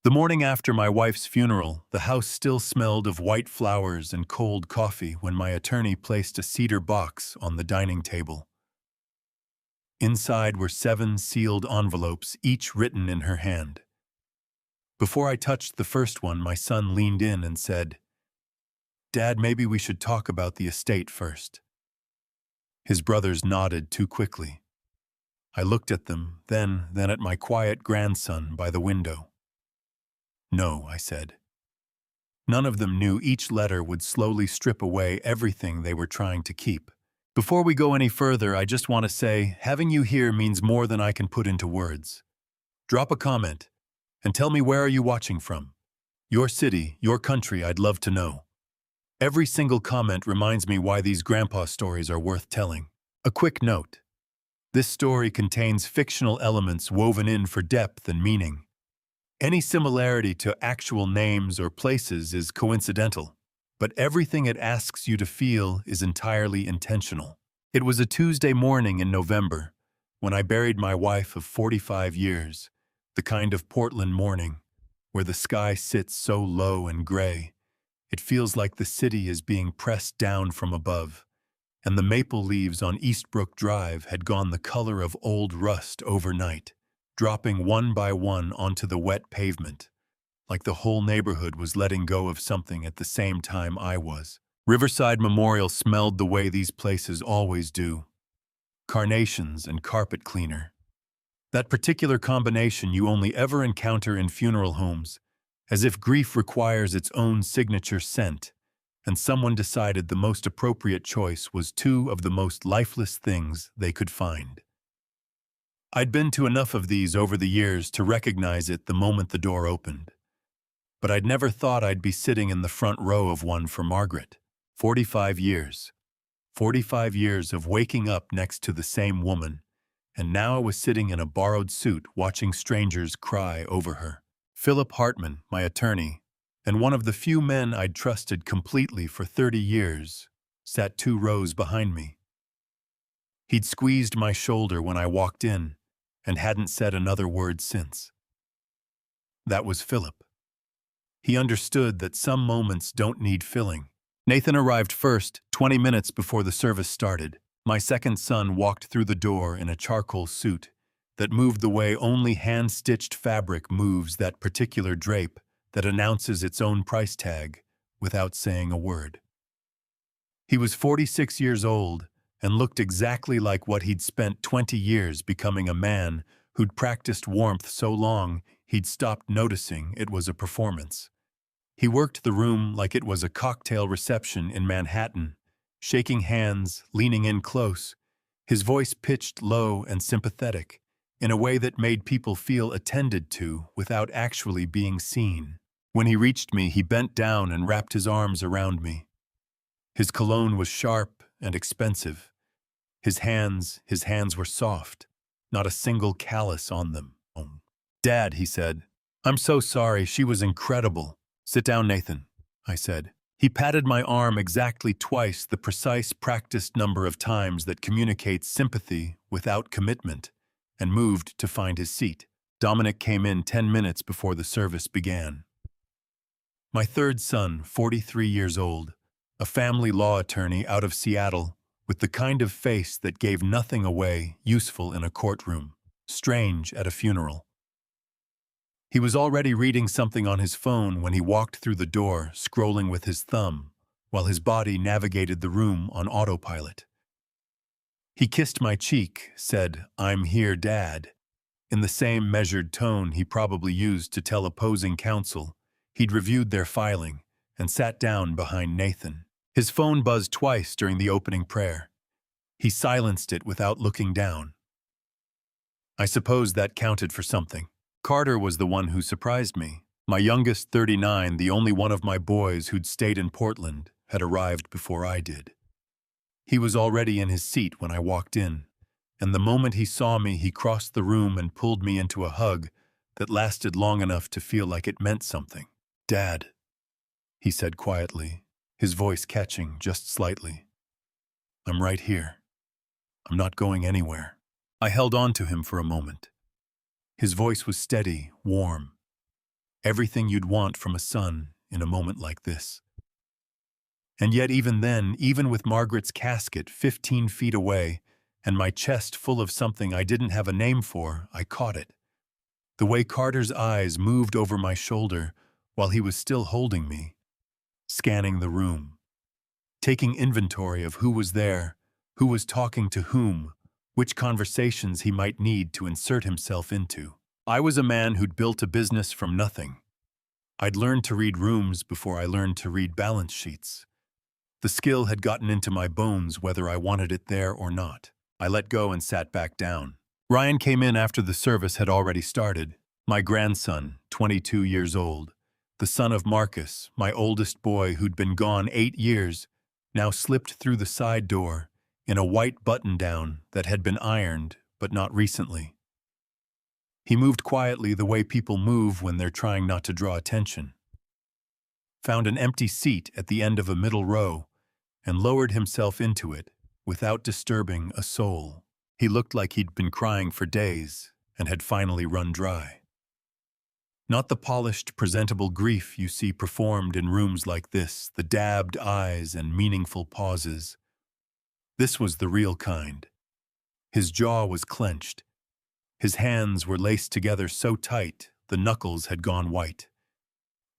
The morning after my wife's funeral, the house still smelled of white flowers and cold coffee when my attorney placed a cedar box on the dining table. Inside were 7 sealed envelopes, each written in her hand. Before I touched the first one, my son leaned in and said, "Dad, maybe we should talk about the estate first." His brothers nodded too quickly. I looked at them, then at my quiet grandson by the window. "No," I said. None of them knew each letter would slowly strip away everything they were trying to keep. Before we go any further, I just want to say, having you here means more than I can put into words. Drop a comment, and tell me, where are you watching from? Your city, your country, I'd love to know. Every single comment reminds me why these grandpa stories are worth telling. A quick note. This story contains fictional elements woven in for depth and meaning. Any similarity to actual names or places is coincidental, but everything it asks you to feel is entirely intentional. It was a Tuesday morning in November when I buried my wife of 45 years, the kind of Portland morning where the sky sits so low and gray. It feels like the city is being pressed down from above, and the maple leaves on Eastbrook Drive had gone the color of old rust overnight, dropping one by one onto the wet pavement, like the whole neighborhood was letting go of something at the same time I was. Riverside Memorial smelled the way these places always do. Carnations and carpet cleaner. That particular combination you only ever encounter in funeral homes, as if grief requires its own signature scent, and someone decided the most appropriate choice was 2 of the most lifeless things they could find. I'd been to enough of these over the years to recognize it the moment the door opened. But I'd never thought I'd be sitting in the front row of one for Margaret. 45 years. 45 years of waking up next to the same woman, and now I was sitting in a borrowed suit watching strangers cry over her. Philip Hartman, my attorney, and one of the few men I'd trusted completely for 30 years, sat 2 rows behind me. He'd squeezed my shoulder when I walked in, and hadn't said another word since. That was Philip. He understood that some moments don't need filling. Nathan arrived first, 20 minutes before the service started. My second son walked through the door in a charcoal suit that moved the way only hand-stitched fabric moves that particular drape that announces its own price tag without saying a word. He was 46 years old and looked exactly like what he'd spent 20 years becoming, a man who'd practiced warmth so long he'd stopped noticing it was a performance. He worked the room like it was a cocktail reception in Manhattan, shaking hands, leaning in close, his voice pitched low and sympathetic, in a way that made people feel attended to without actually being seen. When he reached me, he bent down and wrapped his arms around me. His cologne was sharp and expensive. His hands were soft, not a single callus on them. "Dad," he said, "I'm so sorry, she was incredible." "Sit down, Nathan," I said. He patted my arm exactly twice the precise practiced number of times that communicates sympathy without commitment, and moved to find his seat. Dominic came in 10 minutes before the service began. My third son, 43 years old, a family law attorney out of Seattle, with the kind of face that gave nothing away useful in a courtroom, strange at a funeral. He was already reading something on his phone when he walked through the door, scrolling with his thumb, while his body navigated the room on autopilot. He kissed my cheek, said, "I'm here, Dad," in the same measured tone he probably used to tell opposing counsel he'd reviewed their filing, and sat down behind Nathan. His phone buzzed twice during the opening prayer. He silenced it without looking down. I suppose that counted for something. Carter was the one who surprised me. My youngest, 39, the only one of my boys who'd stayed in Portland, had arrived before I did. He was already in his seat when I walked in, and the moment he saw me, he crossed the room and pulled me into a hug that lasted long enough to feel like it meant something. "Dad," he said quietly, his voice catching just slightly. "I'm right here. I'm not going anywhere." I held on to him for a moment. His voice was steady, warm. Everything you'd want from a son in a moment like this. And yet even then, even with Margaret's casket 15 feet away and my chest full of something I didn't have a name for, I caught it. The way Carter's eyes moved over my shoulder while he was still holding me, scanning the room, taking inventory of who was there, who was talking to whom, which conversations he might need to insert himself into. I was a man who'd built a business from nothing. I'd learned to read rooms before I learned to read balance sheets. The skill had gotten into my bones whether I wanted it there or not. I let go and sat back down. Ryan came in after the service had already started. My grandson, 22 years old, the son of Marcus, my oldest boy who'd been gone 8 years, now slipped through the side door in a white button-down that had been ironed, but not recently. He moved quietly the way people move when they're trying not to draw attention. Found an empty seat at the end of a middle row and lowered himself into it without disturbing a soul. He looked like he'd been crying for days and had finally run dry. Not the polished, presentable grief you see performed in rooms like this, the dabbed eyes and meaningful pauses. This was the real kind. His jaw was clenched. His hands were laced together so tight the knuckles had gone white.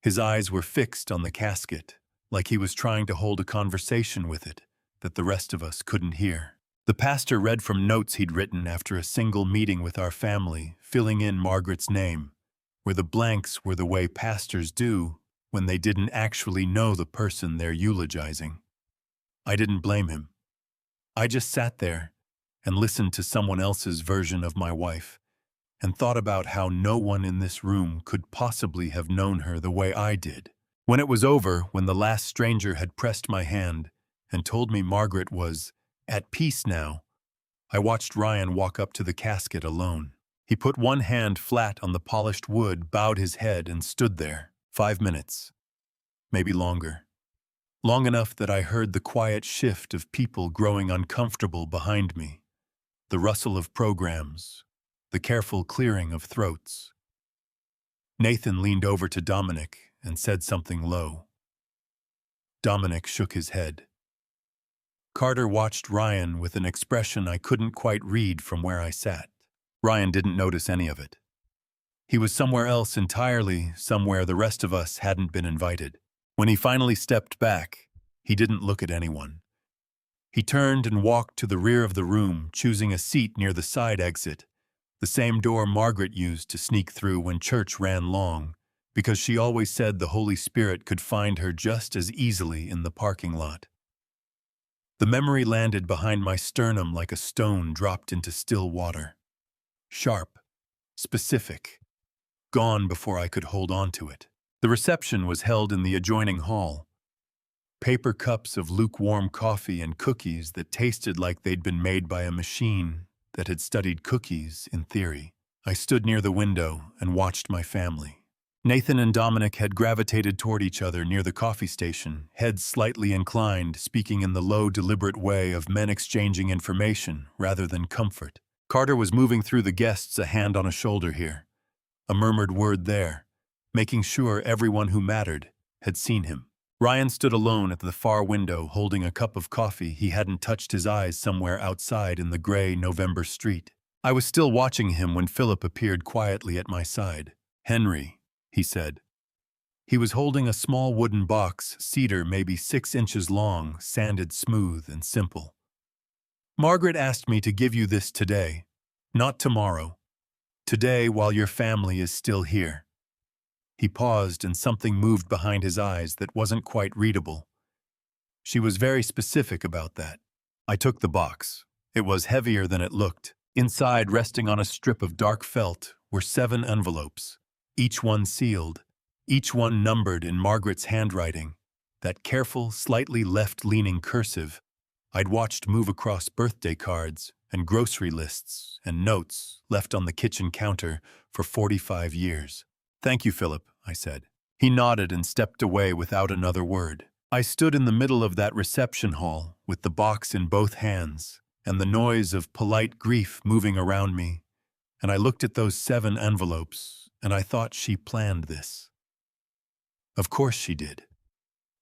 His eyes were fixed on the casket, like he was trying to hold a conversation with it that the rest of us couldn't hear. The pastor read from notes he'd written after a single meeting with our family, filling in Margaret's name, where the blanks were the way pastors do when they didn't actually know the person they're eulogizing. I didn't blame him. I just sat there and listened to someone else's version of my wife and thought about how no one in this room could possibly have known her the way I did. When it was over, when the last stranger had pressed my hand and told me Margaret was at peace now, I watched Ryan walk up to the casket alone. He put one hand flat on the polished wood, bowed his head, and stood there. 5 minutes. Maybe longer. Long enough that I heard the quiet shift of people growing uncomfortable behind me, the rustle of programs, the careful clearing of throats. Nathan leaned over to Dominic and said something low. Dominic shook his head. Carter watched Ryan with an expression I couldn't quite read from where I sat. Ryan didn't notice any of it. He was somewhere else entirely, somewhere the rest of us hadn't been invited. When he finally stepped back, he didn't look at anyone. He turned and walked to the rear of the room, choosing a seat near the side exit, the same door Margaret used to sneak through when church ran long, because she always said the Holy Spirit could find her just as easily in the parking lot. The memory landed behind my sternum like a stone dropped into still water. Sharp, specific, gone before I could hold on to it. The reception was held in the adjoining hall. Paper cups of lukewarm coffee and cookies that tasted like they'd been made by a machine that had studied cookies in theory. I stood near the window and watched my family. Nathan and Dominic had gravitated toward each other near the coffee station, heads slightly inclined, speaking in the low, deliberate way of men exchanging information rather than comfort. Carter was moving through the guests, a hand on a shoulder here, a murmured word there, making sure everyone who mattered had seen him. Ryan stood alone at the far window, holding a cup of coffee. He hadn't touched his eyes somewhere outside in the gray November street. I was still watching him when Philip appeared quietly at my side. "Henry," he said. He was holding a small wooden box, cedar maybe 6 inches long, sanded smooth and simple. "Margaret asked me to give you this today, not tomorrow. Today, while your family is still here." He paused and something moved behind his eyes that wasn't quite readable. She was very specific about that. I took the box. It was heavier than it looked. Inside, resting on a strip of dark felt, were 7 envelopes, each one sealed, each one numbered in Margaret's handwriting, that careful, slightly left-leaning cursive I'd watched move across birthday cards and grocery lists and notes left on the kitchen counter for 45 years. "Thank you, Philip," I said. He nodded and stepped away without another word. I stood in the middle of that reception hall with the box in both hands and the noise of polite grief moving around me, and I looked at those 7 envelopes, and I thought she planned this. Of course she did.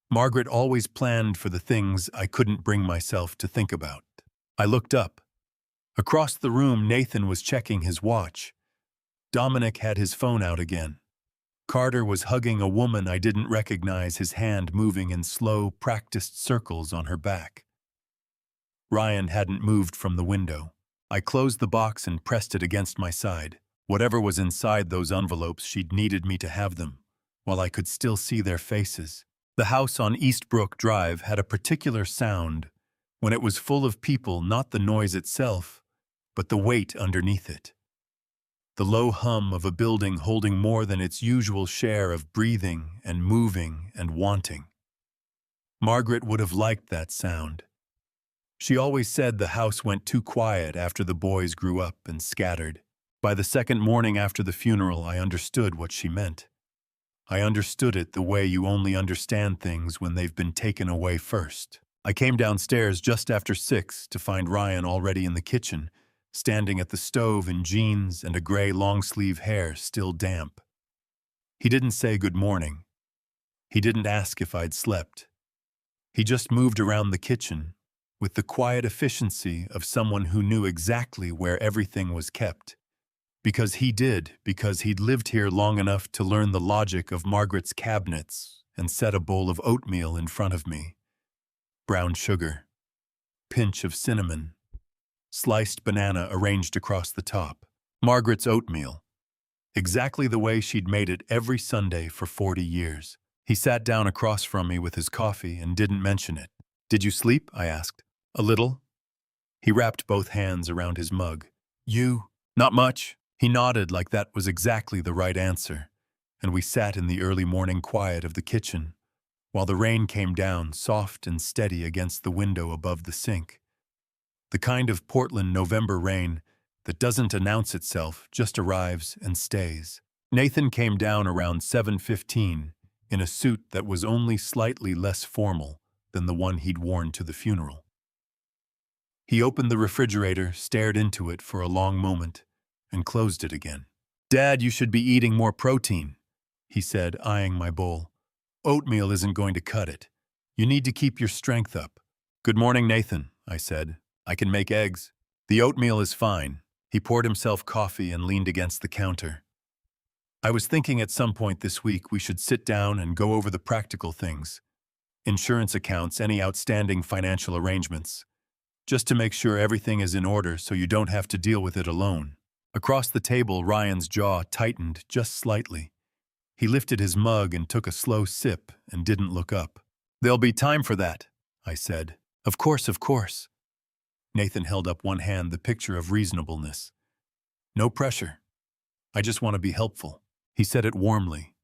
Margaret always planned for the things I couldn't bring myself to think about. I looked up. Across the room, Nathan was checking his watch. Dominic had his phone out again. Carter was hugging a woman I didn't recognize, his hand moving in slow, practiced circles on her back. Ryan hadn't moved from the window. I closed the box and pressed it against my side. Whatever was inside those envelopes, she'd needed me to have them, while I could still see their faces. The house on Eastbrook Drive had a particular sound when it was full of people, not the noise itself, but the weight underneath it. The low hum of a building holding more than its usual share of breathing and moving and wanting. Margaret would have liked that sound. She always said the house went too quiet after the boys grew up and scattered. By the second morning after the funeral, I understood what she meant. I understood it the way you only understand things when they've been taken away first. I came downstairs just after 6 to find Ryan already in the kitchen, standing at the stove in jeans and a gray long-sleeve hair still damp. He didn't say good morning. He didn't ask if I'd slept. He just moved around the kitchen with the quiet efficiency of someone who knew exactly where everything was kept. Because he'd lived here long enough to learn the logic of Margaret's cabinets and set a bowl of oatmeal in front of me. Brown sugar, pinch of cinnamon, sliced banana arranged across the top. Margaret's oatmeal, exactly the way she'd made it every Sunday for 40 years. He sat down across from me with his coffee and didn't mention it. "Did you sleep?" I asked. "A little." He wrapped both hands around his mug. "You?" "Not much." He nodded like that was exactly the right answer, and we sat in the early morning quiet of the kitchen, while the rain came down soft and steady against the window above the sink. The kind of Portland November rain that doesn't announce itself, just arrives and stays. Nathan came down around 7:15 in a suit that was only slightly less formal than the one he'd worn to the funeral. He opened the refrigerator, stared into it for a long moment, and closed it again. "Dad, you should be eating more protein," he said, eyeing my bowl. "Oatmeal isn't going to cut it. You need to keep your strength up." "Good morning, Nathan," I said. "I can make eggs." "The oatmeal is fine." He poured himself coffee and leaned against the counter. "I was thinking at some point this week we should sit down and go over the practical things. Insurance accounts, any outstanding financial arrangements. Just to make sure everything is in order so you don't have to deal with it alone." Across the table, Ryan's jaw tightened just slightly. He lifted his mug and took a slow sip and didn't look up. "There'll be time for that," I said. Of course, of course." Nathan held up one hand, the picture of reasonableness. "No pressure. I just want to be helpful." He said it warmly.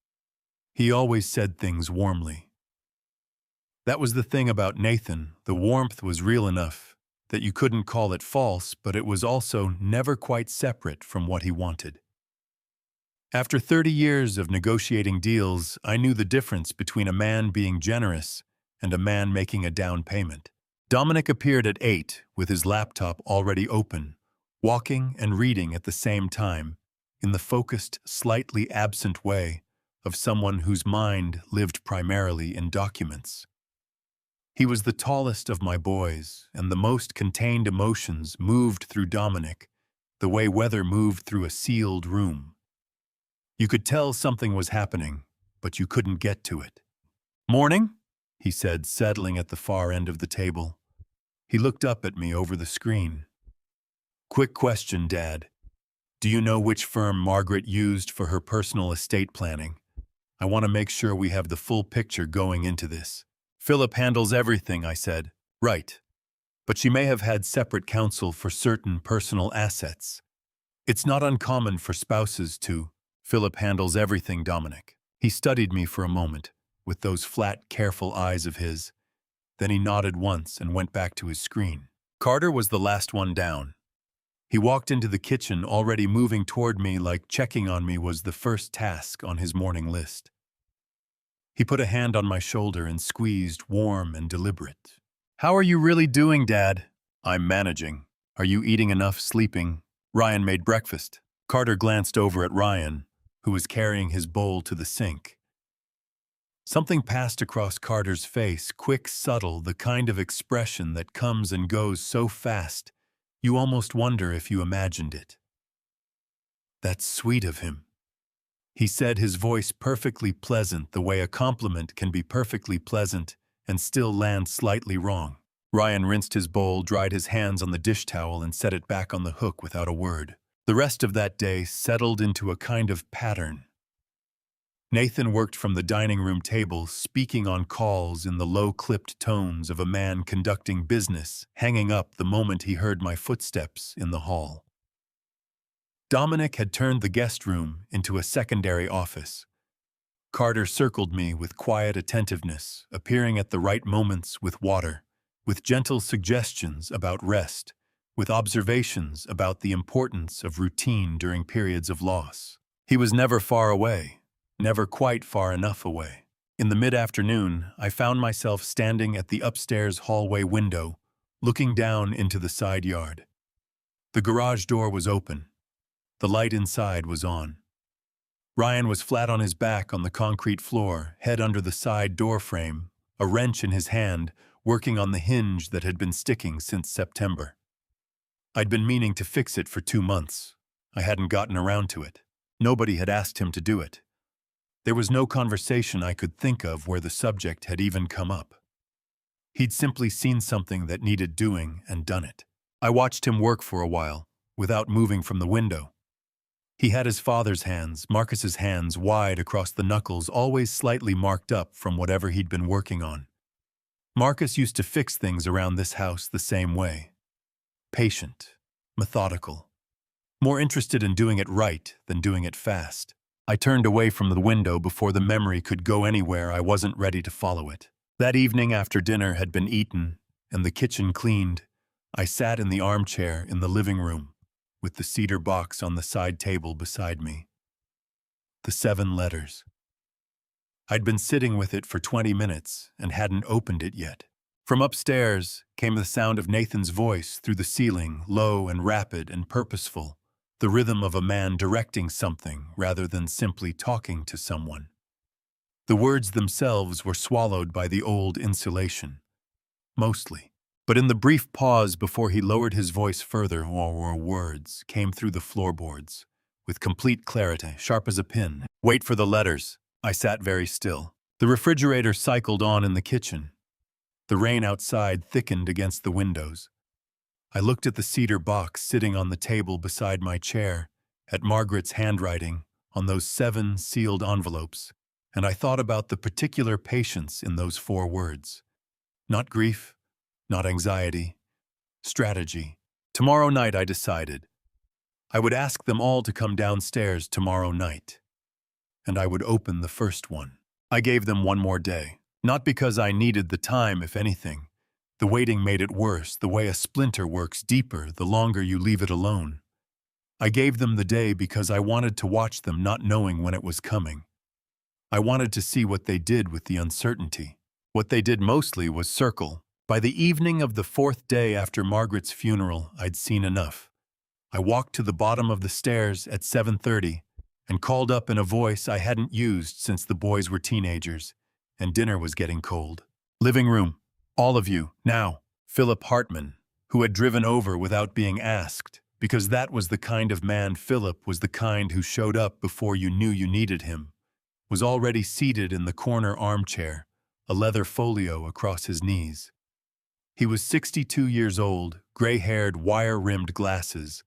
He always said things warmly. That was the thing about Nathan. The warmth was real enough that you couldn't call it false, but it was also never quite separate from what he wanted. After 30 years of negotiating deals, I knew the difference between a man being generous and a man making a down payment. Dominic appeared at 8 with his laptop already open, walking and reading at the same time, in the focused, slightly absent way of someone whose mind lived primarily in documents. He was the tallest of my boys, and the most contained emotions moved through Dominic, the way weather moved through a sealed room. You could tell something was happening, but you couldn't get to it. "Morning," he said, settling at the far end of the table. He looked up at me over the screen. "Quick question, Dad. Do you know which firm Margaret used for her personal estate planning? I want to make sure we have the full picture going into this." "Philip handles everything," I said. "Right. But she may have had separate counsel for certain personal assets. It's not uncommon for spouses to." "Philip handles everything, Dominic." He studied me for a moment, with those flat, careful eyes of his. Then he nodded once and went back to his screen. Carter was the last one down. He walked into the kitchen, already moving toward me like checking on me was the first task on his morning list. He put a hand on my shoulder and squeezed, warm and deliberate. "How are you really doing, Dad?" "I'm managing. Are you eating enough, sleeping?" "Ryan made breakfast." Carter glanced over at Ryan, who was carrying his bowl to the sink. Something passed across Carter's face, quick, subtle, the kind of expression that comes and goes so fast, you almost wonder if you imagined it. "That's sweet of him," he said, his voice perfectly pleasant, the way a compliment can be perfectly pleasant and still land slightly wrong. Ryan rinsed his bowl, dried his hands on the dish towel, and set it back on the hook without a word. The rest of that day settled into a kind of pattern. Nathan worked from the dining room table, speaking on calls in the low-clipped tones of a man conducting business, hanging up the moment he heard my footsteps in the hall. Dominic had turned the guest room into a secondary office. Carter circled me with quiet attentiveness, appearing at the right moments with water, with gentle suggestions about rest, with observations about the importance of routine during periods of loss. He was never far away, never quite far enough away. In the mid-afternoon, I found myself standing at the upstairs hallway window, looking down into the side yard. The garage door was open. The light inside was on. Ryan was flat on his back on the concrete floor, head under the side door frame, a wrench in his hand, working on the hinge that had been sticking since September. I'd been meaning to fix it for 2 months. I hadn't gotten around to it. Nobody had asked him to do it. There was no conversation I could think of where the subject had even come up. He'd simply seen something that needed doing and done it. I watched him work for a while, without moving from the window. He had his father's hands, Marcus's hands, wide across the knuckles, always slightly marked up from whatever he'd been working on. Marcus used to fix things around this house the same way. Patient, methodical, more interested in doing it right than doing it fast. I turned away from the window before the memory could go anywhere. I wasn't ready to follow it. That evening, after dinner had been eaten and the kitchen cleaned, I sat in the armchair in the living room, with the cedar box on the side table beside me. The 7 letters. I'd been sitting with it for 20 minutes and hadn't opened it yet. From upstairs came the sound of Nathan's voice through the ceiling, low and rapid and purposeful, the rhythm of a man directing something rather than simply talking to someone. The words themselves were swallowed by the old insulation. Mostly. But in the brief pause before he lowered his voice further, words came through the floorboards, with complete clarity, sharp as a pin. "Wait for the letters." I sat very still. The refrigerator cycled on in the kitchen. The rain outside thickened against the windows. I looked at the cedar box sitting on the table beside my chair, at Margaret's handwriting on those 7 sealed envelopes, and I thought about the particular patience in those 4 words. Not grief, not anxiety, strategy. Tomorrow night, I decided. I would ask them all to come downstairs tomorrow night, and I would open the first one. I gave them 1 more day, not because I needed the time, if anything. The waiting made it worse, the way a splinter works deeper the longer you leave it alone. I gave them the day because I wanted to watch them, not knowing when it was coming. I wanted to see what they did with the uncertainty. What they did mostly was circle. By the evening of the 4th day after Margaret's funeral, I'd seen enough. I walked to the bottom of the stairs at 7:30 and called up in a voice I hadn't used since the boys were teenagers and dinner was getting cold. "Living room, all of you, now." Philip Hartman, who had driven over without being asked, because that was the kind of man Philip was, the kind who showed up before you knew you needed him, was already seated in the corner armchair, a leather folio across his knees. He was 62 years old, gray-haired, wire-rimmed glasses,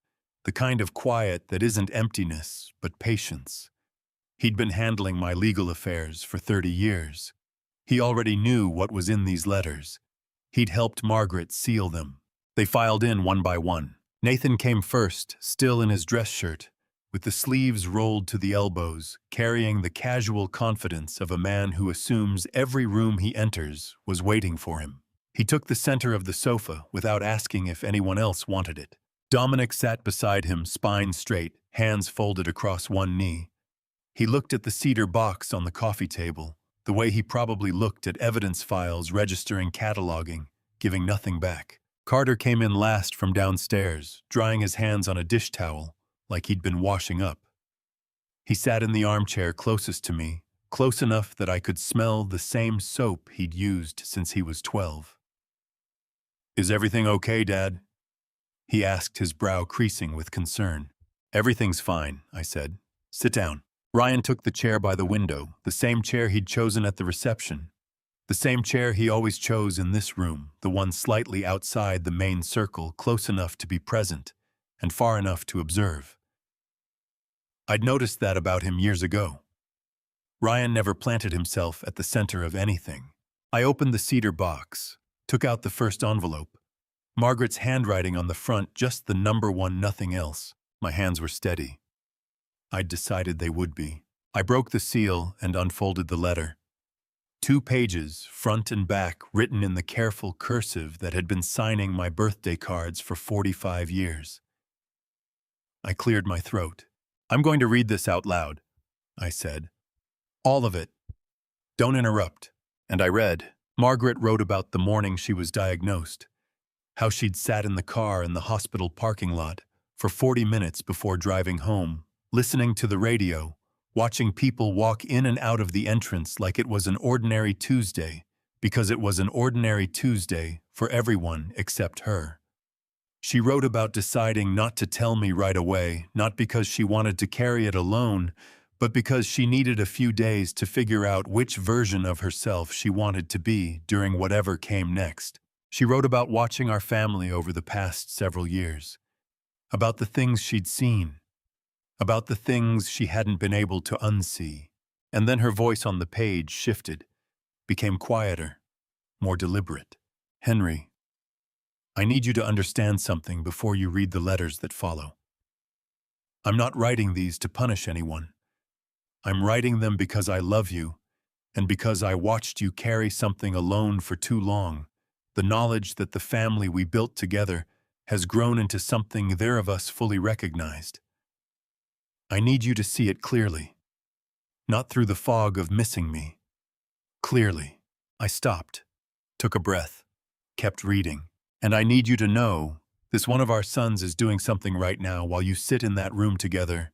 the kind of quiet that isn't emptiness, but patience. He'd been handling my legal affairs for 30 years. He already knew what was in these letters. He'd helped Margaret seal them. They filed in 1 by 1. Nathan came first, still in his dress shirt, with the sleeves rolled to the elbows, carrying the casual confidence of a man who assumes every room he enters was waiting for him. He took the center of the sofa without asking if anyone else wanted it. Dominic sat beside him, spine straight, hands folded across one knee. He looked at the cedar box on the coffee table, the way he probably looked at evidence files, registering, cataloging, giving nothing back. Carter came in last from downstairs, drying his hands on a dish towel, like he'd been washing up. He sat in the armchair closest to me, close enough that I could smell the same soap he'd used since he was 12. "Is everything okay, Dad?" he asked, his brow creasing with concern. "Everything's fine," I said. "Sit down." Ryan took the chair by the window, the same chair he'd chosen at the reception. The same chair he always chose in this room, the one slightly outside the main circle, close enough to be present, and far enough to observe. I'd noticed that about him years ago. Ryan never planted himself at the center of anything. I opened the cedar box, took out the first envelope. Margaret's handwriting on the front, just the number 1, nothing else. My hands were steady. I'd decided they would be. I broke the seal and unfolded the letter. 2 pages, front and back, written in the careful cursive that had been signing my birthday cards for 45 years. I cleared my throat. "I'm going to read this out loud," I said. "All of it. Don't interrupt." And I read. Margaret wrote about the morning she was diagnosed, how she'd sat in the car in the hospital parking lot for 40 minutes before driving home, listening to the radio, watching people walk in and out of the entrance like it was an ordinary Tuesday, because it was an ordinary Tuesday for everyone except her. She wrote about deciding not to tell me right away, not because she wanted to carry it alone, but because she needed a few days to figure out which version of herself she wanted to be during whatever came next. She wrote about watching our family over the past several years, about the things she'd seen, about the things she hadn't been able to unsee. And then her voice on the page shifted, became quieter, more deliberate. "Henry, I need you to understand something before you read the letters that follow. I'm not writing these to punish anyone. I'm writing them because I love you, and because I watched you carry something alone for too long, the knowledge that the family we built together has grown into something neither of us fully recognized. I need you to see it clearly, not through the fog of missing me. Clearly." I stopped, took a breath, kept reading. "And I need you to know, this one of our sons is doing something right now while you sit in that room together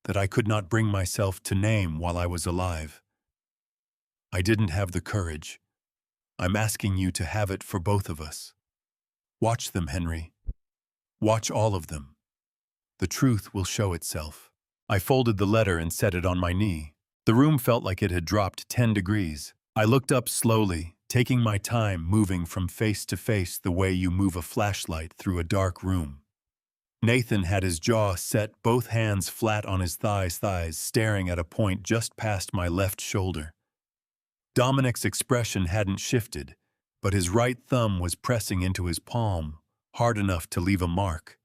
that I could not bring myself to name while I was alive. I didn't have the courage. I'm asking you to have it for both of us. Watch them, Henry. Watch all of them. The truth will show itself." I folded the letter and set it on my knee. The room felt like it had dropped 10 degrees. I looked up slowly, taking my time, moving from face to face the way you move a flashlight through a dark room. Nathan had his jaw set, both hands flat on his thighs, staring at a point just past my left shoulder. Dominic's expression hadn't shifted, but his right thumb was pressing into his palm, hard enough to leave a mark.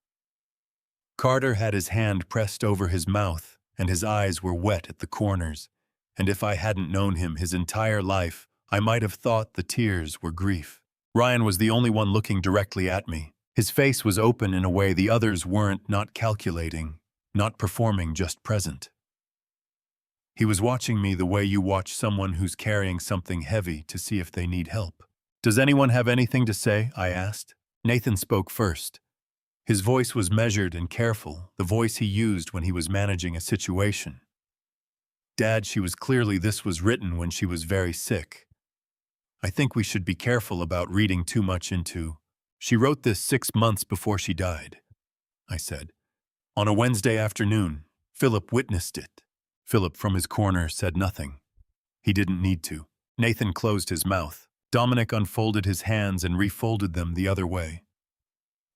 Carter had his hand pressed over his mouth, and his eyes were wet at the corners, and if I hadn't known him his entire life, I might have thought the tears were grief. Ryan was the only one looking directly at me. His face was open in a way the others weren't, not calculating, not performing, just present. He was watching me the way you watch someone who's carrying something heavy to see if they need help. "Does anyone have anything to say?" I asked. Nathan spoke first. His voice was measured and careful, the voice he used when he was managing a situation. "Dad, this was written when she was very sick. I think we should be careful about reading too much into. She wrote this 6 months before she died," I said. "On a Wednesday afternoon. Philip witnessed it." Philip from his corner said nothing. He didn't need to. Nathan closed his mouth. Dominic unfolded his hands and refolded them the other way.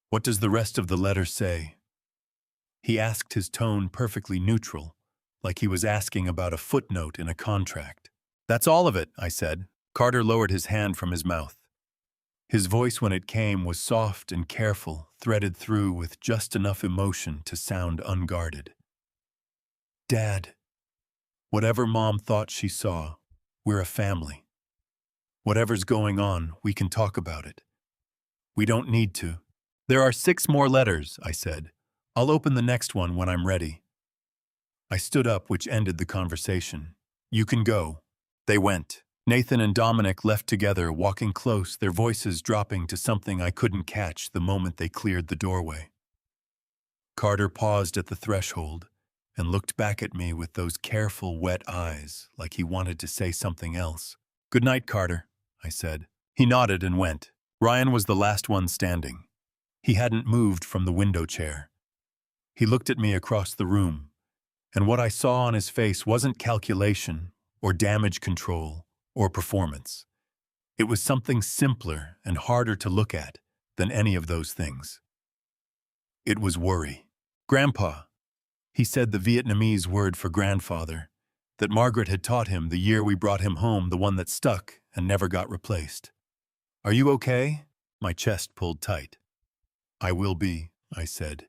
"What does the rest of the letter say?" He asked, his tone perfectly neutral, like he was asking about a footnote in a contract. "That's all of it," I said. Carter lowered his hand from his mouth. His voice, when it came, was soft and careful, threaded through with just enough emotion to sound unguarded. "Dad, whatever Mom thought she saw, we're a family. Whatever's going on, we can talk about it. We don't need to." "There are 6 more letters," I said. "I'll open the next one when I'm ready." I stood up, which ended the conversation. "You can go." They went. Nathan and Dominic left together, walking close, their voices dropping to something I couldn't catch the moment they cleared the doorway. Carter paused at the threshold, and looked back at me with those careful, wet eyes, like he wanted to say something else. "Good night, Carter," I said. He nodded and went. Ryan was the last one standing. He hadn't moved from the window chair. He looked at me across the room, and what I saw on his face wasn't calculation or damage control or performance. It was something simpler and harder to look at than any of those things. It was worry. "Grandpa," he said, the Vietnamese word for grandfather, that Margaret had taught him the year we brought him home, the one that stuck and never got replaced. "Are you okay?" My chest pulled tight. "I will be," I said.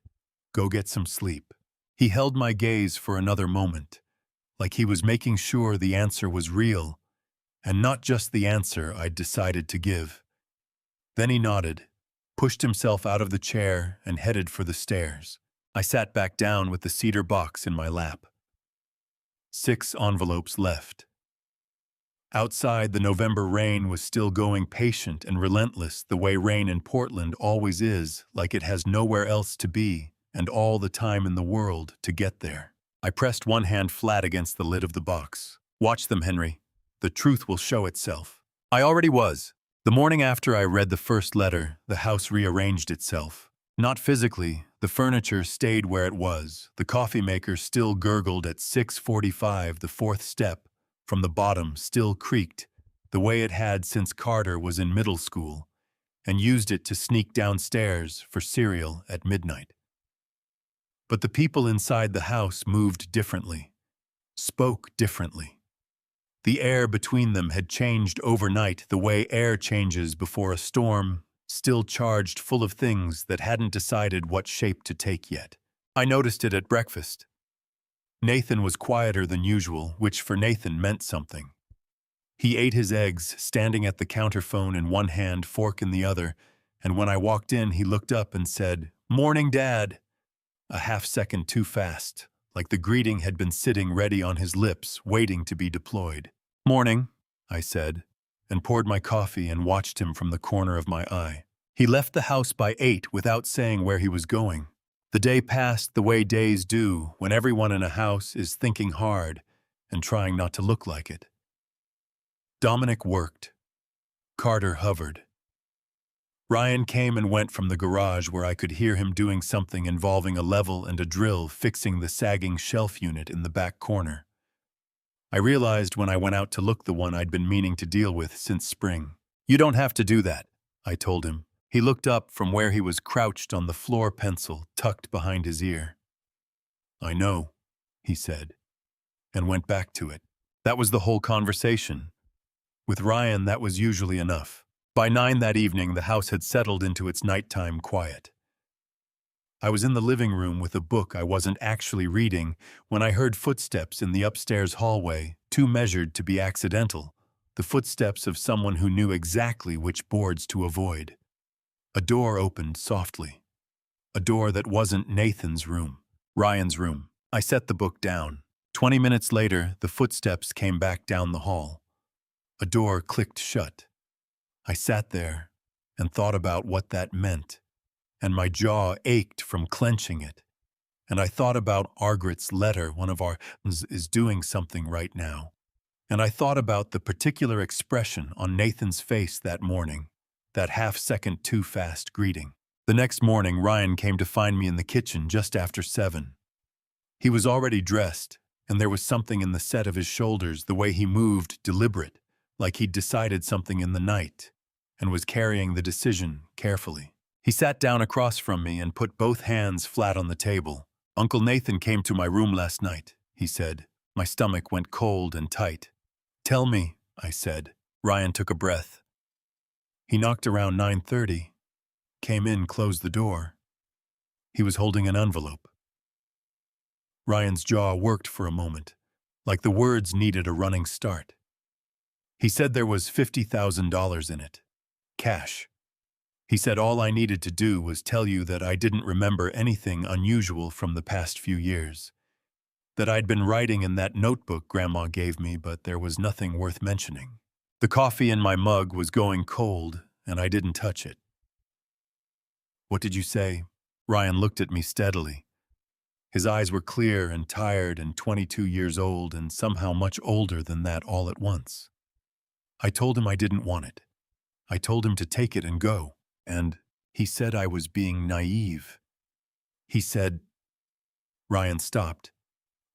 "Go get some sleep." He held my gaze for another moment, like he was making sure the answer was real, and not just the answer I'd decided to give. Then he nodded, pushed himself out of the chair, and headed for the stairs. I sat back down with the cedar box in my lap. 6 envelopes left. Outside, the November rain was still going, patient and relentless, the way rain in Portland always is, like it has nowhere else to be and all the time in the world to get there. I pressed one hand flat against the lid of the box. "Watch them, Henry. The truth will show itself." I already was. The morning after I read the first letter, the house rearranged itself. Not physically. The furniture stayed where it was. The coffee maker still gurgled at 6:45. The fourth step from the bottom still creaked, the way it had since Carter was in middle school, and used it to sneak downstairs for cereal at midnight. But the people inside the house moved differently, spoke differently. The air between them had changed overnight, the way air changes before a storm, still charged full of things that hadn't decided what shape to take yet. I noticed it at breakfast. Nathan was quieter than usual, which for Nathan meant something. He ate his eggs, standing at the counter, phone in one hand, fork in the other, and when I walked in, he looked up and said, "Morning, Dad," a half-second too fast, like the greeting had been sitting ready on his lips, waiting to be deployed. "Morning," I said, and poured my coffee and watched him from the corner of my eye. He left the house by 8 without saying where he was going. The day passed the way days do when everyone in a house is thinking hard and trying not to look like it. Dominic worked. Carter hovered. Ryan came and went from the garage where I could hear him doing something involving a level and a drill, fixing the sagging shelf unit in the back corner. I realized when I went out to look the one I'd been meaning to deal with since spring. "You don't have to do that," I told him. He looked up from where he was crouched on the floor, pencil tucked behind his ear. "I know," he said, and went back to it. That was the whole conversation. With Ryan, that was usually enough. By 9 that evening, the house had settled into its nighttime quiet. I was in the living room with a book I wasn't actually reading when I heard footsteps in the upstairs hallway, too measured to be accidental, the footsteps of someone who knew exactly which boards to avoid. A door opened softly. A door that wasn't Nathan's room, Ryan's room. I set the book down. 20 minutes later, the footsteps came back down the hall. A door clicked shut. I sat there and thought about what that meant, and my jaw ached from clenching it. And I thought about Argret's letter, one of our is doing something right now. And I thought about the particular expression on Nathan's face that morning, that half-second too fast greeting. The next morning, Ryan came to find me in the kitchen just after 7. He was already dressed, and there was something in the set of his shoulders, the way he moved, deliberate, like he'd decided something in the night, and was carrying the decision carefully. He sat down across from me and put both hands flat on the table. "Uncle Nathan came to my room last night," he said. My stomach went cold and tight. "Tell me," I said. Ryan took a breath. "He knocked around 9:30, came in, closed the door. He was holding an envelope." Ryan's jaw worked for a moment, like the words needed a running start. "He said there was $50,000 in it. Cash. He said all I needed to do was tell you that I didn't remember anything unusual from the past few years. That I'd been writing in that notebook Grandma gave me, but there was nothing worth mentioning. The coffee in my mug was going cold, and I didn't touch it." "What did you say?" Ryan looked at me steadily. His eyes were clear and tired and 22 years old and somehow much older than that all at once. I told him I didn't want it. I told him to take it and go. And he said I was being naive. He said, Ryan stopped.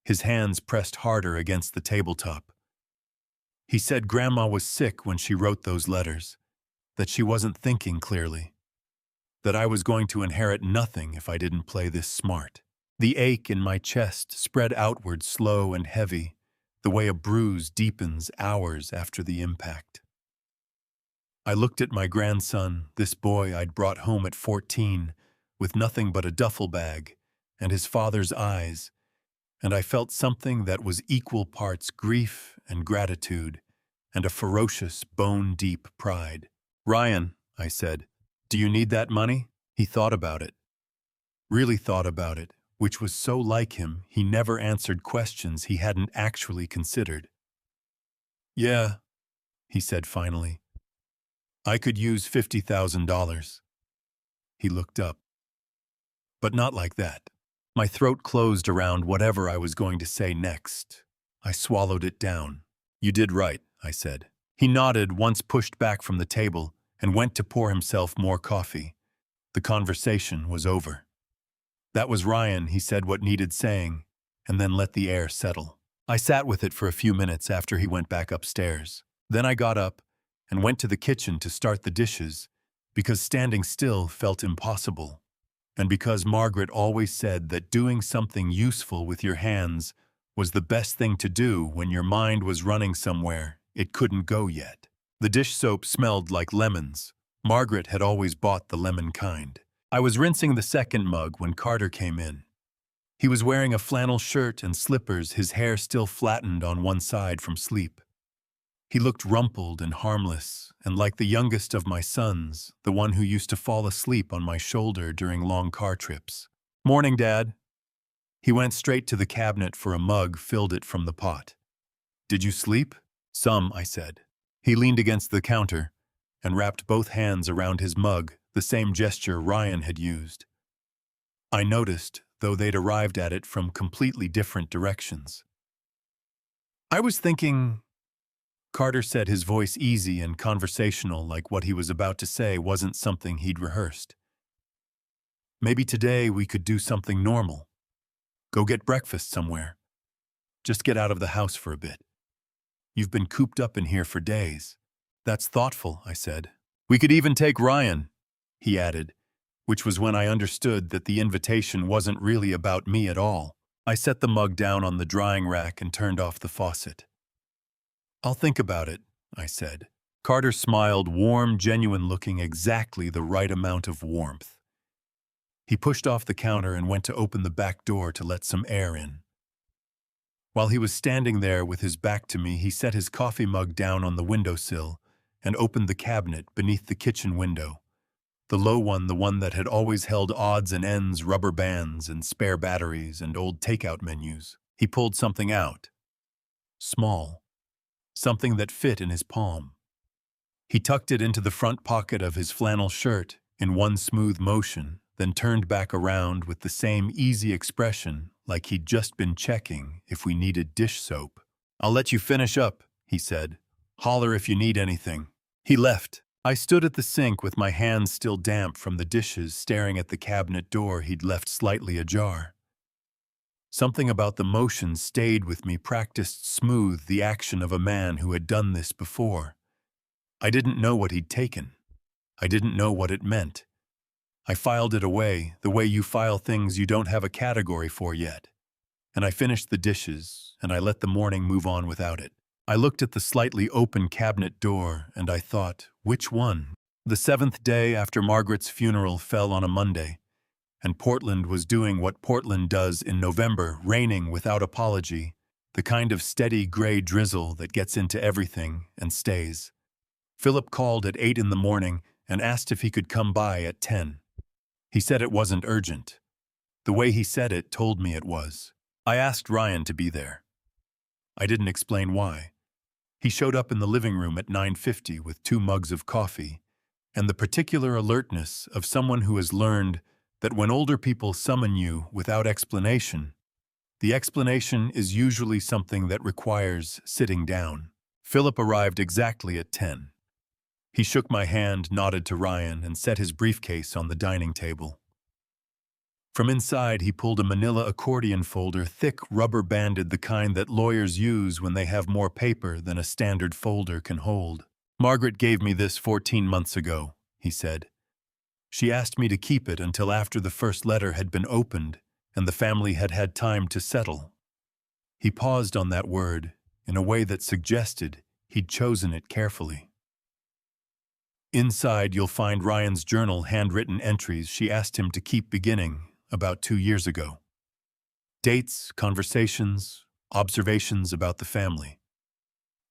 His hands pressed harder against the tabletop. He said Grandma was sick when she wrote those letters, that she wasn't thinking clearly, that I was going to inherit nothing if I didn't play this smart. The ache in my chest spread outward slow and heavy, the way a bruise deepens hours after the impact. I looked at my grandson, this boy I'd brought home at 14, with nothing but a duffel bag, and his father's eyes, and I felt something that was equal parts grief and gratitude, and a ferocious, bone-deep pride. Ryan, I said, do you need that money? He thought about it. Really thought about it, which was so like him, he never answered questions he hadn't actually considered. Yeah, he said finally. I could use $50,000. He looked up. But not like that. My throat closed around whatever I was going to say next. I swallowed it down. You did right, I said. He nodded, once pushed back from the table, and went to pour himself more coffee. The conversation was over. That was Ryan, he said what needed saying, and then let the air settle. I sat with it for a few minutes after he went back upstairs. Then I got up and went to the kitchen to start the dishes, because standing still felt impossible, and because Margaret always said that doing something useful with your hands was the best thing to do when your mind was running somewhere it couldn't go yet. The dish soap smelled like lemons. Margaret had always bought the lemon kind. I was rinsing the second mug when Carter came in. He was wearing a flannel shirt and slippers, his hair still flattened on one side from sleep. He looked rumpled and harmless, and like the youngest of my sons, the one who used to fall asleep on my shoulder during long car trips. Morning, Dad. He went straight to the cabinet for a mug, filled it from the pot. Did you sleep? Some, I said. He leaned against the counter and wrapped both hands around his mug, the same gesture Ryan had used. I noticed, though they'd arrived at it from completely different directions. I was thinking... Carter said, his voice easy and conversational, like what he was about to say wasn't something he'd rehearsed. Maybe today we could do something normal. Go get breakfast somewhere. Just get out of the house for a bit. You've been cooped up in here for days. That's thoughtful, I said. We could even take Ryan, he added, which was when I understood that the invitation wasn't really about me at all. I set the mug down on the drying rack and turned off the faucet. I'll think about it, I said. Carter smiled, warm, genuine, looking exactly the right amount of warmth. He pushed off the counter and went to open the back door to let some air in. While he was standing there with his back to me, he set his coffee mug down on the windowsill and opened the cabinet beneath the kitchen window. The low one, the one that had always held odds and ends, rubber bands and spare batteries and old takeout menus. He pulled something out. Small. Something that fit in his palm. He tucked it into the front pocket of his flannel shirt in one smooth motion, then turned back around with the same easy expression, like he'd just been checking if we needed dish soap. I'll let you finish up, he said. Holler if you need anything. He left. I stood at the sink with my hands still damp from the dishes, staring at the cabinet door he'd left slightly ajar. Something about the motion stayed with me, practiced smooth, the action of a man who had done this before. I didn't know what he'd taken. I didn't know what it meant. I filed it away, the way you file things you don't have a category for yet. And I finished the dishes, and I let the morning move on without it. I looked at the slightly open cabinet door, and I thought, which one? The 7th day after Margaret's funeral fell on a Monday, and Portland was doing what Portland does in November, raining without apology, the kind of steady gray drizzle that gets into everything and stays. Philip called at 8 in the morning and asked if he could come by at 10. He said it wasn't urgent. The way he said it told me it was. I asked Ryan to be there. I didn't explain why. He showed up in the living room at 9:50 with 2 mugs of coffee, and the particular alertness of someone who has learned that when older people summon you without explanation, The explanation is usually something that requires sitting down. Philip arrived exactly at 10. He shook my hand, nodded to Ryan, and set his briefcase on the dining table. From inside, he pulled a manila accordion folder, thick, rubber-banded, the kind that lawyers use when they have more paper than a standard folder can hold. "Margaret gave me this 14 months ago," he said. "She asked me to keep it until after the first letter had been opened and the family had had time to settle." He paused on that word in a way that suggested he'd chosen it carefully. "Inside, you'll find Ryan's journal handwritten entries she asked him to keep beginning about 2 years ago. Dates, conversations, observations about the family.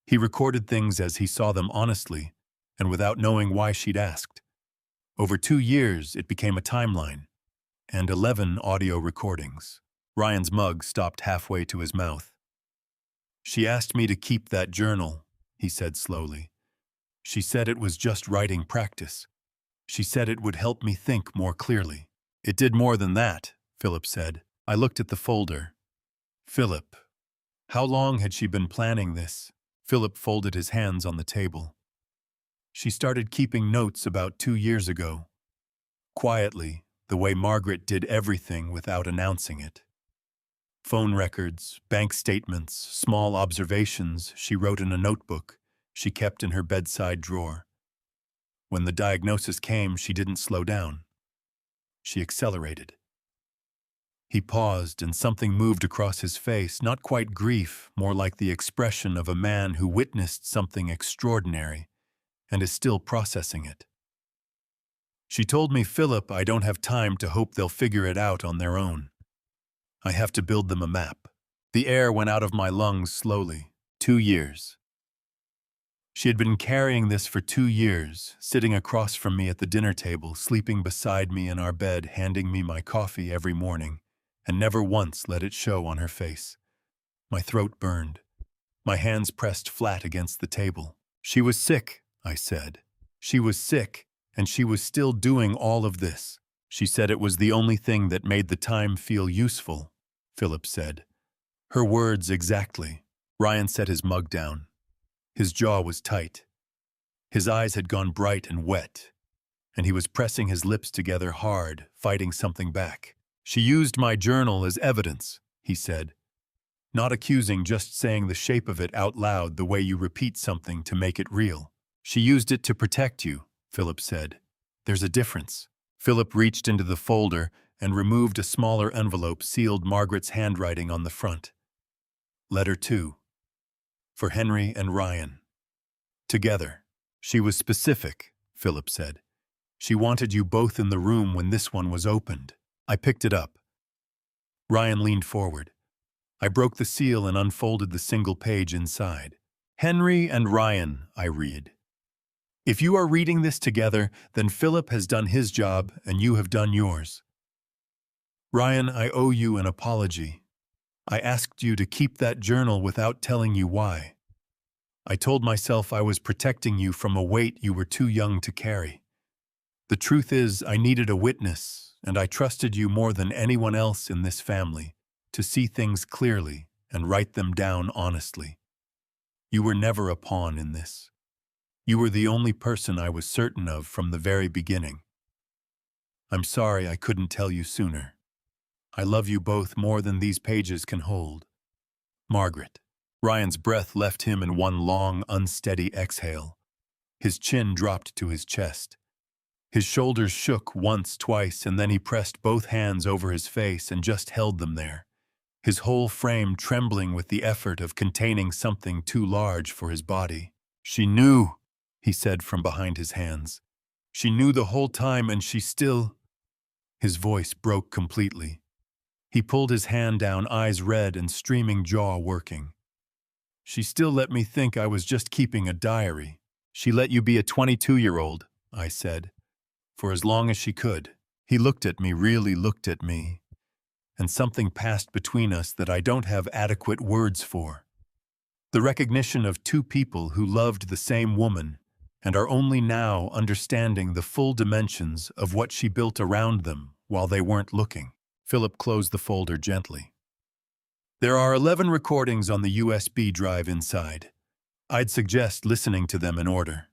He recorded things as he saw them honestly and without knowing why she'd asked. Over 2 years, it became a timeline, and 11 audio recordings." Ryan's mug stopped halfway to his mouth. "She asked me to keep that journal," he said slowly. "She said it was just writing practice. She said it would help me think more clearly." "It did more than that," Philip said. I looked at the folder. "Philip, how long had she been planning this?" Philip folded his hands on the table. "She started keeping notes about 2 years ago. Quietly, the way Margaret did everything without announcing it. Phone records, bank statements, small observations she wrote in a notebook she kept in her bedside drawer. When the diagnosis came, she didn't slow down. She accelerated." He paused, and something moved across his face, not quite grief, more like the expression of a man who witnessed something extraordinary and is still processing it. "She told me, Philip, I don't have time to hope they'll figure it out on their own. I have to build them a map." The air went out of my lungs slowly. 2 years. She had been carrying this for 2 years, sitting across from me at the dinner table, sleeping beside me in our bed, handing me my coffee every morning, and never once let it show on her face. My throat burned. My hands pressed flat against the table. "She was sick," I said. "She was sick, and she was still doing all of this." "She said it was the only thing that made the time feel useful," Philip said. "Her words exactly." Ryan set his mug down. His jaw was tight. His eyes had gone bright and wet, and he was pressing his lips together hard, fighting something back. "She used my journal as evidence," he said. "Not accusing, just saying the shape of it out loud, the way you repeat something to make it real. She used it to protect you," Philip said. "There's a difference." Philip reached into the folder and removed a smaller envelope, sealed Margaret's handwriting on the front. "Letter 2. For Henry and Ryan. Together." "She was specific," Philip said. "She wanted you both in the room when this one was opened." I picked it up. Ryan leaned forward. I broke the seal and unfolded the single page inside. "Henry and Ryan," I read. "If you are reading this together, then Philip has done his job and you have done yours. Ryan, I owe you an apology. I asked you to keep that journal without telling you why. I told myself I was protecting you from a weight you were too young to carry. The truth is, I needed a witness, and I trusted you more than anyone else in this family to see things clearly and write them down honestly. You were never a pawn in this. You were the only person I was certain of from the very beginning. I'm sorry I couldn't tell you sooner. I love you both more than these pages can hold. Margaret." Ryan's breath left him in one long, unsteady exhale. His chin dropped to his chest. His shoulders shook once, twice, and then he pressed both hands over his face and just held them there, his whole frame trembling with the effort of containing something too large for his body. "She knew," he said from behind his hands. "She knew the whole time, and she still—" His voice broke completely. He pulled his hand down, eyes red and streaming jaw working. "She still let me think I was just keeping a diary. She let you be a 22-year-old, I said, for as long as she could." He looked at me, really looked at me, and something passed between us that I don't have adequate words for. The recognition of two people who loved the same woman and are only now understanding the full dimensions of what she built around them while they weren't looking. Philip closed the folder gently. There are 11 recordings on the USB drive inside. I'd suggest listening to them in order.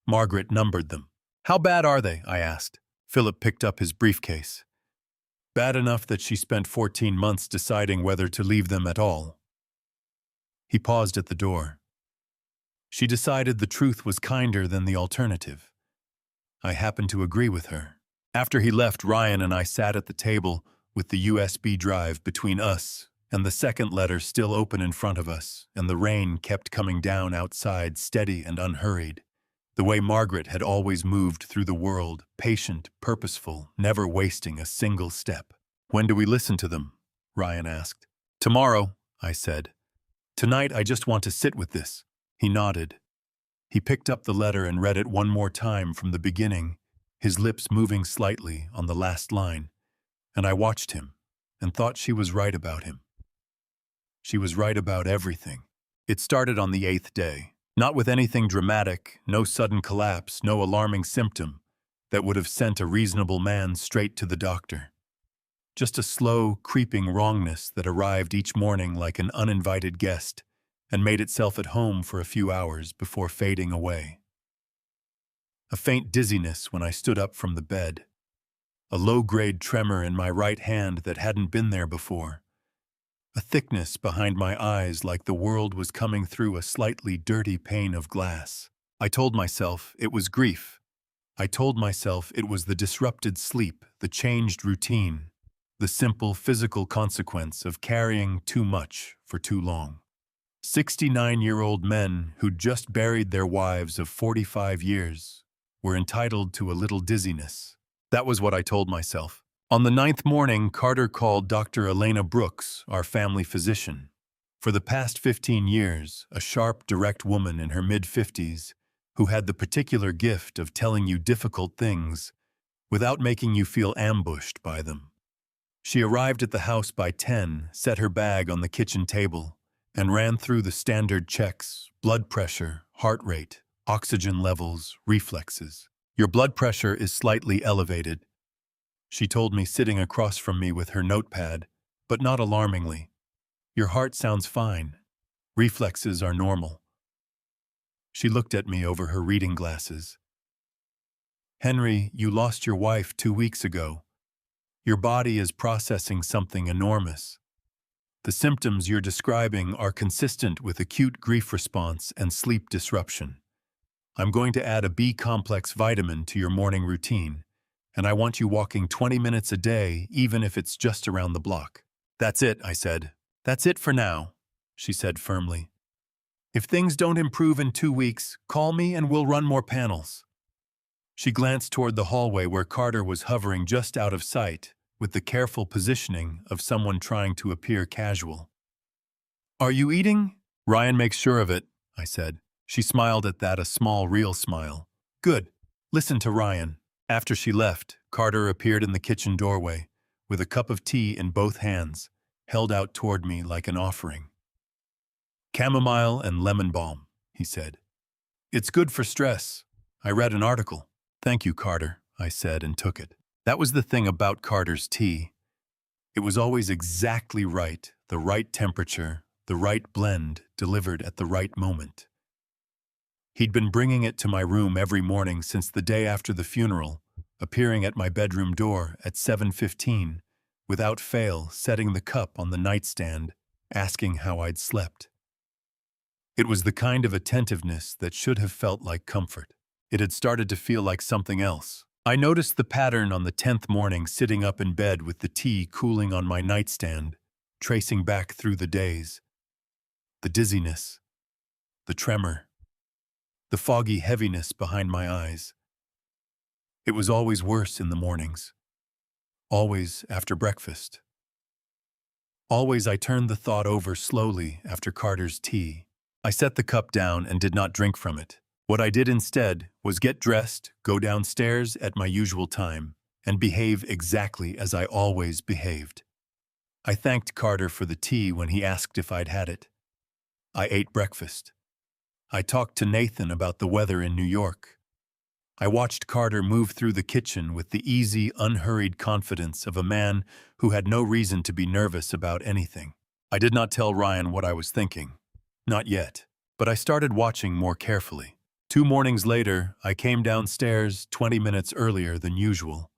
Margaret numbered them. How bad are they? I asked. Philip picked up his briefcase. Bad enough that she spent 14 months deciding whether to leave them at all. He paused at the door. She decided the truth was kinder than the alternative. I happened to agree with her. After he left, Ryan and I sat at the table with the USB drive between us and the second letter still open in front of us, and the rain kept coming down outside, steady and unhurried, the way Margaret had always moved through the world, patient, purposeful, never wasting a single step. When do we listen to them? Ryan asked. Tomorrow, I said. Tonight I just want to sit with this. He nodded. He picked up the letter and read it one more time from the beginning, his lips moving slightly on the last line, and I watched him and thought she was right about him. She was right about everything. It started on the 8th day, not with anything dramatic, no sudden collapse, no alarming symptom that would have sent a reasonable man straight to the doctor. Just a slow, creeping wrongness that arrived each morning like an uninvited guest and made itself at home for a few hours before fading away. A faint dizziness when I stood up from the bed, a low-grade tremor in my right hand that hadn't been there before, a thickness behind my eyes like the world was coming through a slightly dirty pane of glass. I told myself it was grief. I told myself it was the disrupted sleep, the changed routine, the simple physical consequence of carrying too much for too long. 69-year-old men who'd just buried their wives of 45 years were entitled to a little dizziness. That was what I told myself. On the 9th morning, Carter called Dr. Elena Brooks, our family physician. For the past 15 years, a sharp, direct woman in her mid-50s who had the particular gift of telling you difficult things without making you feel ambushed by them. She arrived at the house by 10, set her bag on the kitchen table, and ran through the standard checks: blood pressure, heart rate, oxygen levels, reflexes. Your blood pressure is slightly elevated, she told me, sitting across from me with her notepad, but not alarmingly. Your heart sounds fine. Reflexes are normal. She looked at me over her reading glasses. Henry, you lost your wife 2 weeks ago. Your body is processing something enormous. The symptoms you're describing are consistent with acute grief response and sleep disruption. I'm going to add a B-complex vitamin to your morning routine, and I want you walking 20 minutes a day, even if it's just around the block. That's it, I said. That's it for now, she said firmly. If things don't improve in 2 weeks, call me and we'll run more panels. She glanced toward the hallway where Carter was hovering just out of sight, with the careful positioning of someone trying to appear casual. Are you eating? Ryan makes sure of it, I said. She smiled at that, a small, real smile. Good. Listen to Ryan. After she left, Carter appeared in the kitchen doorway, with a cup of tea in both hands, held out toward me like an offering. Chamomile and lemon balm, he said. It's good for stress. I read an article. Thank you, Carter, I said and took it. That was the thing about Carter's tea. It was always exactly right, the right temperature, the right blend, delivered at the right moment. He'd been bringing it to my room every morning since the day after the funeral, appearing at my bedroom door at 7:15, without fail setting the cup on the nightstand, asking how I'd slept. It was the kind of attentiveness that should have felt like comfort. It had started to feel like something else. I noticed the pattern on the 10th morning, sitting up in bed with the tea cooling on my nightstand, tracing back through the days. The dizziness, the tremor, the foggy heaviness behind my eyes. It was always worse in the mornings. Always after breakfast. Always I turned the thought over slowly after Carter's tea. I set the cup down and did not drink from it. What I did instead was get dressed, go downstairs at my usual time, and behave exactly as I always behaved. I thanked Carter for the tea when he asked if I'd had it. I ate breakfast. I talked to Nathan about the weather in New York. I watched Carter move through the kitchen with the easy, unhurried confidence of a man who had no reason to be nervous about anything. I did not tell Ryan what I was thinking. Not yet. But I started watching more carefully. 2 mornings later, I came downstairs 20 minutes earlier than usual.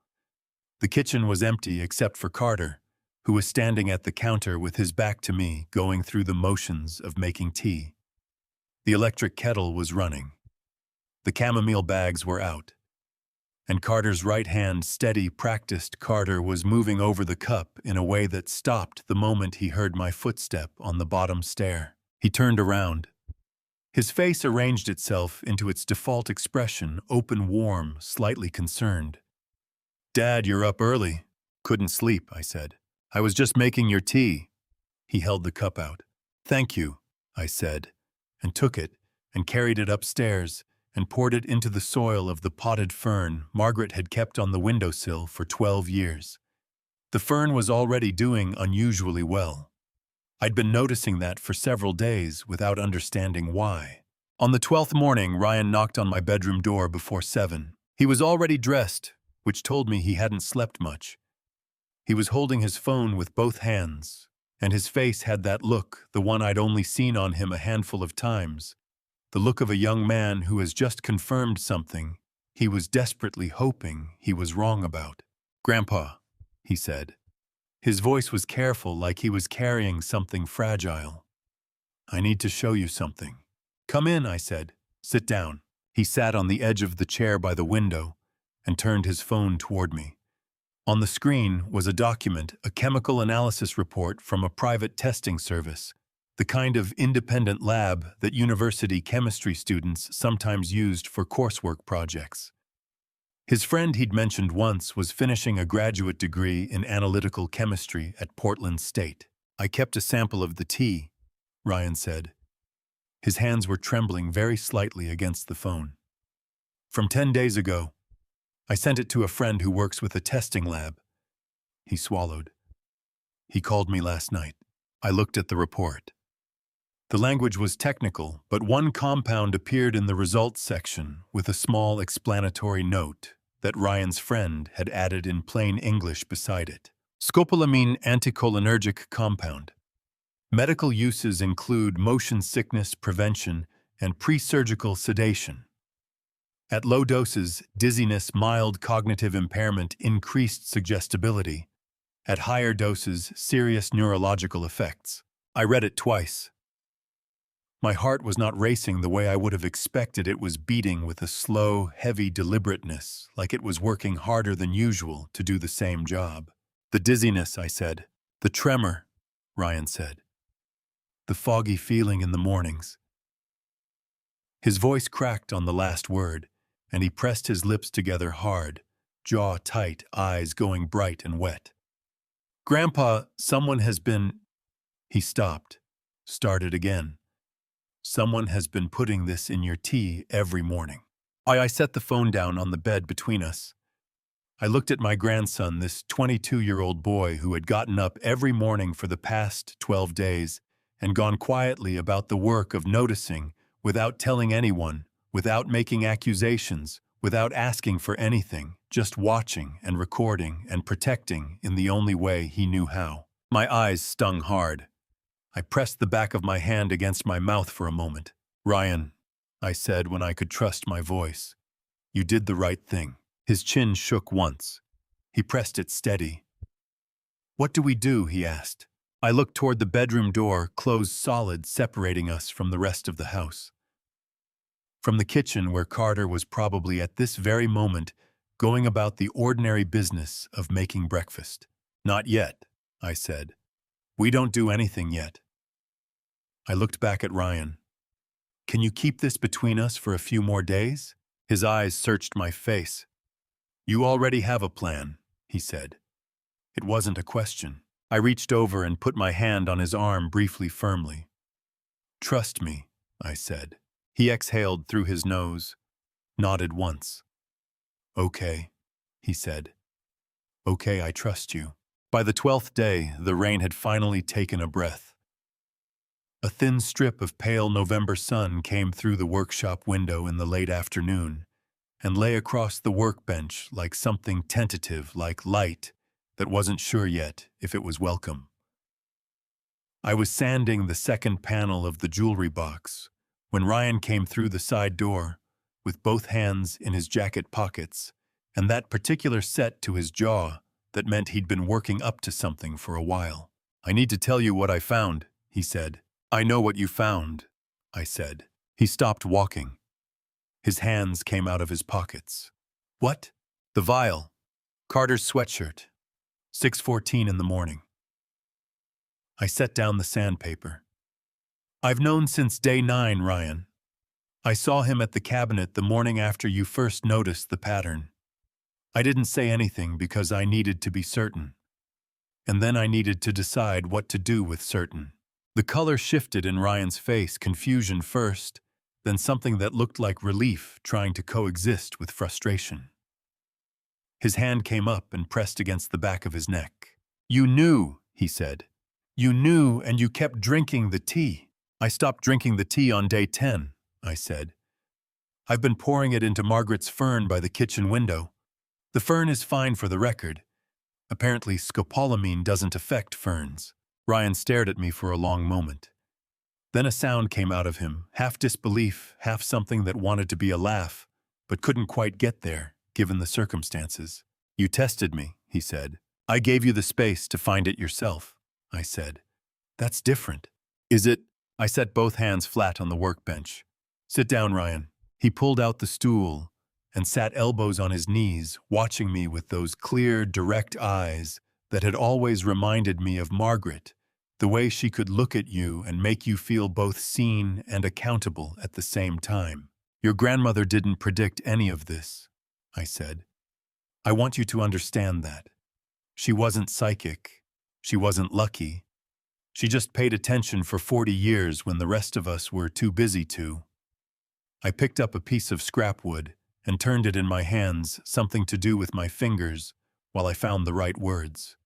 The kitchen was empty except for Carter, who was standing at the counter with his back to me, going through the motions of making tea. The electric kettle was running. The chamomile bags were out. And Carter's right hand, steady, practiced Carter, was moving over the cup in a way that stopped the moment he heard my footstep on the bottom stair. He turned around. His face arranged itself into its default expression, open, warm, slightly concerned. "Dad, you're up early." "Couldn't sleep," I said. "I was just making your tea." He held the cup out. "Thank you," I said, and took it and carried it upstairs and poured it into the soil of the potted fern Margaret had kept on the windowsill for 12 years. The fern was already doing unusually well. I'd been noticing that for several days without understanding why. On the 12th morning, Ryan knocked on my bedroom door before 7. He was already dressed, which told me he hadn't slept much. He was holding his phone with both hands, and his face had that look, the one I'd only seen on him a handful of times, the look of a young man who has just confirmed something he was desperately hoping he was wrong about. "Grandpa," he said. His voice was careful, like he was carrying something fragile. "I need to show you something." "Come in," I said. "Sit down." He sat on the edge of the chair by the window and turned his phone toward me. On the screen was a document, a chemical analysis report from a private testing service, the kind of independent lab that university chemistry students sometimes used for coursework projects. His friend he'd mentioned once was finishing a graduate degree in analytical chemistry at Portland State. "I kept a sample of the tea," Ryan said. His hands were trembling very slightly against the phone. "From 10 days ago. I sent it to a friend who works with a testing lab." He swallowed. "He called me last night." I looked at the report. The language was technical, but one compound appeared in the results section with a small explanatory note that Ryan's friend had added in plain English beside it. "Scopolamine anticholinergic compound. Medical uses include motion sickness prevention and pre-surgical sedation. At low doses, dizziness, mild cognitive impairment, increased suggestibility. At higher doses, serious neurological effects." I read it twice. My heart was not racing the way I would have expected. It was beating with a slow, heavy deliberateness, like it was working harder than usual to do the same job. "The dizziness," I said. "The tremor," Ryan said. "The foggy feeling in the mornings." His voice cracked on the last word, and he pressed his lips together hard, jaw tight, eyes going bright and wet. "Grandpa, someone has been—" He stopped, started again. "Someone has been putting this in your tea every morning." I set the phone down on the bed between us. I looked at my grandson, this 22-year-old boy who had gotten up every morning for the past 12 days and gone quietly about the work of noticing, without telling anyone, without making accusations, without asking for anything, just watching and recording and protecting in the only way he knew how. My eyes stung hard. I pressed the back of my hand against my mouth for a moment. "Ryan," I said when I could trust my voice, "you did the right thing." His chin shook once. He pressed it steady. "What do we do?" he asked. I looked toward the bedroom door, closed solid, separating us from the rest of the house. From the kitchen, where Carter was probably at this very moment going about the ordinary business of making breakfast. "Not yet," I said. "We don't do anything yet." I looked back at Ryan. "Can you keep this between us for a few more days?" His eyes searched my face. "You already have a plan," he said. It wasn't a question. I reached over and put my hand on his arm briefly, firmly. "Trust me," I said. He exhaled through his nose, nodded once. "Okay," he said. "Okay, I trust you." By the 12th day, the rain had finally taken a breath. A thin strip of pale November sun came through the workshop window in the late afternoon and lay across the workbench like something tentative, like light that wasn't sure yet if it was welcome. I was sanding the second panel of the jewelry box when Ryan came through the side door with both hands in his jacket pockets and that particular set to his jaw that meant he'd been working up to something for a while. "I need to tell you what I found," he said. "I know what you found," I said. He stopped walking. His hands came out of his pockets. "What?" "The vial. Carter's sweatshirt. 6:14 in the morning." I set down the sandpaper. "I've known since day 9, Ryan. I saw him at the cabinet the morning after you first noticed the pattern. I didn't say anything because I needed to be certain. And then I needed to decide what to do with certain." The color shifted in Ryan's face, confusion first, then something that looked like relief trying to coexist with frustration. His hand came up and pressed against the back of his neck. "You knew," he said. "You knew, and you kept drinking the tea." "I stopped drinking the tea on day 10, I said. "I've been pouring it into Margaret's fern by the kitchen window. The fern is fine for the record. Apparently, scopolamine doesn't affect ferns." Ryan stared at me for a long moment. Then a sound came out of him, half disbelief, half something that wanted to be a laugh, but couldn't quite get there, given the circumstances. "You tested me," he said. "I gave you the space to find it yourself," I said. "That's different." "Is it?" I set both hands flat on the workbench. "Sit down, Ryan." He pulled out the stool and sat elbows on his knees, watching me with those clear, direct eyes that had always reminded me of Margaret, the way she could look at you and make you feel both seen and accountable at the same time. "Your grandmother didn't predict any of this," I said. "I want you to understand that. She wasn't psychic. She wasn't lucky. She just paid attention for 40 years when the rest of us were too busy to." I picked up a piece of scrap wood and turned it in my hands, something to do with my fingers, while I found the right words.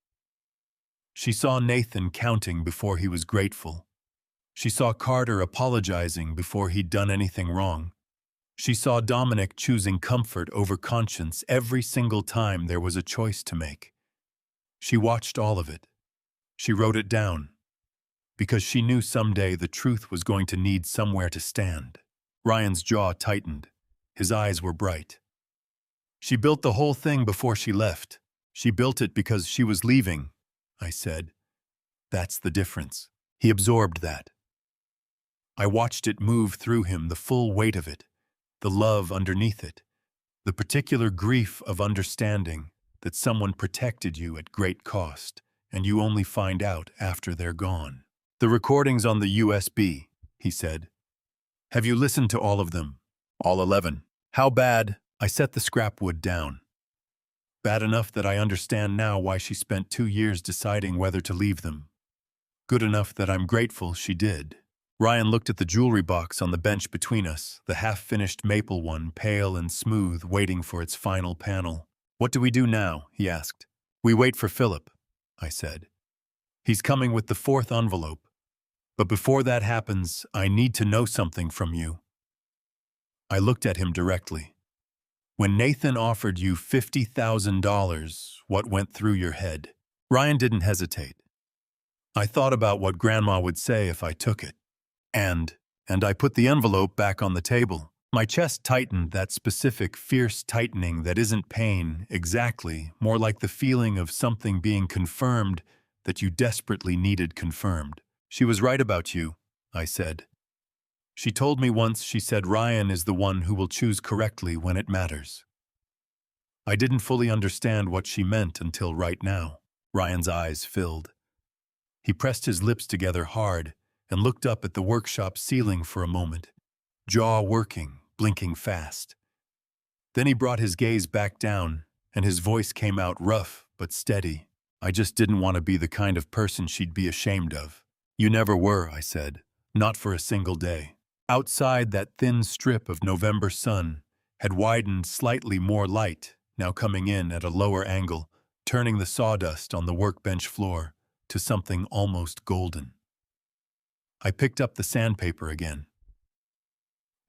"She saw Nathan counting before he was grateful. She saw Carter apologizing before he'd done anything wrong. She saw Dominic choosing comfort over conscience every single time there was a choice to make. She watched all of it. She wrote it down, because she knew someday the truth was going to need somewhere to stand." Ryan's jaw tightened. His eyes were bright. "She built the whole thing before she left. She built it because she was leaving," I said. "That's the difference." He absorbed that. I watched it move through him, the full weight of it, the love underneath it, the particular grief of understanding that someone protected you at great cost, and you only find out after they're gone. "The recordings on the USB, he said. "Have you listened to all of them?" "All 11. "How bad?" I set the scrap wood down. "Bad enough that I understand now why she spent 2 years deciding whether to leave them. Good enough that I'm grateful she did." Ryan looked at the jewelry box on the bench between us, the half-finished maple one, pale and smooth, waiting for its final panel. "What do we do now?" he asked. "We wait for Philip," I said. "He's coming with the 4th envelope. But before that happens, I need to know something from you." I looked at him directly. "When Nathan offered you $50,000, what went through your head?" Ryan didn't hesitate. "I thought about what Grandma would say if I took it. And I put the envelope back on the table." My chest tightened, that specific, fierce tightening that isn't pain, exactly, more like the feeling of something being confirmed that you desperately needed confirmed. "She was right about you," I said. "She told me once, she said Ryan is the one who will choose correctly when it matters." I didn't fully understand what she meant until right now. Ryan's eyes filled. He pressed his lips together hard and looked up at the workshop ceiling for a moment, jaw working, blinking fast. Then he brought his gaze back down, and his voice came out rough but steady. "I just didn't want to be the kind of person she'd be ashamed of." "You never were," I said. "Not for a single day." Outside, that thin strip of November sun had widened, slightly more light, now coming in at a lower angle, turning the sawdust on the workbench floor to something almost golden. I picked up the sandpaper again.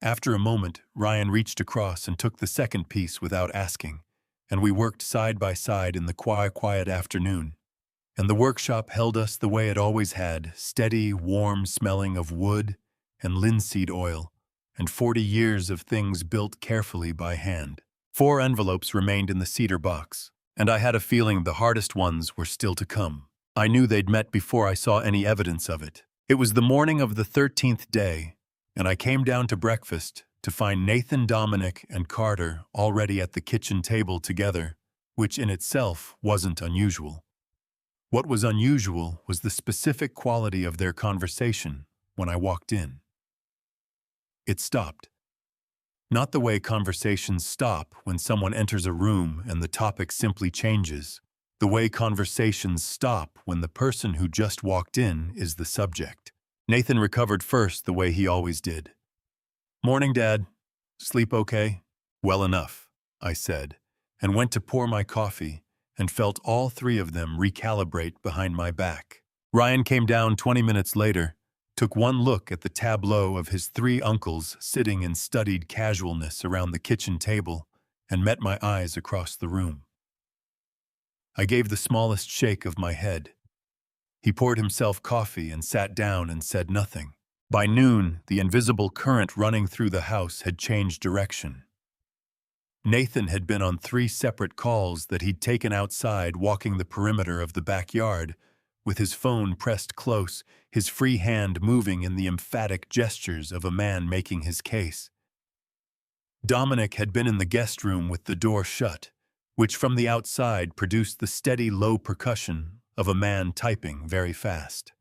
After a moment, Ryan reached across and took the second piece without asking, and we worked side by side in the quiet afternoon. And the workshop held us the way it always had, steady, warm smelling of wood and linseed oil, and 40 years of things built carefully by hand. 4 envelopes remained in the cedar box, and I had a feeling the hardest ones were still to come. I knew they'd met before I saw any evidence of it. It was the morning of the 13th day, and I came down to breakfast to find Nathan, Dominic, and Carter already at the kitchen table together, which in itself wasn't unusual. What was unusual was the specific quality of their conversation when I walked in. It stopped. Not the way conversations stop when someone enters a room and the topic simply changes. The way conversations stop when the person who just walked in is the subject. Nathan recovered first the way he always did. "Morning, Dad. Sleep okay?" "Well enough," I said, and went to pour my coffee, and felt all 3 of them recalibrate behind my back. Ryan came down 20 minutes later, took one look at the tableau of his 3 uncles sitting in studied casualness around the kitchen table, and met my eyes across the room. I gave the smallest shake of my head. He poured himself coffee and sat down and said nothing. By noon, the invisible current running through the house had changed direction. Nathan had been on 3 separate calls that he'd taken outside walking the perimeter of the backyard, with his phone pressed close, his free hand moving in the emphatic gestures of a man making his case. Dominic had been in the guest room with the door shut, which from the outside produced the steady low percussion of a man typing very fast.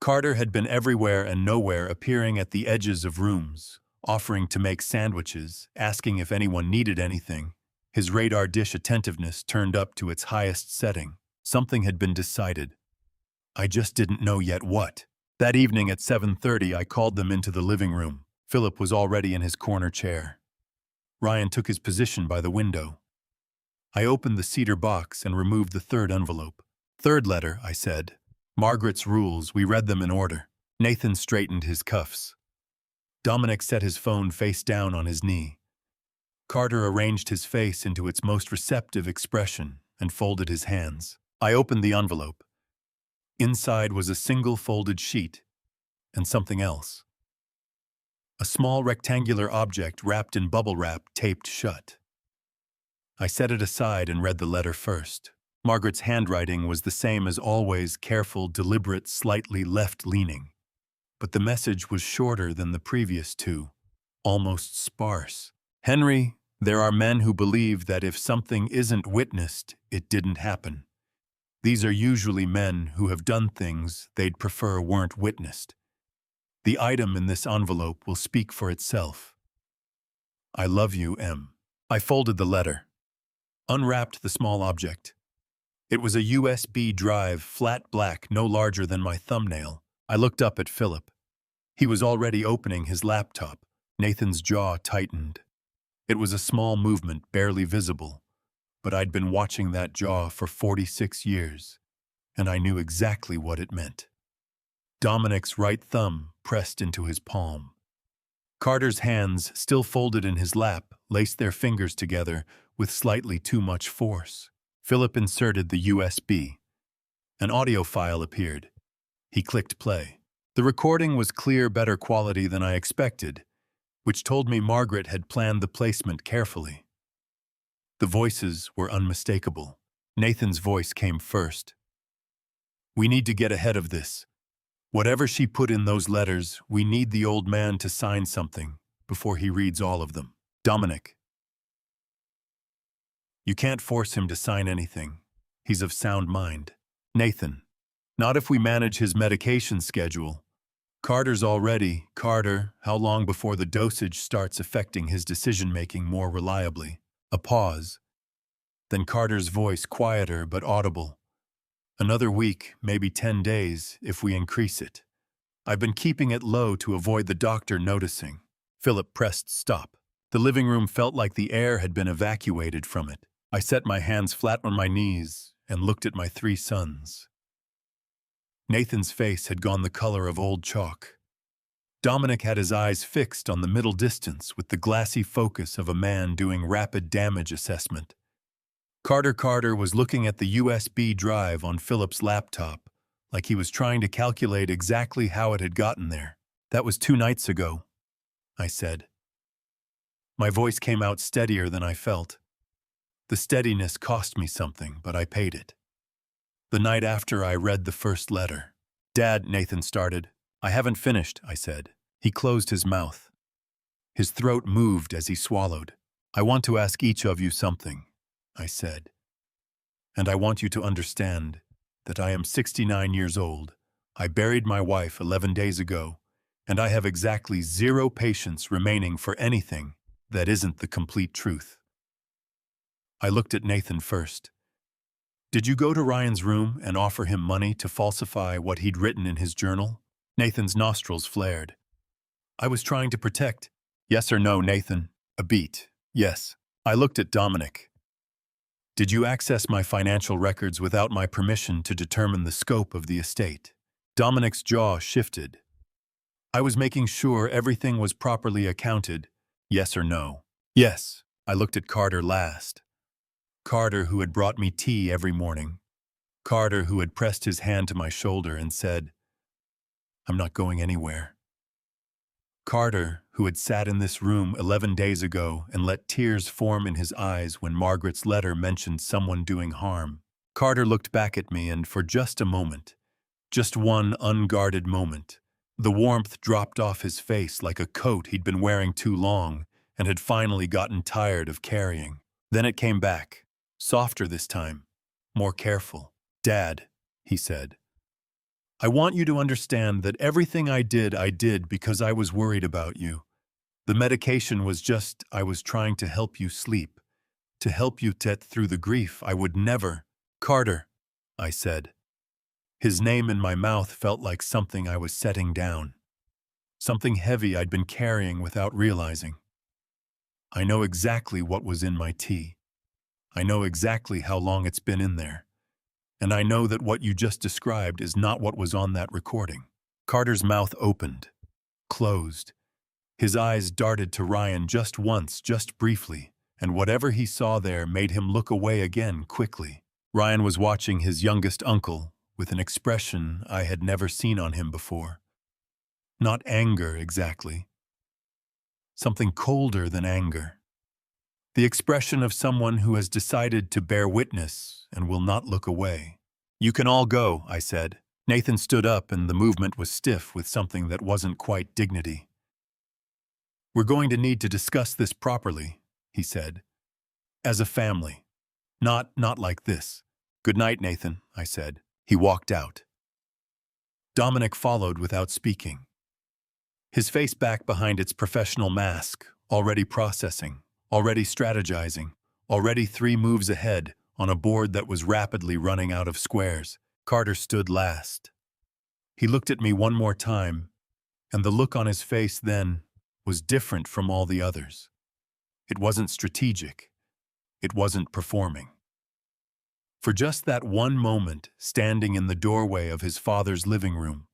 Carter had been everywhere and nowhere, appearing at the edges of rooms, offering to make sandwiches, asking if anyone needed anything, his radar dish attentiveness turned up to its highest setting. Something had been decided. I just didn't know yet what. That evening at 7:30, I called them into the living room. Philip was already in his corner chair. Ryan took his position by the window. I opened the cedar box and removed the 3rd envelope. "Third letter," I said. "Margaret's rules, we read them in order." Nathan straightened his cuffs. Dominic set his phone face down on his knee. Carter arranged his face into its most receptive expression and folded his hands. I opened the envelope. Inside was a single folded sheet and something else. A small rectangular object wrapped in bubble wrap taped shut. I set it aside and read the letter first. Margaret's handwriting was the same as always, careful, deliberate, slightly left-leaning. But the message was shorter than the previous 2, almost sparse. "Henry, there are men who believe that if something isn't witnessed, it didn't happen. These are usually men who have done things they'd prefer weren't witnessed. The item in this envelope will speak for itself. I love you, M." I folded the letter, unwrapped the small object. It was a USB drive, flat black, no larger than my thumbnail. I looked up at Philip. He was already opening his laptop. Nathan's jaw tightened. It was a small movement, barely visible, but I'd been watching that jaw for 46 years, and I knew exactly what it meant. Dominic's right thumb pressed into his palm. Carter's hands, still folded in his lap, laced their fingers together with slightly too much force. Philip inserted the USB. An audio file appeared. He clicked play. The recording was clear, better quality than I expected, which told me Margaret had planned the placement carefully. The voices were unmistakable. Nathan's voice came first. "We need to get ahead of this. Whatever she put in those letters, we need the old man to sign something before he reads all of them. Dominic, you can't force him to sign anything. He's of sound mind. Nathan, not if we manage his medication schedule. Carter's already. Carter, how long before the dosage starts affecting his decision-making more reliably?" A pause. Then Carter's voice, quieter but audible. "Another week, maybe 10 days, if we increase it. I've been keeping it low to avoid the doctor noticing." Philip pressed stop. The living room felt like the air had been evacuated from it. I set my hands flat on my knees and looked at my 3 sons. Nathan's face had gone the color of old chalk. Dominic had his eyes fixed on the middle distance with the glassy focus of a man doing rapid damage assessment. Carter was looking at the USB drive on Philip's laptop, like he was trying to calculate exactly how it had gotten there. "That was 2 nights ago," I said. My voice came out steadier than I felt. The steadiness cost me something, but I paid it. "The night after I read the first letter." "Dad," Nathan started. "I haven't finished," I said. He closed his mouth. His throat moved as he swallowed. "I want to ask each of you something," I said. "And I want you to understand that I am 69 years old. I buried my wife 11 days ago, and I have exactly 0 patience remaining for anything that isn't the complete truth." I looked at Nathan first. "Did you go to Ryan's room and offer him money to falsify what he'd written in his journal?" Nathan's nostrils flared. "I was trying to protect." "Yes or no, Nathan?" A beat. "Yes." I looked at Dominic. "Did you access my financial records without my permission to determine the scope of the estate?" Dominic's jaw shifted. "I was making sure everything was properly accounted. Yes or no?" "Yes." I looked at Carter last. Carter, who had brought me tea every morning. Carter, who had pressed his hand to my shoulder and said, "I'm not going anywhere." Carter, who had sat in this room 11 days ago and let tears form in his eyes when Margaret's letter mentioned someone doing harm. Carter looked back at me, and for just a moment, just one unguarded moment, the warmth dropped off his face like a coat he'd been wearing too long and had finally gotten tired of carrying. Then it came back, softer this time, more careful. "Dad," he said, "I want you to understand that everything I did because I was worried about you. The medication was just, I was trying to help you sleep, to help you get through the grief. I would never—" "Carter," I said. His name in my mouth felt like something I was setting down, something heavy I'd been carrying without realizing. "I know exactly what was in my tea. I know exactly how long it's been in there. And I know that what you just described is not what was on that recording." Carter's mouth opened, closed. His eyes darted to Ryan just once, just briefly, and whatever he saw there made him look away again quickly. Ryan was watching his youngest uncle with an expression I had never seen on him before. Not anger exactly. Something colder than anger. The expression of someone who has decided to bear witness and will not look away. "You can all go," I said. Nathan stood up, and the movement was stiff with something that wasn't quite dignity. "We're going to need to discuss this properly," he said. "As a family. Not like this." "Good night, Nathan," I said. He walked out. Dominic followed without speaking. His face back behind its professional mask, already processing, already strategizing, already 3 moves ahead on a board that was rapidly running out of squares. Carter stood last. He looked at me one more time, and the look on his face then was different from all the others. It wasn't strategic. It wasn't performing. For just that one moment, standing in the doorway of his father's living room,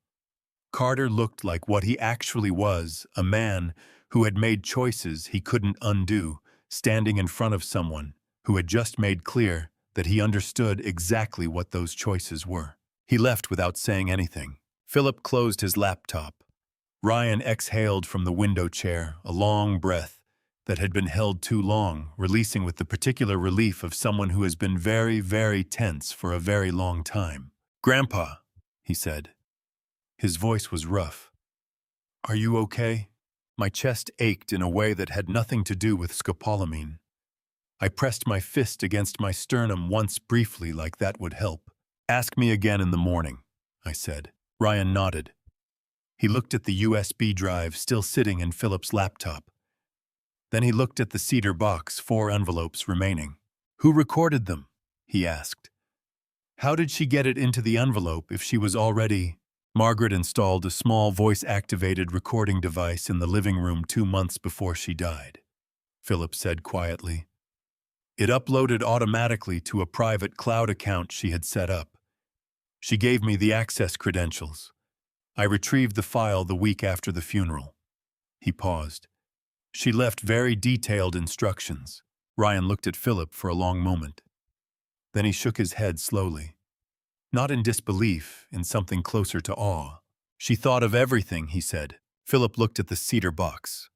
Carter looked like what he actually was, a man who had made choices he couldn't undo, standing in front of someone who had just made clear that he understood exactly what those choices were. He left without saying anything. Philip closed his laptop. Ryan exhaled from the window chair, a long breath that had been held too long, releasing with the particular relief of someone who has been very, very tense for a very long time. "Grandpa," he said. His voice was rough. "Are you okay?" My chest ached in a way that had nothing to do with scopolamine. I pressed my fist against my sternum once briefly, like that would help. "Ask me again in the morning," I said. Ryan nodded. He looked at the USB drive still sitting in Philip's laptop. Then he looked at the cedar box, 4 envelopes remaining. "Who recorded them?" he asked. "How did she get it into the envelope if she was already—" Margaret installed a small voice-activated recording device in the living room 2 months before she died, Philip said quietly. It uploaded automatically to a private cloud account she had set up. She gave me the access credentials. I retrieved the file the week after the funeral. He paused. She left very detailed instructions. Ryan looked at Philip for a long moment. Then he shook his head slowly. Not in disbelief, in something closer to awe. She thought of everything, he said. Philip looked at the cedar box.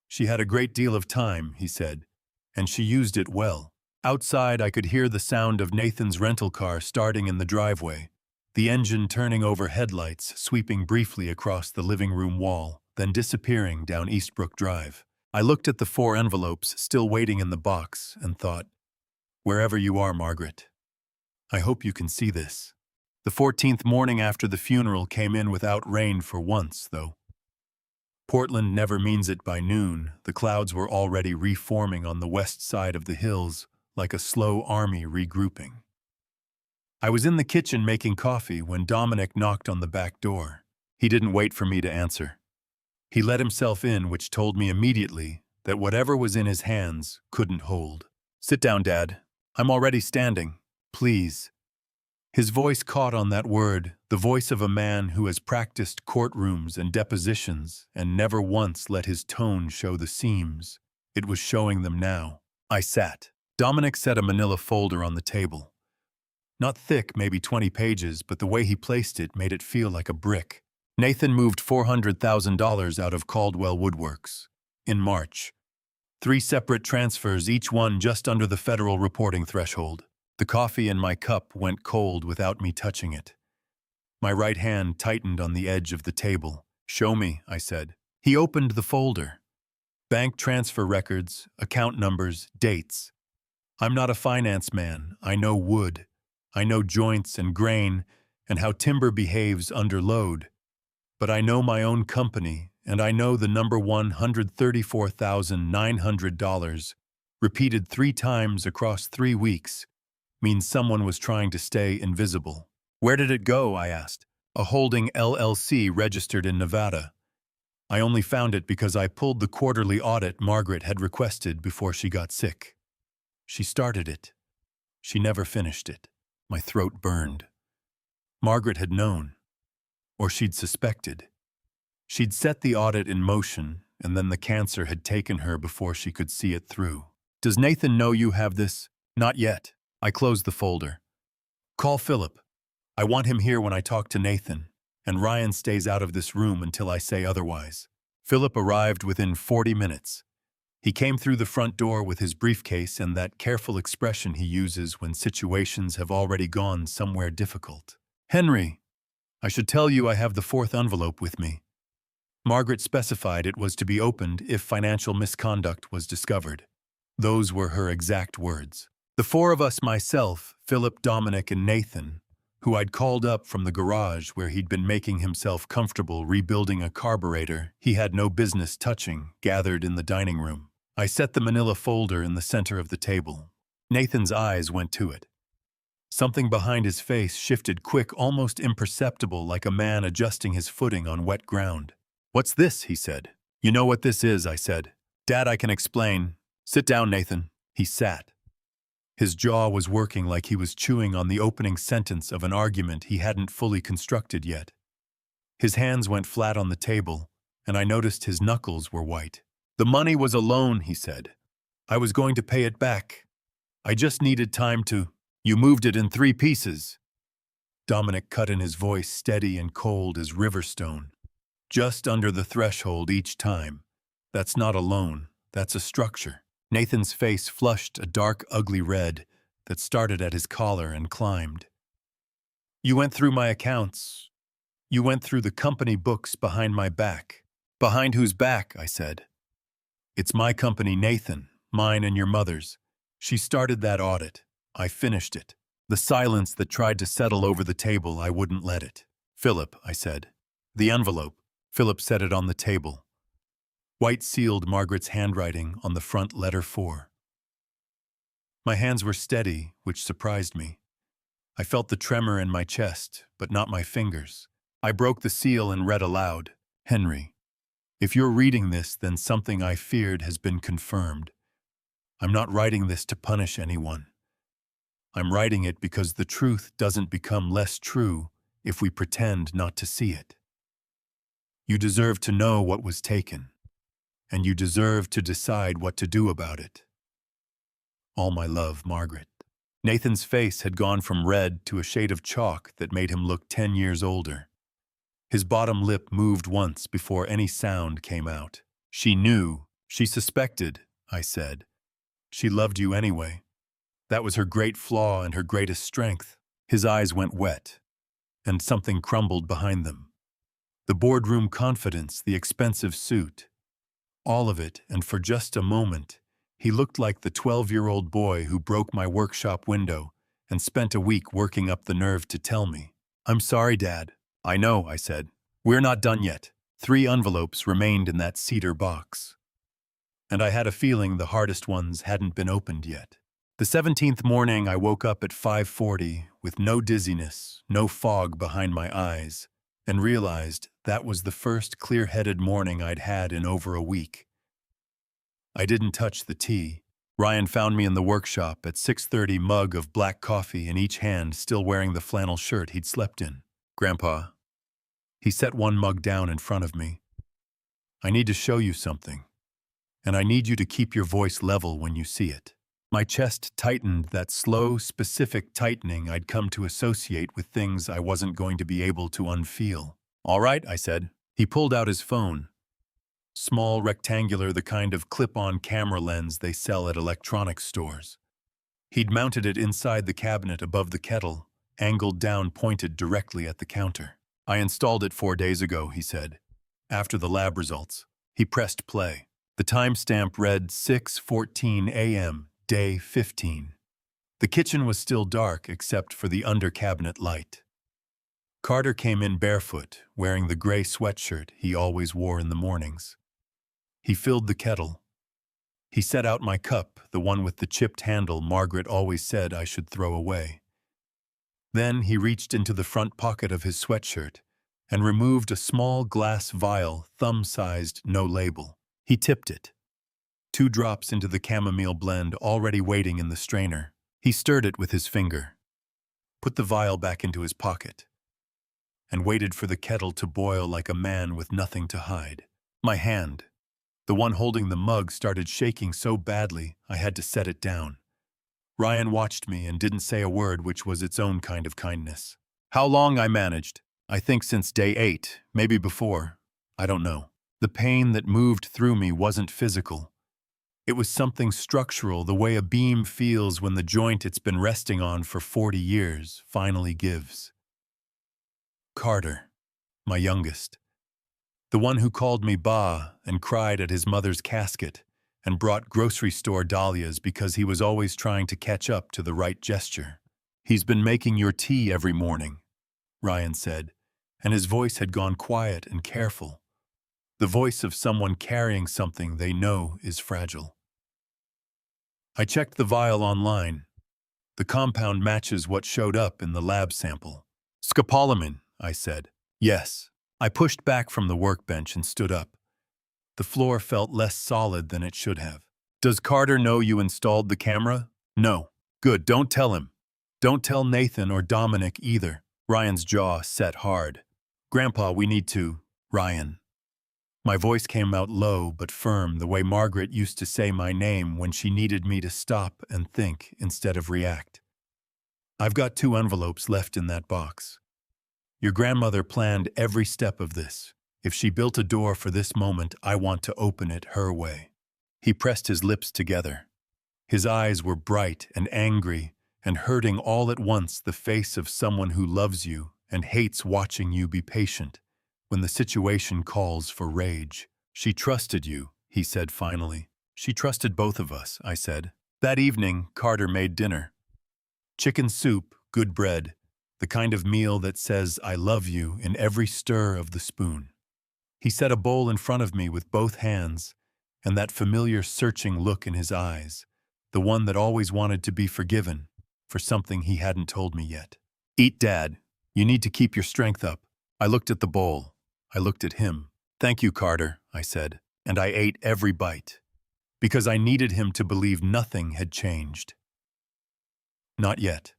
She had a great deal of time, he said, and she used it well. Outside, I could hear the sound of Nathan's rental car starting in the driveway, the engine turning over headlights, sweeping briefly across the living room wall, then disappearing down Eastbrook Drive. I looked at the 4 envelopes still waiting in the box and thought, wherever you are, Margaret, I hope you can see this. The 14th morning after the funeral came in without rain for once, though. Portland never means it by noon. The clouds were already reforming on the west side of the hills, like a slow army regrouping. I was in the kitchen making coffee when Dominic knocked on the back door. He didn't wait for me to answer. He let himself in, which told me immediately that whatever was in his hands couldn't hold. "Sit down, Dad. I'm already standing. Please." His voice caught on that word, the voice of a man who has practiced courtrooms and depositions and never once let his tone show the seams. It was showing them now. I sat. Dominic set a manila folder on the table. Not thick, maybe 20 pages, but the way he placed it made it feel like a brick. Nathan moved $400,000 out of Caldwell Woodworks in March. 3 separate transfers, each one just under the federal reporting threshold. The coffee in my cup went cold without me touching it. My right hand tightened on the edge of the table. "Show me," I said. He opened the folder. Bank transfer records, account numbers, dates. I'm not a finance man. I know wood. I know joints and grain and how timber behaves under load. But I know my own company, and I know the number $134,900, repeated 3 times across 3 weeks, means someone was trying to stay invisible. "Where did it go?" I asked. "A holding LLC registered in Nevada. I only found it because I pulled the quarterly audit Margaret had requested before she got sick. She started it. She never finished it." My throat burned. Margaret had known, or she'd suspected. She'd set the audit in motion, and then the cancer had taken her before she could see it through. "Does Nathan know you have this?" "Not yet." I closed the folder. "Call Philip. I want him here when I talk to Nathan, and Ryan stays out of this room until I say otherwise." Philip arrived within 40 minutes. He came through the front door with his briefcase and that careful expression he uses when situations have already gone somewhere difficult. "Henry, I should tell you I have the 4th envelope with me. Margaret specified it was to be opened if financial misconduct was discovered. Those were her exact words. The 4 of us, myself, Philip, Dominic, and Nathan, who I'd called up from the garage where he'd been making himself comfortable rebuilding a carburetor he had no business touching, gathered in the dining room. I set the manila folder in the center of the table. Nathan's eyes went to it. Something behind his face shifted quick, almost imperceptible, like a man adjusting his footing on wet ground. "What's this?" he said. "You know what this is," I said. "Dad, I can explain. Sit down, Nathan." He sat. His jaw was working like he was chewing on the opening sentence of an argument he hadn't fully constructed yet. His hands went flat on the table, and I noticed his knuckles were white. "The money was a loan," he said. "I was going to pay it back. I just needed time to—" "You moved it in 3 pieces." Dominic cut in, his voice steady and cold as riverstone. "Just under the threshold each time. That's not a loan. That's a structure." Nathan's face flushed a dark, ugly red that started at his collar and climbed. "You went through my accounts. You went through the company books behind my back." "Behind whose back?" I said. "It's my company, Nathan, mine and your mother's. She started that audit. I finished it." The silence that tried to settle over the table, I wouldn't let it. "Philip," I said. "The envelope." Philip set it on the table. White sealed Margaret's handwriting on the front letter 4. My hands were steady, which surprised me. I felt the tremor in my chest, but not my fingers. I broke the seal and read aloud, "Henry, if you're reading this, then something I feared has been confirmed. I'm not writing this to punish anyone. I'm writing it because the truth doesn't become less true if we pretend not to see it. You deserve to know what was taken, and you deserve to decide what to do about it. All my love, Margaret." Nathan's face had gone from red to a shade of chalk that made him look 10 years older. His bottom lip moved once before any sound came out. She knew, she suspected, I said. She loved you anyway. That was her great flaw and her greatest strength. His eyes went wet, and something crumbled behind them. The boardroom confidence, the expensive suit, all of it, and for just a moment, he looked like the 12-year-old boy who broke my workshop window and spent a week working up the nerve to tell me. "I'm sorry, Dad." "I know," I said. "We're not done yet." 3 envelopes remained in that cedar box, and I had a feeling the hardest ones hadn't been opened yet. The 17th morning, I woke up at 5:40 with no dizziness, no fog behind my eyes, and realized that was the first clear-headed morning I'd had in over a week. I didn't touch the tea. Ryan found me in the workshop at 6:30, mug of black coffee in each hand, still wearing the flannel shirt he'd slept in. "Grandpa." He set one mug down in front of me. "I need to show you something, and I need you to keep your voice level when you see it." My chest tightened, that slow, specific tightening I'd come to associate with things I wasn't going to be able to unfeel. "All right," I said. He pulled out his phone. Small, rectangular, the kind of clip-on camera lens they sell at electronics stores. He'd mounted it inside the cabinet above the kettle, angled down, pointed directly at the counter. "I installed it 4 days ago," he said, after the lab results. He pressed play. The timestamp read 6:14 a.m., day 15. The kitchen was still dark except for the under-cabinet light. Carter came in barefoot, wearing the gray sweatshirt he always wore in the mornings. He filled the kettle. He set out my cup, the one with the chipped handle Margaret always said I should throw away. Then he reached into the front pocket of his sweatshirt and removed a small glass vial, thumb-sized, no label. He tipped it. 2 drops into the chamomile blend already waiting in the strainer. He stirred it with his finger, put the vial back into his pocket, and waited for the kettle to boil like a man with nothing to hide. My hand, the one holding the mug, started shaking so badly I had to set it down. Ryan watched me and didn't say a word, which was its own kind of kindness. "How long?" I managed. "I think since day 8, maybe before. I don't know." The pain that moved through me wasn't physical. It was something structural, the way a beam feels when the joint it's been resting on for 40 years finally gives. Carter, my youngest. The one who called me Ba and cried at his mother's casket and brought grocery store dahlias because he was always trying to catch up to the right gesture. "He's been making your tea every morning," Ryan said, and his voice had gone quiet and careful. The voice of someone carrying something they know is fragile. I checked the vial online. The compound matches what showed up in the lab sample. "Scopolamine," I said. "Yes." I pushed back from the workbench and stood up. The floor felt less solid than it should have. "Does Carter know you installed the camera?" "No." "Good, don't tell him. Don't tell Nathan or Dominic either." Ryan's jaw set hard. "Grandpa, we need to." "Ryan." My voice came out low but firm, the way Margaret used to say my name when she needed me to stop and think instead of react. "I've got 2 envelopes left in that box. Your grandmother planned every step of this. If she built a door for this moment, I want to open it her way." He pressed his lips together. His eyes were bright and angry and hurting all at once, the face of someone who loves you and hates watching you be patient when the situation calls for rage. "She trusted you," he said finally. "She trusted both of us," I said. That evening, Carter made dinner. Chicken soup, good bread, the kind of meal that says "I love you" in every stir of the spoon. He set a bowl in front of me with both hands, and that familiar searching look in his eyes, the one that always wanted to be forgiven for something he hadn't told me yet. "Eat, Dad. You need to keep your strength up." I looked at the bowl. I looked at him. "Thank you, Carter," I said, and I ate every bite, because I needed him to believe nothing had changed. Not yet.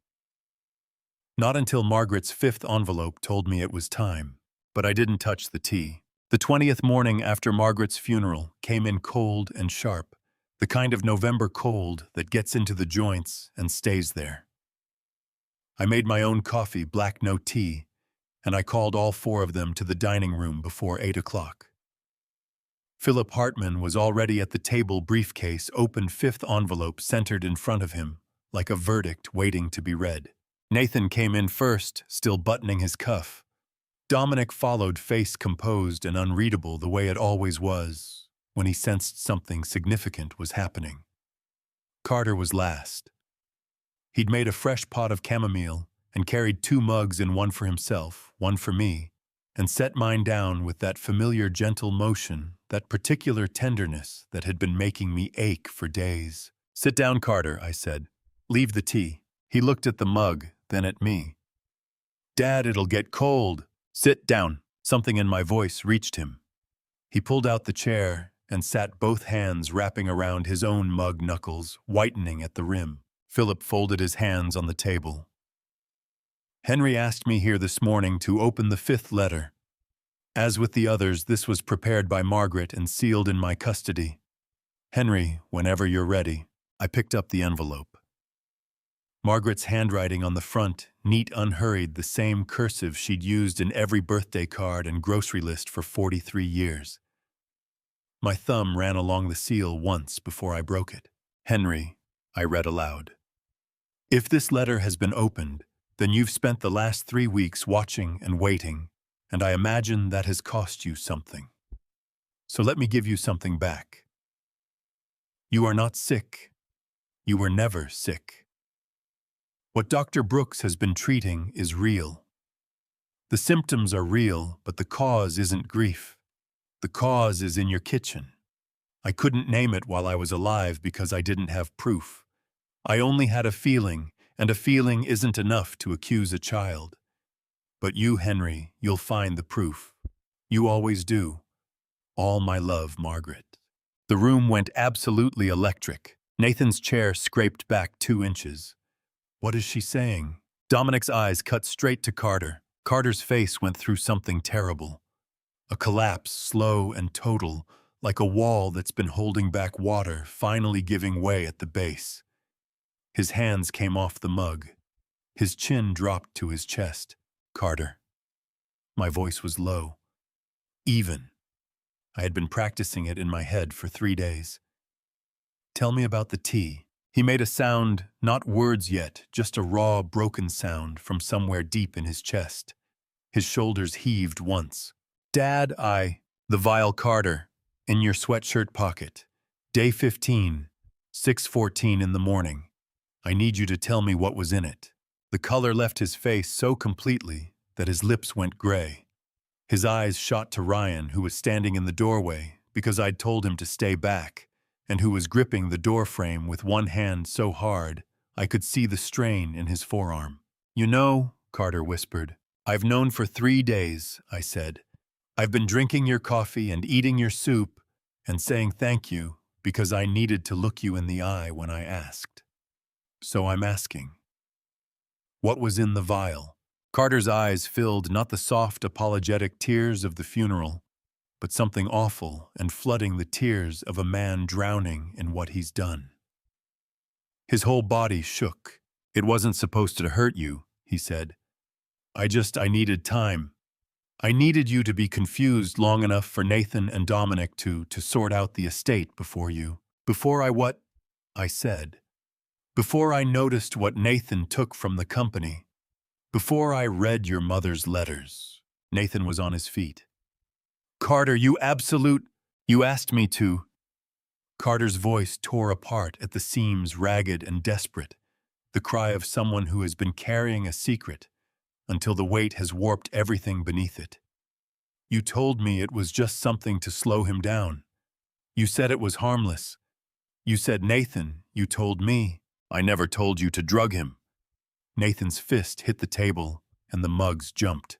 Not until Margaret's 5th envelope told me it was time, but I didn't touch the tea. The 20th morning after Margaret's funeral came in cold and sharp, the kind of November cold that gets into the joints and stays there. I made my own coffee, black no tea, and I called all four of them to the dining room before 8 o'clock. Philip Hartman was already at the table, briefcase, open, fifth envelope centered in front of him, like a verdict waiting to be read. Nathan came in first, still buttoning his cuff. Dominic followed, face composed and unreadable the way it always was when he sensed something significant was happening. Carter was last. He'd made a fresh pot of chamomile and carried 2 mugs, in one for himself, one for me, and set mine down with that familiar gentle motion, that particular tenderness that had been making me ache for days. "Sit down, Carter," I said. "Leave the tea." He looked at the mug, then at me. "Dad, it'll get cold." "Sit down." Something in my voice reached him. He pulled out the chair and sat, both hands wrapping around his own mug knuckles, whitening at the rim. Philip folded his hands on the table. "Henry asked me here this morning to open the 5th letter. As with the others, this was prepared by Margaret and sealed in my custody. Henry, whenever you're ready." I picked up the envelope. Margaret's handwriting on the front, neat, unhurried, the same cursive she'd used in every birthday card and grocery list for 43 years. My thumb ran along the seal once before I broke it. "Henry," I read aloud. "If this letter has been opened, then you've spent the last 3 weeks watching and waiting, and I imagine that has cost you something. So let me give you something back. You are not sick. You were never sick. What Dr. Brooks has been treating is real. The symptoms are real, but the cause isn't grief. The cause is in your kitchen. I couldn't name it while I was alive because I didn't have proof. I only had a feeling, and a feeling isn't enough to accuse a child. But you, Henry, you'll find the proof. You always do. All my love, Margaret." The room went absolutely electric. Nathan's chair scraped back 2 inches. "What is she saying?" Dominic's eyes cut straight to Carter. Carter's face went through something terrible. A collapse, slow and total, like a wall that's been holding back water, finally giving way at the base. His hands came off the mug. His chin dropped to his chest. "Carter." My voice was low. Even. I had been practicing it in my head for 3 days. "Tell me about the tea." He made a sound, not words yet, just a raw, broken sound from somewhere deep in his chest. His shoulders heaved once. "Dad, the vial, Carter, in your sweatshirt pocket. Day 15, 6:14 in the morning. I need you to tell me what was in it." The color left his face so completely that his lips went gray. His eyes shot to Ryan, who was standing in the doorway because I'd told him to stay back, and who was gripping the doorframe with one hand so hard I could see the strain in his forearm. "You know," Carter whispered, "I've known for 3 days," I said. "I've been drinking your coffee and eating your soup and saying thank you because I needed to look you in the eye when I asked. So I'm asking. What was in the vial?" Carter's eyes filled not the soft, apologetic tears of the funeral, but something awful and flooding the tears of a man drowning in what he's done. His whole body shook. "It wasn't supposed to hurt you," he said. I needed time. I needed you to be confused long enough for Nathan and Dominic to sort out the estate before you. Before I said. Before I noticed what Nathan took from the company. Before I read your mother's letters." Nathan was on his feet. "Carter, you asked me to." Carter's voice tore apart at the seams, ragged and desperate, the cry of someone who has been carrying a secret until the weight has warped everything beneath it. "You told me it was just something to slow him down. You said it was harmless. You said, Nathan, you told me. I never told you to drug him." Nathan's fist hit the table and the mugs jumped.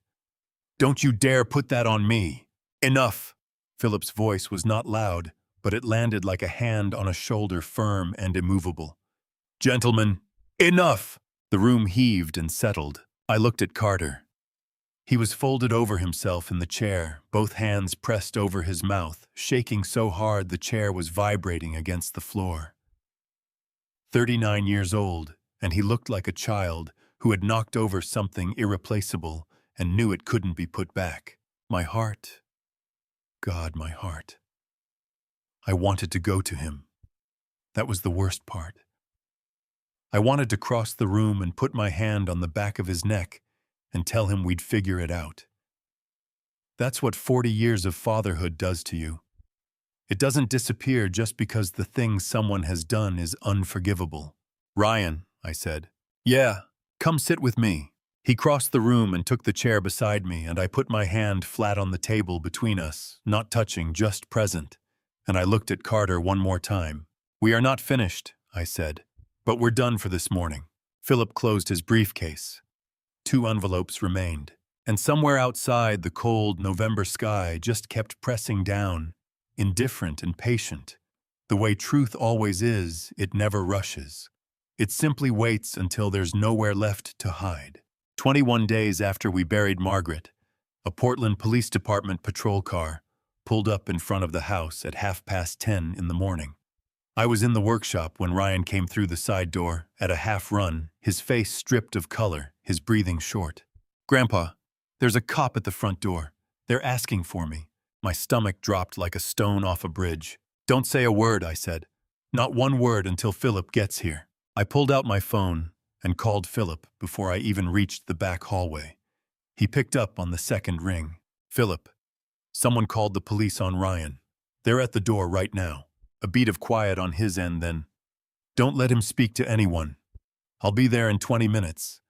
"Don't you dare put that on me. Enough." Philip's voice was not loud, but it landed like a hand on a shoulder, firm and immovable. "Gentlemen, enough!" The room heaved and settled. I looked at Carter. He was folded over himself in the chair, both hands pressed over his mouth, shaking so hard the chair was vibrating against the floor. 39 years old, and he looked like a child, who had knocked over something irreplaceable and knew it couldn't be put back. My heart, God, my heart. I wanted to go to him. That was the worst part. I wanted to cross the room and put my hand on the back of his neck and tell him we'd figure it out. That's what 40 years of fatherhood does to you. It doesn't disappear just because the thing someone has done is unforgivable. Ryan, I said. Yeah, come sit with me. He crossed the room and took the chair beside me, and I put my hand flat on the table between us, not touching, just present. And I looked at Carter one more time. We are not finished, I said, but we're done for this morning. Philip closed his briefcase. 2 envelopes remained, and somewhere outside the cold November sky just kept pressing down, indifferent and patient. The way truth always is, it never rushes. It simply waits until there's nowhere left to hide. 21 days after we buried Margaret, a Portland Police Department patrol car pulled up in front of the house at 10:30 in the morning. I was in the workshop when Ryan came through the side door at a half-run, his face stripped of color, his breathing short. Grandpa, there's a cop at the front door. They're asking for me. My stomach dropped like a stone off a bridge. Don't say a word, I said. Not one word until Philip gets here. I pulled out my phone and called Philip before I even reached the back hallway. He picked up on the second ring. Philip, someone called the police on Ryan. They're at the door right now. A beat of quiet on his end then. Don't let him speak to anyone. I'll be there in 20 minutes.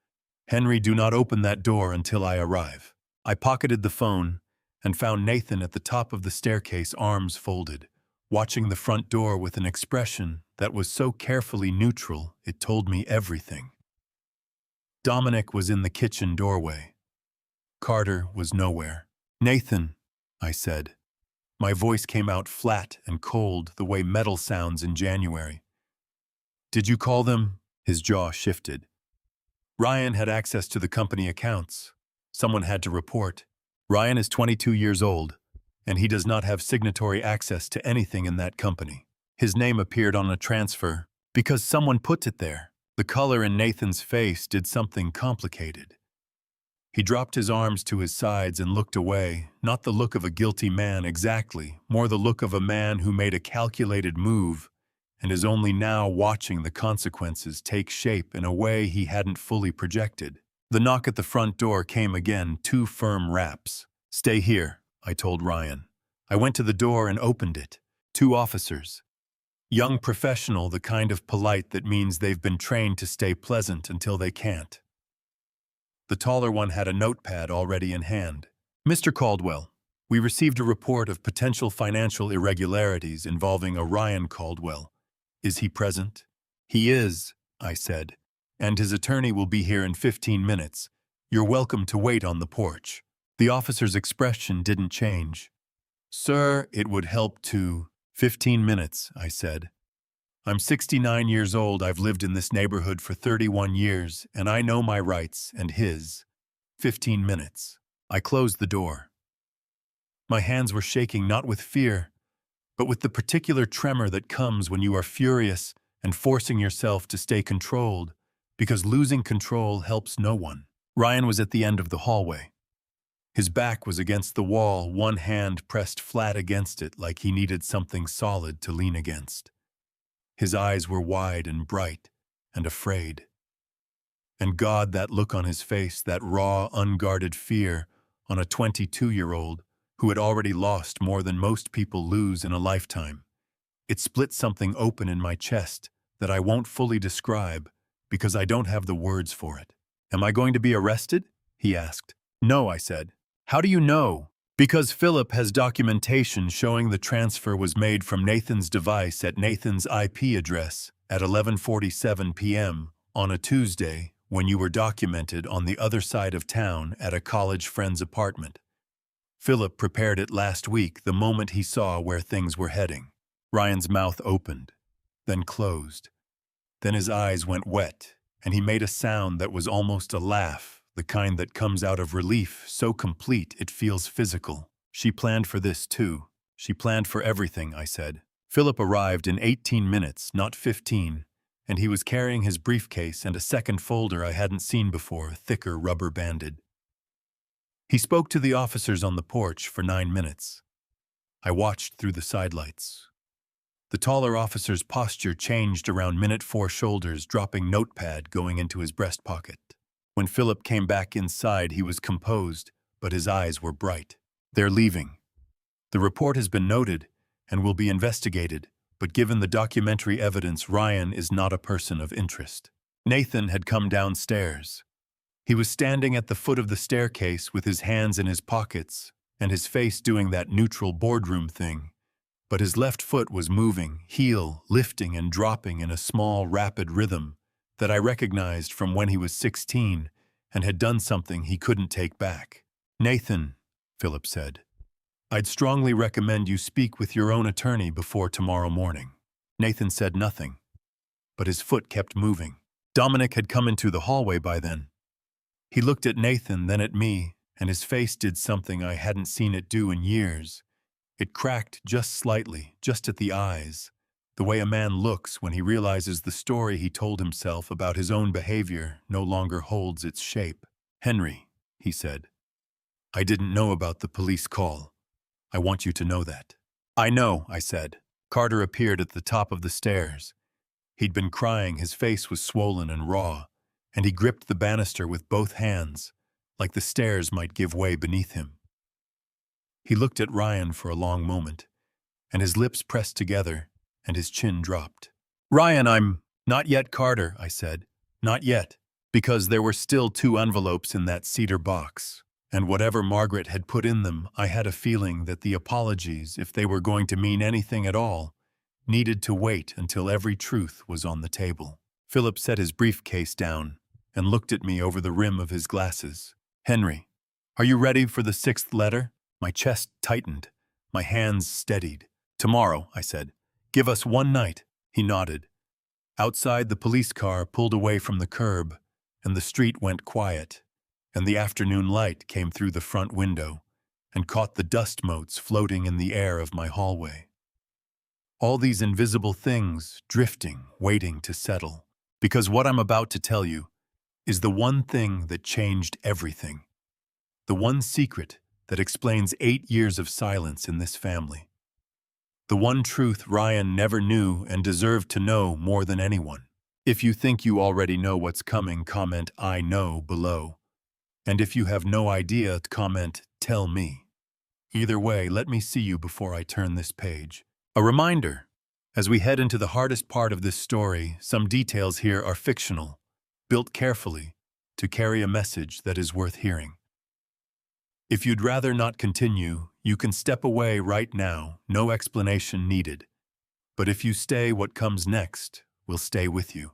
Henry, do not open that door until I arrive. I pocketed the phone and found Nathan at the top of the staircase, arms folded, watching the front door with an expression that was so carefully neutral it told me everything. Dominic was in the kitchen doorway. Carter was nowhere. Nathan, I said. My voice came out flat and cold the way metal sounds in January. Did you call them? His jaw shifted. Ryan had access to the company accounts. Someone had to report. Ryan is 22 years old, and he does not have signatory access to anything in that company. His name appeared on a transfer because someone put it there. The color in Nathan's face did something complicated. He dropped his arms to his sides and looked away, not the look of a guilty man exactly, more the look of a man who made a calculated move and is only now watching the consequences take shape in a way he hadn't fully projected. The knock at the front door came again, 2 firm raps. Stay here, I told Ryan. I went to the door and opened it. 2 officers. Young professional, the kind of polite that means they've been trained to stay pleasant until they can't. The taller one had a notepad already in hand. Mr. Caldwell, we received a report of potential financial irregularities involving a Ryan Caldwell. Is he present? He is, I said, and his attorney will be here in 15 minutes. You're welcome to wait on the porch. The officer's expression didn't change. Sir, it would help to... 15 minutes, I said. I'm 69 years old. I've lived in this neighborhood for 31 years, and I know my rights and his. 15 minutes. I closed the door. My hands were shaking not with fear, but with the particular tremor that comes when you are furious and forcing yourself to stay controlled, because losing control helps no one. Ryan was at the end of the hallway. His back was against the wall, one hand pressed flat against it like he needed something solid to lean against. His eyes were wide and bright and afraid. And God, that look on his face, that raw, unguarded fear on a 22-year-old who had already lost more than most people lose in a lifetime. It split something open in my chest that I won't fully describe because I don't have the words for it. Am I going to be arrested? He asked. No, I said. How do you know? Because Philip has documentation showing the transfer was made from Nathan's device at Nathan's IP address at 11:47 p.m. on a Tuesday when you were documented on the other side of town at a college friend's apartment. Philip prepared it last week the moment he saw where things were heading. Ryan's mouth opened, then closed. Then his eyes went wet, and he made a sound that was almost a laugh, the kind that comes out of relief so complete it feels physical. She planned for this too. She planned for everything, I said. Philip arrived in 18 minutes, not 15, and he was carrying his briefcase and a second folder I hadn't seen before, thicker, rubber-banded. He spoke to the officers on the porch for 9 minutes. I watched through the sidelights. The taller officer's posture changed around minute 4, shoulders dropping, notepad going into his breast pocket. When Philip came back inside, he was composed, but his eyes were bright. "They're leaving. The report has been noted and will be investigated, but given the documentary evidence, Ryan is not a person of interest." Nathan had come downstairs. He was standing at the foot of the staircase with his hands in his pockets and his face doing that neutral boardroom thing, but his left foot was moving, heel lifting and dropping in a small, rapid rhythm that I recognized from when he was 16 and had done something he couldn't take back. "Nathan," Philip said, "I'd strongly recommend you speak with your own attorney before tomorrow morning." Nathan said nothing, but his foot kept moving. Dominic had come into the hallway by then. He looked at Nathan, then at me, and his face did something I hadn't seen it do in years. It cracked just slightly, just at the eyes, the way a man looks when he realizes the story he told himself about his own behavior no longer holds its shape. "Henry," he said, "I didn't know about the police call. I want you to know that." "I know," I said. Carter appeared at the top of the stairs. He'd been crying, his face was swollen and raw, and he gripped the banister with both hands, like the stairs might give way beneath him. He looked at Ryan for a long moment, and his lips pressed together, and his chin dropped. "Ryan, Not yet, Carter," I said. "Not yet." Because there were still 2 envelopes in that cedar box, and whatever Margaret had put in them, I had a feeling that the apologies, if they were going to mean anything at all, needed to wait until every truth was on the table. Philip set his briefcase down and looked at me over the rim of his glasses. "Henry, are you ready for the 6th letter?" My chest tightened. My hands steadied. "Tomorrow," I said. "Give us 1 night." He nodded. Outside, the police car pulled away from the curb, and the street went quiet, and the afternoon light came through the front window and caught the dust motes floating in the air of my hallway. All these invisible things drifting, waiting to settle. Because what I'm about to tell you is the one thing that changed everything. The one secret that explains 8 years of silence in this family. The one truth Ryan never knew and deserved to know more than anyone. If you think you already know what's coming, comment "I know" below. And if you have no idea, comment "Tell me." Either way, let me see you before I turn this page. A reminder, as we head into the hardest part of this story, some details here are fictional, built carefully to carry a message that is worth hearing. If you'd rather not continue, you can step away right now, no explanation needed. But if you stay, what comes next will stay with you.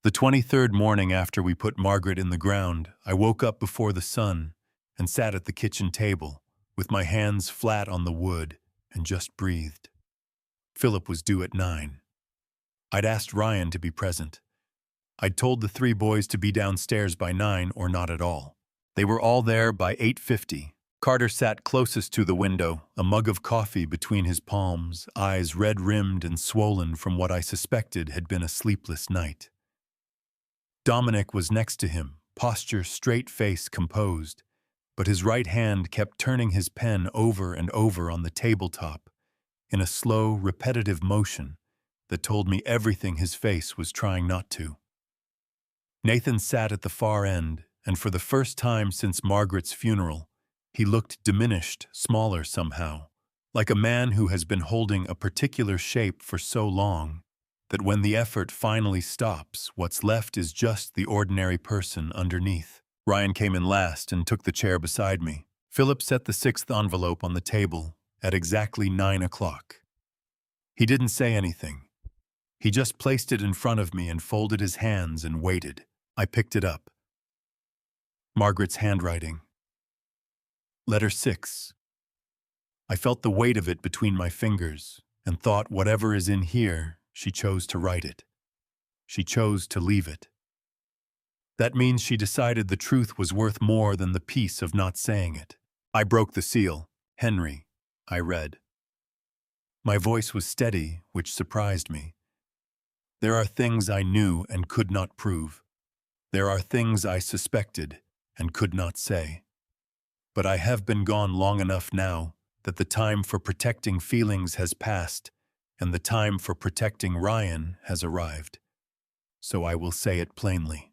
The 23rd morning after we put Margaret in the ground, I woke up before the sun and sat at the kitchen table, with my hands flat on the wood, and just breathed. Philip was due at 9. I'd asked Ryan to be present. I'd told the 3 boys to be downstairs by 9 or not at all. They were all there by 8:50. Carter sat closest to the window, a mug of coffee between his palms, eyes red-rimmed and swollen from what I suspected had been a sleepless night. Dominic was next to him, posture straight, face composed, but his right hand kept turning his pen over and over on the tabletop in a slow, repetitive motion that told me everything his face was trying not to. Nathan sat at the far end, and for the first time since Margaret's funeral, he looked diminished, smaller somehow, like a man who has been holding a particular shape for so long that when the effort finally stops, what's left is just the ordinary person underneath. Ryan came in last and took the chair beside me. Philip set the 6th envelope on the table at exactly 9 o'clock. He didn't say anything. He just placed it in front of me and folded his hands and waited. I picked it up. Margaret's handwriting. Letter 6. I felt the weight of it between my fingers and thought, whatever is in here, she chose to write it. She chose to leave it. That means she decided the truth was worth more than the peace of not saying it. I broke the seal. "Henry," I read. My voice was steady, which surprised me. There are things I knew and could not prove. There are things I suspected and could not say. But I have been gone long enough now that the time for protecting feelings has passed and the time for protecting Ryan has arrived. So I will say it plainly.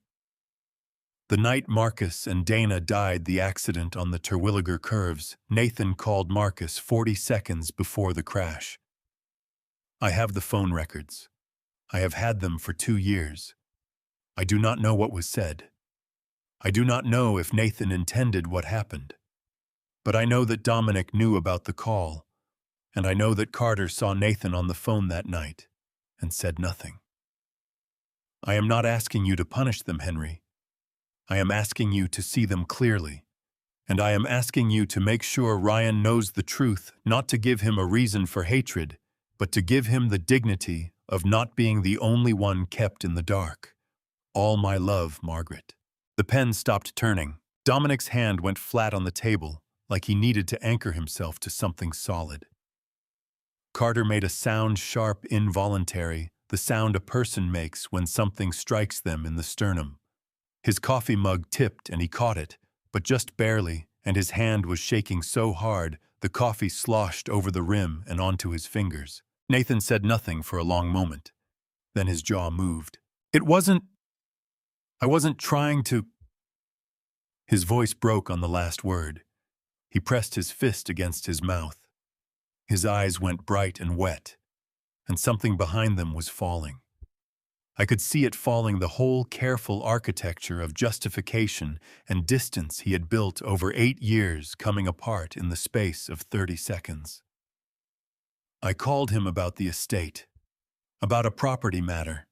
The night Marcus and Dana died the accident on the Terwilliger curves, Nathan called Marcus 40 seconds before the crash. I have the phone records. I have had them for 2 years. I do not know what was said. I do not know if Nathan intended what happened. But I know that Dominic knew about the call, and I know that Carter saw Nathan on the phone that night and said nothing. I am not asking you to punish them, Henry. I am asking you to see them clearly, and I am asking you to make sure Ryan knows the truth, not to give him a reason for hatred, but to give him the dignity of not being the only one kept in the dark. All my love, Margaret. The pen stopped turning. Dominic's hand went flat on the table, like he needed to anchor himself to something solid. Carter made a sound sharp, involuntary, the sound a person makes when something strikes them in the sternum. His coffee mug tipped and he caught it, but just barely, and his hand was shaking so hard the coffee sloshed over the rim and onto his fingers. Nathan said nothing for a long moment. Then his jaw moved. I wasn't trying to... His voice broke on the last word. He pressed his fist against his mouth. His eyes went bright and wet, and something behind them was falling. I could see it falling, the whole careful architecture of justification and distance he had built over 8 years coming apart in the space of 30 seconds. I called him about the estate, about a property matter.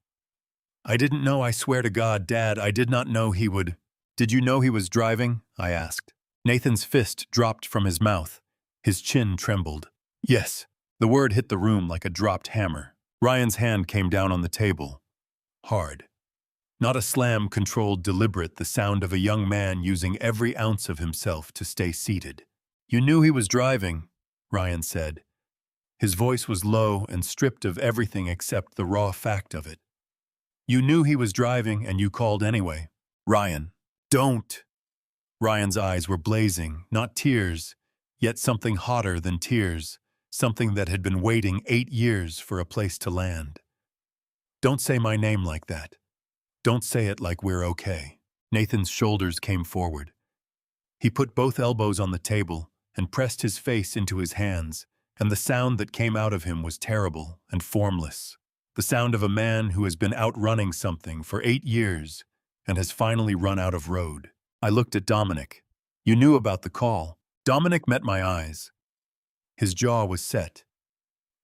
I didn't know, I swear to God, Dad, I did not know he would... Did you know he was driving? I asked. Nathan's fist dropped from his mouth. His chin trembled. Yes. The word hit the room like a dropped hammer. Ryan's hand came down on the table. Hard. Not a slam, controlled, deliberate, the sound of a young man using every ounce of himself to stay seated. You knew he was driving, Ryan said. His voice was low and stripped of everything except the raw fact of it. You knew he was driving and you called anyway. Ryan, don't. Ryan's eyes were blazing, not tears, yet something hotter than tears, something that had been waiting 8 years for a place to land. Don't say my name like that. Don't say it like we're okay. Nathan's shoulders came forward. He put both elbows on the table and pressed his face into his hands, and the sound that came out of him was terrible and formless. The sound of a man who has been outrunning something for 8 years and has finally run out of road. I looked at Dominic. You knew about the call. Dominic met my eyes. His jaw was set.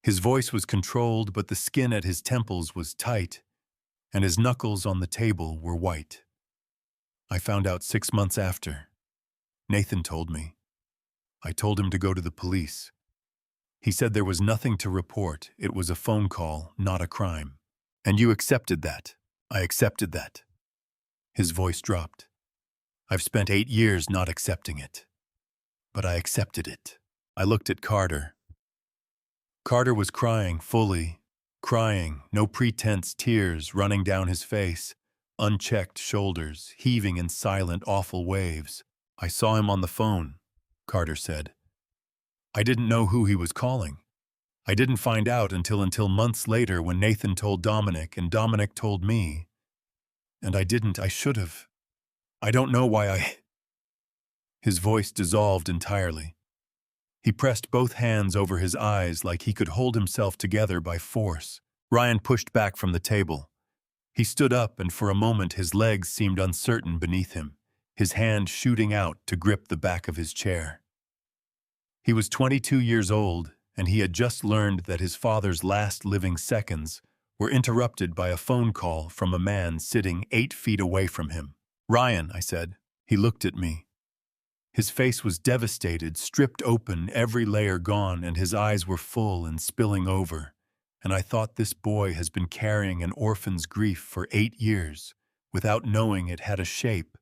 His voice was controlled, but the skin at his temples was tight, and his knuckles on the table were white. I found out 6 months after. Nathan told me. I told him to go to the police. He said there was nothing to report. It was a phone call, not a crime. And you accepted that. I accepted that. His voice dropped. I've spent 8 years not accepting it. But I accepted it. I looked at Carter. Carter was crying fully, crying, no pretense, tears running down his face, unchecked shoulders, heaving in silent, awful waves. I saw him on the phone, Carter said. I didn't know who he was calling. I didn't find out until months later when Nathan told Dominic and Dominic told me. And I should have. I don't know why I... His voice dissolved entirely. He pressed both hands over his eyes like he could hold himself together by force. Ryan pushed back from the table. He stood up, and for a moment his legs seemed uncertain beneath him, his hand shooting out to grip the back of his chair. He was 22 years old, and he had just learned that his father's last living seconds were interrupted by a phone call from a man sitting 8 feet away from him. Ryan, I said. He looked at me. His face was devastated, stripped open, every layer gone, and his eyes were full and spilling over. And I thought, this boy has been carrying an orphan's grief for 8 years, without knowing it had a shape,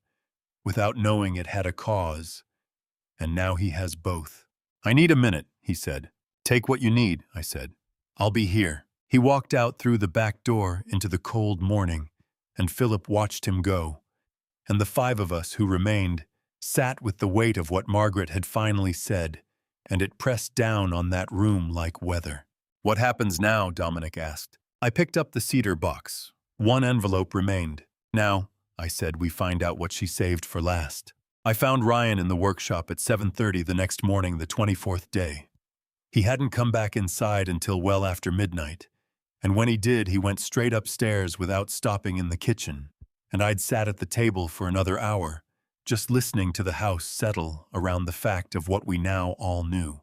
without knowing it had a cause. And now he has both. I need a minute, he said. Take what you need, I said. I'll be here. He walked out through the back door into the cold morning, and Philip watched him go, and the five of us who remained sat with the weight of what Margaret had finally said, and it pressed down on that room like weather. "What happens now?" Dominic asked. I picked up the cedar box. One envelope remained. "Now," I said, "we find out what she saved for last." I found Ryan in the workshop at 7:30 the next morning, the 24th day. He hadn't come back inside until well after midnight, and when he did, he went straight upstairs without stopping in the kitchen, and I'd sat at the table for another hour, just listening to the house settle around the fact of what we now all knew.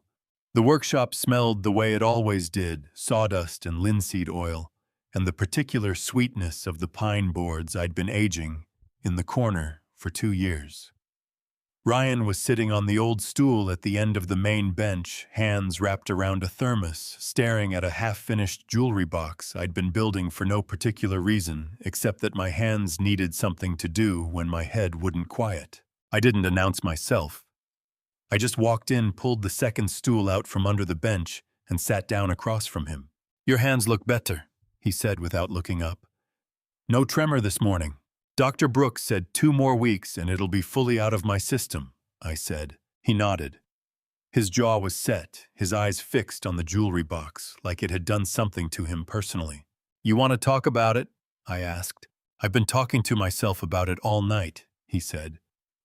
The workshop smelled the way it always did, sawdust and linseed oil, and the particular sweetness of the pine boards I'd been aging in the corner for 2 years. Ryan was sitting on the old stool at the end of the main bench, hands wrapped around a thermos, staring at a half-finished jewelry box I'd been building for no particular reason, except that my hands needed something to do when my head wouldn't quiet. I didn't announce myself. I just walked in, pulled the second stool out from under the bench, and sat down across from him. "Your hands look better," he said without looking up. "No tremor this morning." "Dr. Brooks said 2 more weeks and it'll be fully out of my system," I said. He nodded. His jaw was set, his eyes fixed on the jewelry box, like it had done something to him personally. "You want to talk about it?" I asked. "I've been talking to myself about it all night," he said.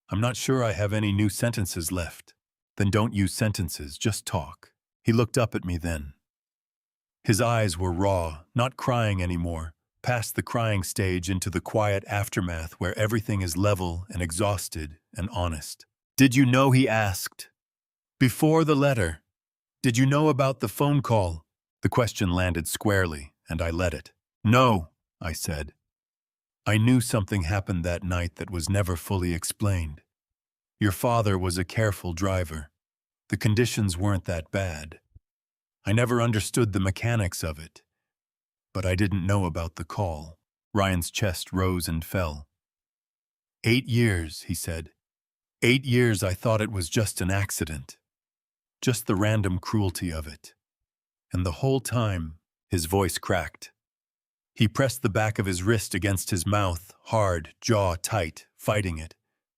"I'm not sure I have any new sentences left." "Then don't use sentences, just talk." He looked up at me then. His eyes were raw, not crying anymore, past the crying stage into the quiet aftermath where everything is level and exhausted and honest. "Did you know?" he asked. "Before the letter. Did you know about the phone call?" The question landed squarely, and I let it. "No," I said. "I knew something happened that night that was never fully explained. Your father was a careful driver. The conditions weren't that bad. I never understood the mechanics of it. But I didn't know about the call." Ryan's chest rose and fell. 8 years, he said. 8 years I thought it was just an accident. Just the random cruelty of it. And the whole time, his voice cracked. He pressed the back of his wrist against his mouth, hard, jaw tight, fighting it.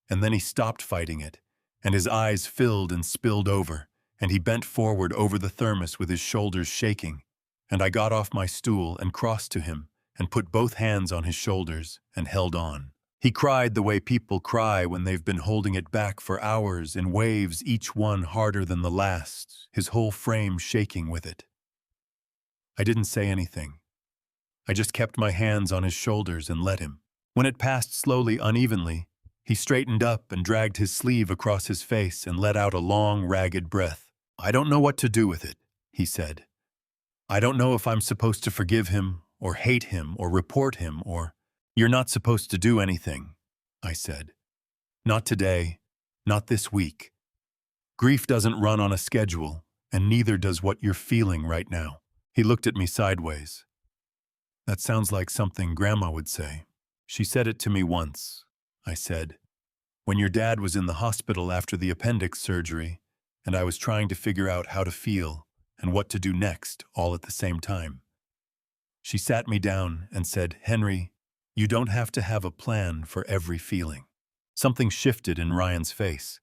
And then he stopped fighting it, and his eyes filled and spilled over, and he bent forward over the thermos with his shoulders shaking. And I got off my stool and crossed to him and put both hands on his shoulders and held on. He cried the way people cry when they've been holding it back for hours in waves, each one harder than the last, his whole frame shaking with it. I didn't say anything. I just kept my hands on his shoulders and let him. When it passed slowly, unevenly, he straightened up and dragged his sleeve across his face and let out a long, ragged breath. "I don't know what to do with it," he said. "I don't know if I'm supposed to forgive him, or hate him, or report him, or—" "You're not supposed to do anything," I said. "Not today, not this week. Grief doesn't run on a schedule, and neither does what you're feeling right now." He looked at me sideways. "That sounds like something Grandma would say. She said it to me once," I said, "when your dad was in the hospital after the appendix surgery, and I was trying to figure out how to feel and what to do next, all at the same time. She sat me down and said, 'Henry, you don't have to have a plan for every feeling.'" Something shifted in Ryan's face.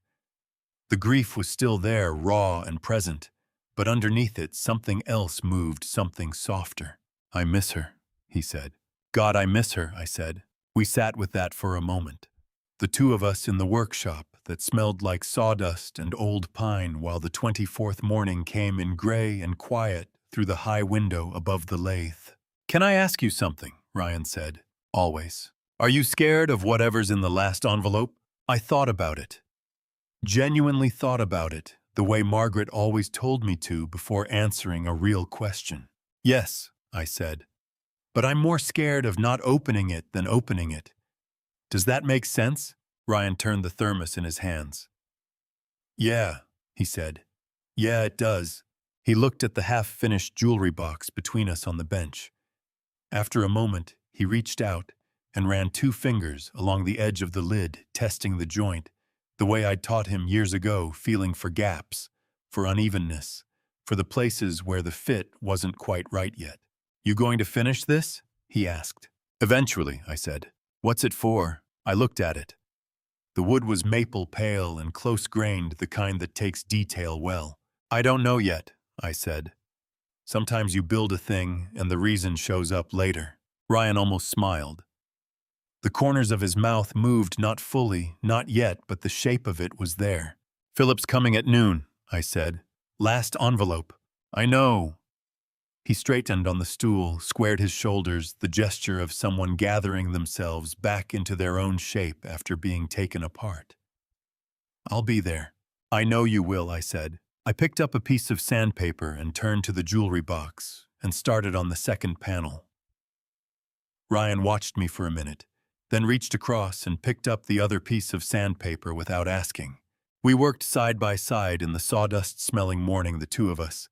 The grief was still there, raw and present, but underneath it something else moved, something softer. "I miss her," he said. "God, I miss her," I said. We sat with that for a moment. The two of us in the workshop that smelled like sawdust and old pine while the 24th morning came in gray and quiet through the high window above the lathe. "Can I ask you something?" Ryan said. "Always. Are you scared of whatever's in the last envelope?" I thought about it. Genuinely thought about it, the way Margaret always told me to before answering a real question. "Yes," I said. "But I'm more scared of not opening it than opening it. Does that make sense?" Ryan turned the thermos in his hands. "Yeah," he said. "Yeah, it does." He looked at the half-finished jewelry box between us on the bench. After a moment, he reached out and ran 2 fingers along the edge of the lid, testing the joint, the way I'd taught him years ago, feeling for gaps, for unevenness, for the places where the fit wasn't quite right yet. You going to finish this? He asked. Eventually, I said. What's it for? I looked at it. The wood was maple pale and close-grained, the kind that takes detail well. I don't know yet, I said. Sometimes you build a thing and the reason shows up later. Ryan almost smiled. The corners of his mouth moved, not fully, not yet, but the shape of it was there. Philip's coming at noon, I said. Last envelope. I know. He straightened on the stool, squared his shoulders, the gesture of someone gathering themselves back into their own shape after being taken apart. I'll be there. I know you will, I said. I picked up a piece of sandpaper and turned to the jewelry box and started on the second panel. Ryan watched me for a minute, then reached across and picked up the other piece of sandpaper without asking. We worked side by side in the sawdust-smelling morning, the two of us,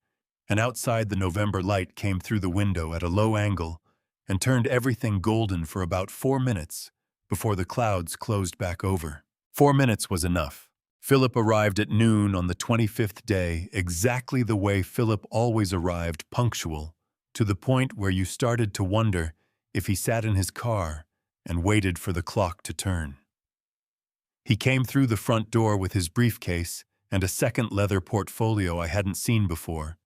and outside the November light came through the window at a low angle and turned everything golden for about 4 minutes before the clouds closed back over. 4 minutes was enough. Philip arrived at noon on the 25th day, exactly the way Philip always arrived, punctual, to the point where you started to wonder if he sat in his car and waited for the clock to turn. He came through the front door with his briefcase and a second leather portfolio I hadn't seen before,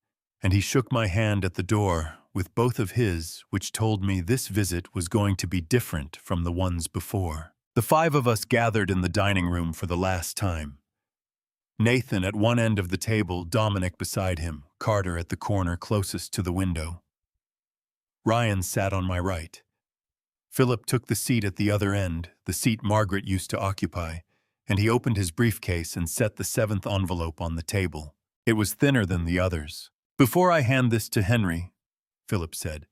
and he shook my hand at the door with both of his, which told me this visit was going to be different from the ones before. The 5 of us gathered in the dining room for the last time. Nathan at one end of the table, Dominic beside him, Carter at the corner closest to the window. Ryan sat on my right. Philip took the seat at the other end, the seat Margaret used to occupy, and he opened his briefcase and set the 7th envelope on the table. It was thinner than the others. Before I hand this to Henry, Philip said,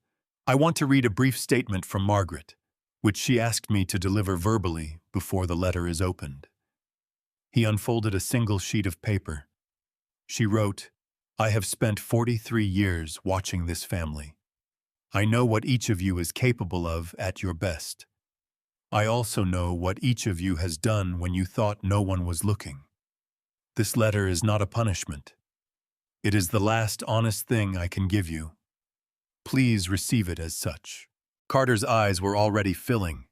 I want to read a brief statement from Margaret, which she asked me to deliver verbally before the letter is opened. He unfolded a single sheet of paper. She wrote, I have spent 43 years watching this family. I know what each of you is capable of at your best. I also know what each of you has done when you thought no one was looking. This letter is not a punishment. It is the last honest thing I can give you. Please receive it as such. Carter's eyes were already filling.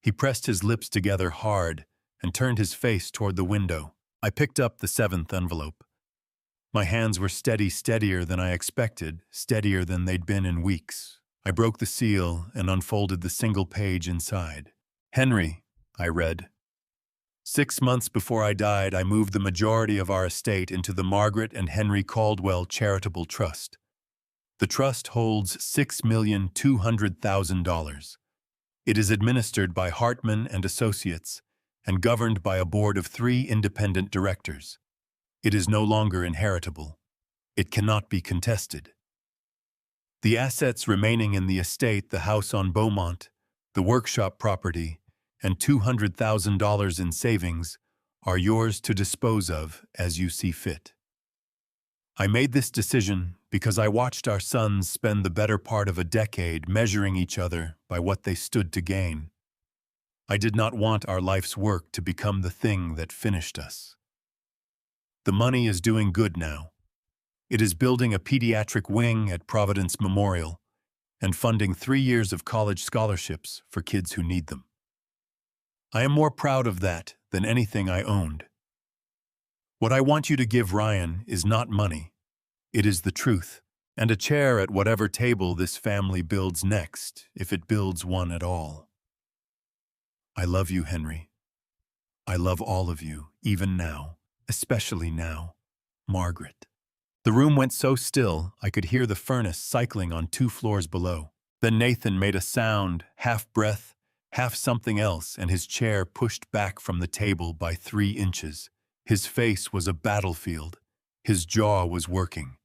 He pressed his lips together hard and turned his face toward the window. I picked up the 7th envelope. My hands were steadier than I expected, steadier than they'd been in weeks. I broke the seal and unfolded the single page inside. Henry, I read. 6 months before I died, I moved the majority of our estate into the Margaret and Henry Caldwell Charitable Trust. The trust holds $6,200,000. It is administered by Hartman and Associates and governed by a board of 3 independent directors. It is no longer inheritable. It cannot be contested. The assets remaining in the estate, the house on Beaumont, the workshop property, and $200,000 in savings, are yours to dispose of as you see fit. I made this decision because I watched our sons spend the better part of a decade measuring each other by what they stood to gain. I did not want our life's work to become the thing that finished us. The money is doing good now. It is building a pediatric wing at Providence Memorial and funding 3 years of college scholarships for kids who need them. I am more proud of that than anything I owned. What I want you to give Ryan is not money. It is the truth, and a chair at whatever table this family builds next, if it builds one at all. I love you, Henry. I love all of you, even now, especially now, Margaret. The room went so still I could hear the furnace cycling on 2 floors below. Then Nathan made a sound, half breath, half something else, and his chair pushed back from the table by 3 inches. His face was a battlefield. His jaw was working.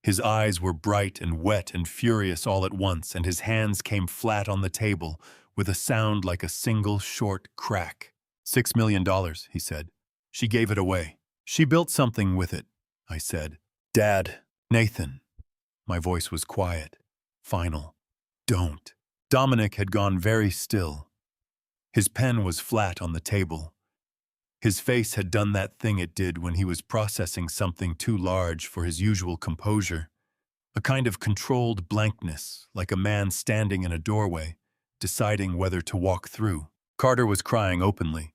His eyes were bright and wet and furious all at once, and his hands came flat on the table with a sound like a single short crack. $6 million, he said. She gave it away. She built something with it, I said. Dad, Nathan. My voice was quiet, final. Don't. Dominic had gone very still. His pen was flat on the table. His face had done that thing it did when he was processing something too large for his usual composure, A kind of controlled blankness, like a man standing in a doorway, deciding whether to walk through. Carter was crying openly.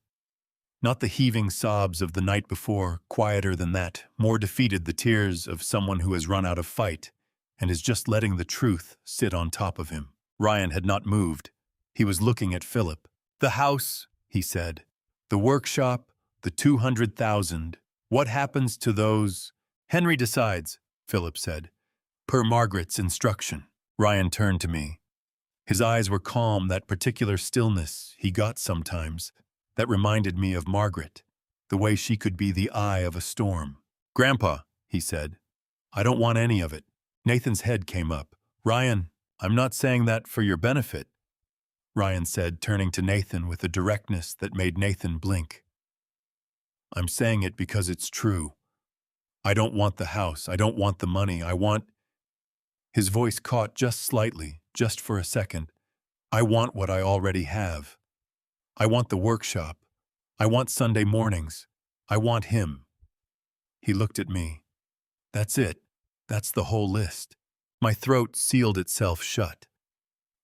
Not the heaving sobs of the night before, quieter than that, more defeated, the tears of someone who has run out of fight and is just letting the truth sit on top of him. Ryan had not moved. He was looking at Philip. "The house," he said. "The workshop, the 200,000. What happens to those?" "Henry decides," Philip said, "per Margaret's instruction." Ryan turned to me. His eyes were calm, that particular stillness he got sometimes, that reminded me of Margaret, the way she could be the eye of a storm. "Grandpa," he said, "I don't want any of it." Nathan's head came up. "Ryan, I'm not saying that for your benefit," Ryan said, turning to Nathan with a directness that made Nathan blink. "I'm saying it because it's true. I don't want the house. I don't want the money. I want—" His voice caught just slightly, just for a second. "I want what I already have. I want the workshop. I want Sunday mornings. I want him." He looked at me. "That's it. That's the whole list." My throat sealed itself shut.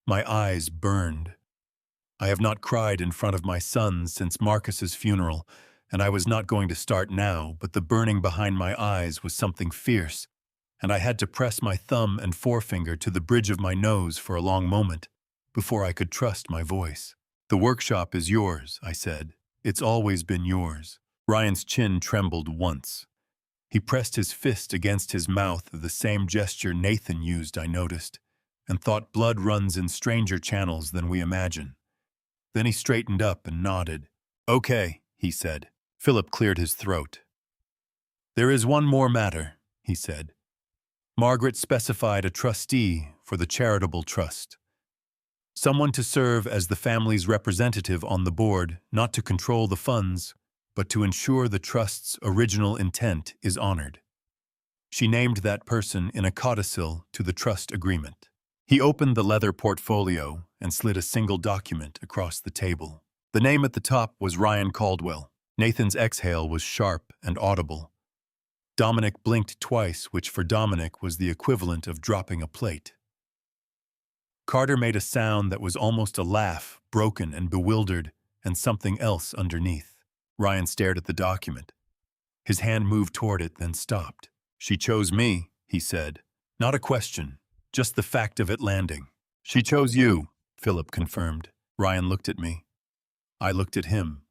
My eyes burned. I have not cried in front of my sons since Marcus's funeral, and I was not going to start now, but the burning behind my eyes was something fierce, and I had to press my thumb and forefinger to the bridge of my nose for a long moment before I could trust my voice. "The workshop is yours," I said. "It's always been yours." Ryan's chin trembled once. He pressed his fist against his mouth, the same gesture Nathan used, I noticed, and thought blood runs in stranger channels than we imagine. Then he straightened up and nodded. "Okay," he said. Philip cleared his throat. "There is one more matter," he said. "Margaret specified a trustee for the charitable trust. Someone to serve as the family's representative on the board, not to control the funds, but to ensure the trust's original intent is honored. She named that person in a codicil to the trust agreement." He opened the leather portfolio and slid a single document across the table. The name at the top was Ryan Caldwell. Nathan's exhale was sharp and audible. Dominic blinked twice, which for Dominic was the equivalent of dropping a plate. Carter made a sound that was almost a laugh, broken and bewildered, and something else underneath. Ryan stared at the document. His hand moved toward it, then stopped. "She chose me," he said. "Not a question, just the fact of it landing." "She chose you," Philip confirmed. Ryan looked at me. I looked at him.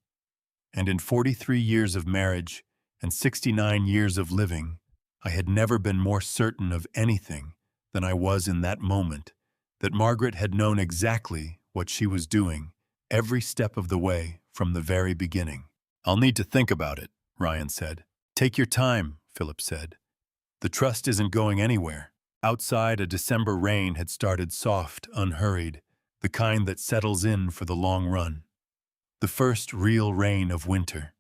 And in 43 years of marriage and 69 years of living, I had never been more certain of anything than I was in that moment, that Margaret had known exactly what she was doing every step of the way from the very beginning. "I'll need to think about it," Ryan said. "Take your time," Philip said. "The trust isn't going anywhere." Outside, a December rain had started soft, unhurried, the kind that settles in for the long run. The first real rain of winter.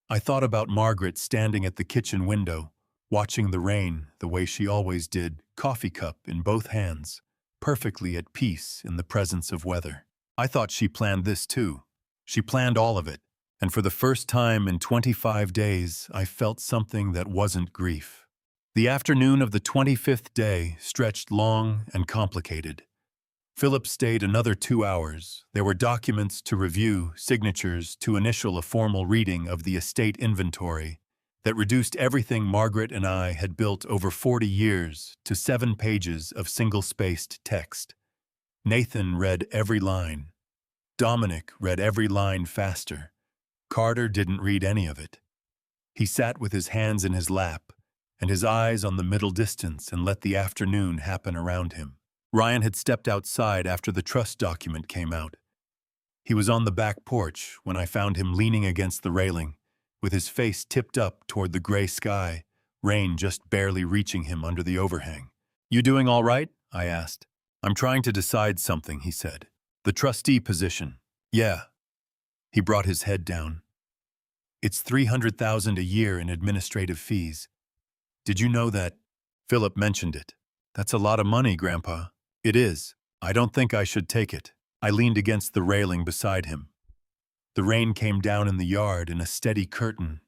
I thought about Margaret standing at the kitchen window, watching the rain the way she always did, coffee cup in both hands, perfectly at peace in the presence of weather. I thought she planned this too. She planned all of it, and for the first time in 25 days, I felt something that wasn't grief. The afternoon of the 25th day stretched long and complicated. Philip stayed another 2 hours. There were documents to review, signatures to initial a formal reading of the estate inventory that reduced everything Margaret and I had built over 40 years to 7 pages of single-spaced text. Nathan read every line. Dominic read every line faster. Carter didn't read any of it. He sat with his hands in his lap and his eyes on the middle distance and let the afternoon happen around him. Ryan had stepped outside after the trust document came out. He was on the back porch when I found him leaning against the railing, with his face tipped up toward the gray sky, rain just barely reaching him under the overhang. "You doing all right?" I asked. "I'm trying to decide something," he said. "The trustee position." "Yeah." He brought his head down. "It's $300,000 a year in administrative fees. Did you know that?" Philip mentioned it. "That's a lot of money, Grandpa." "It is. I don't think I should take it." I leaned against the railing beside him. The rain came down in the yard in a steady curtain,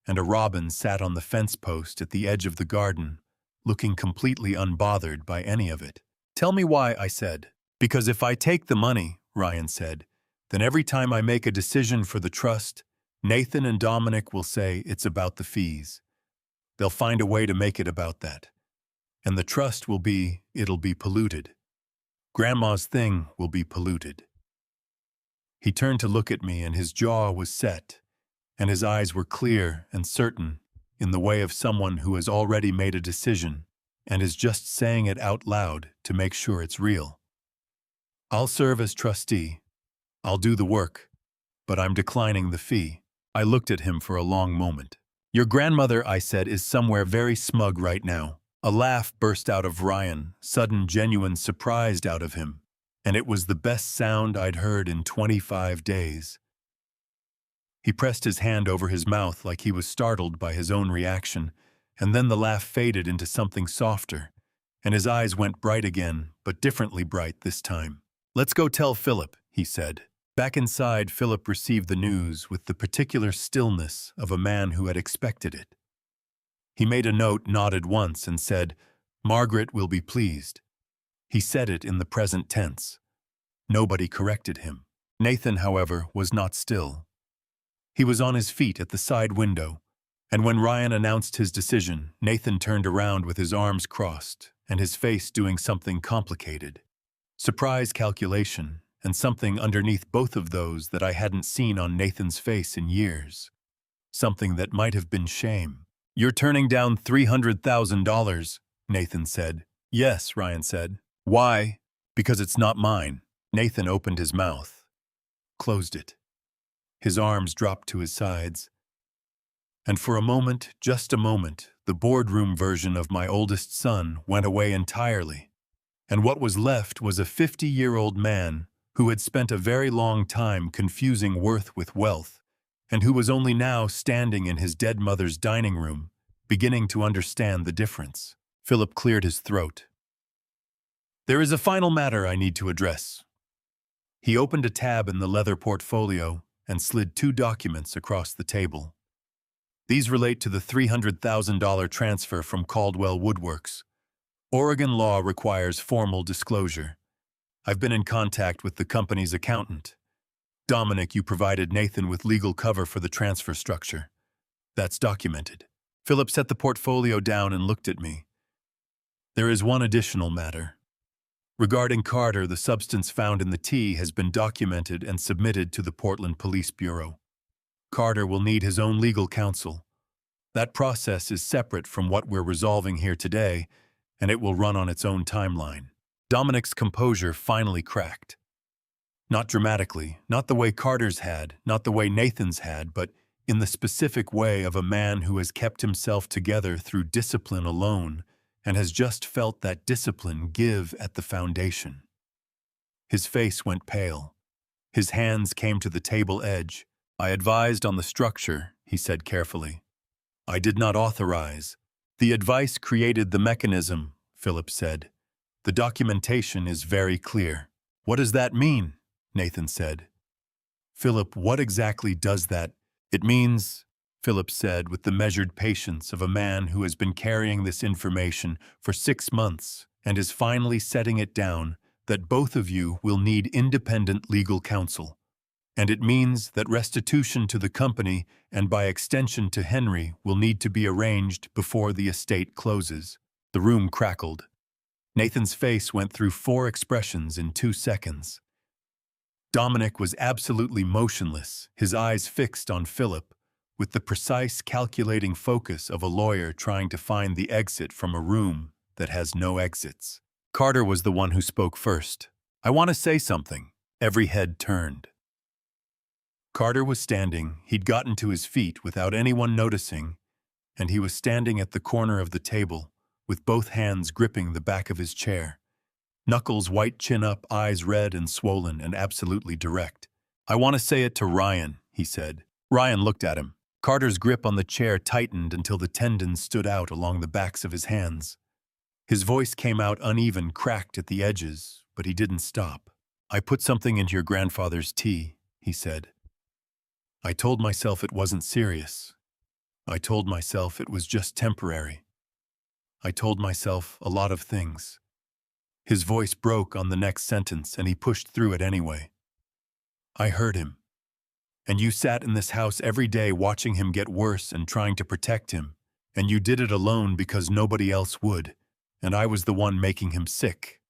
and a robin sat on the fence post at the edge of the garden, looking completely unbothered by any of it. "Tell me why," I said. "Because if I take the money," Ryan said, "then every time I make a decision for the trust, Nathan and Dominic will say it's about the fees. They'll find a way to make it about that. And the trust it'll be polluted. Grandma's thing will be polluted." He turned to look at me, and his jaw was set, and his eyes were clear and certain, in the way of someone who has already made a decision and is just saying it out loud to make sure it's real. "I'll serve as trustee. I'll do the work, but I'm declining the fee." I looked at him for a long moment. "Your grandmother," I said, "is somewhere very smug right now." A laugh burst out of Ryan, sudden, genuine surprise out of him, and it was the best sound I'd heard in 25 days. He pressed his hand over his mouth like he was startled by his own reaction, and then the laugh faded into something softer, and his eyes went bright again, but differently bright this time. "Let's go tell Philip," he said. Back inside, Philip received the news with the particular stillness of a man who had expected it. He made a note, nodded once, and said, "Margaret will be pleased." He said it in the present tense. Nobody corrected him. Nathan, however, was not still. He was on his feet at the side window, and when Ryan announced his decision, Nathan turned around with his arms crossed and his face doing something complicated. Surprise, calculation, and something underneath both of those that I hadn't seen on Nathan's face in years. Something that might have been shame. "You're turning down $300,000, Nathan said. "Yes," Ryan said. "Why?" "Because it's not mine." Nathan opened his mouth, closed it. His arms dropped to his sides. And for a moment, just a moment, the boardroom version of my oldest son went away entirely. And what was left was a 50-year-old man who had spent a very long time confusing worth with wealth, and who was only now standing in his dead mother's dining room, beginning to understand the difference. Philip cleared his throat. "There is a final matter I need to address." He opened a tab in the leather portfolio and slid 2 documents across the table. "These relate to the $300,000 transfer from Caldwell Woodworks. Oregon law requires formal disclosure. I've been in contact with the company's accountant. Dominic, you provided Nathan with legal cover for the transfer structure. That's documented." Philip set the portfolio down and looked at me. "There is one additional matter. Regarding Carter, the substance found in the tea has been documented and submitted to the Portland Police Bureau. Carter will need his own legal counsel. That process is separate from what we're resolving here today, and it will run on its own timeline." Dominic's composure finally cracked. Not dramatically, not the way Carter's had, not the way Nathan's had, but in the specific way of a man who has kept himself together through discipline alone and has just felt that discipline give at the foundation. His face went pale. His hands came to the table edge. "I advised on the structure," he said carefully. "I did not authorize. The advice created the mechanism," Philip said. "The documentation is very clear." "What does that mean?" Nathan said. "Philip, what exactly does that?" "It means," Philip said with the measured patience of a man who has been carrying this information for 6 months and is finally setting it down, "that both of you will need independent legal counsel. And it means that restitution to the company and by extension to Henry will need to be arranged before the estate closes." The room crackled. Nathan's face went through 4 expressions in 2 seconds. Dominic was absolutely motionless, his eyes fixed on Philip, with the precise calculating focus of a lawyer trying to find the exit from a room that has no exits. Carter was the one who spoke first. "I want to say something." Every head turned. Carter was standing. He'd gotten to his feet without anyone noticing, and he was standing at the corner of the table, with both hands gripping the back of his chair. Knuckles white, chin up, eyes red and swollen and absolutely direct. "I want to say it to Ryan," he said. Ryan looked at him. Carter's grip on the chair tightened until the tendons stood out along the backs of his hands. His voice came out uneven, cracked at the edges, but he didn't stop. "I put something into your grandfather's tea," he said. "I told myself it wasn't serious. I told myself it was just temporary. I told myself a lot of things. His voice broke on the next sentence, and he pushed through it anyway. I heard him. And you sat in this house every day watching him get worse and trying to protect him. And you did it alone because nobody else would. And I was the one making him sick.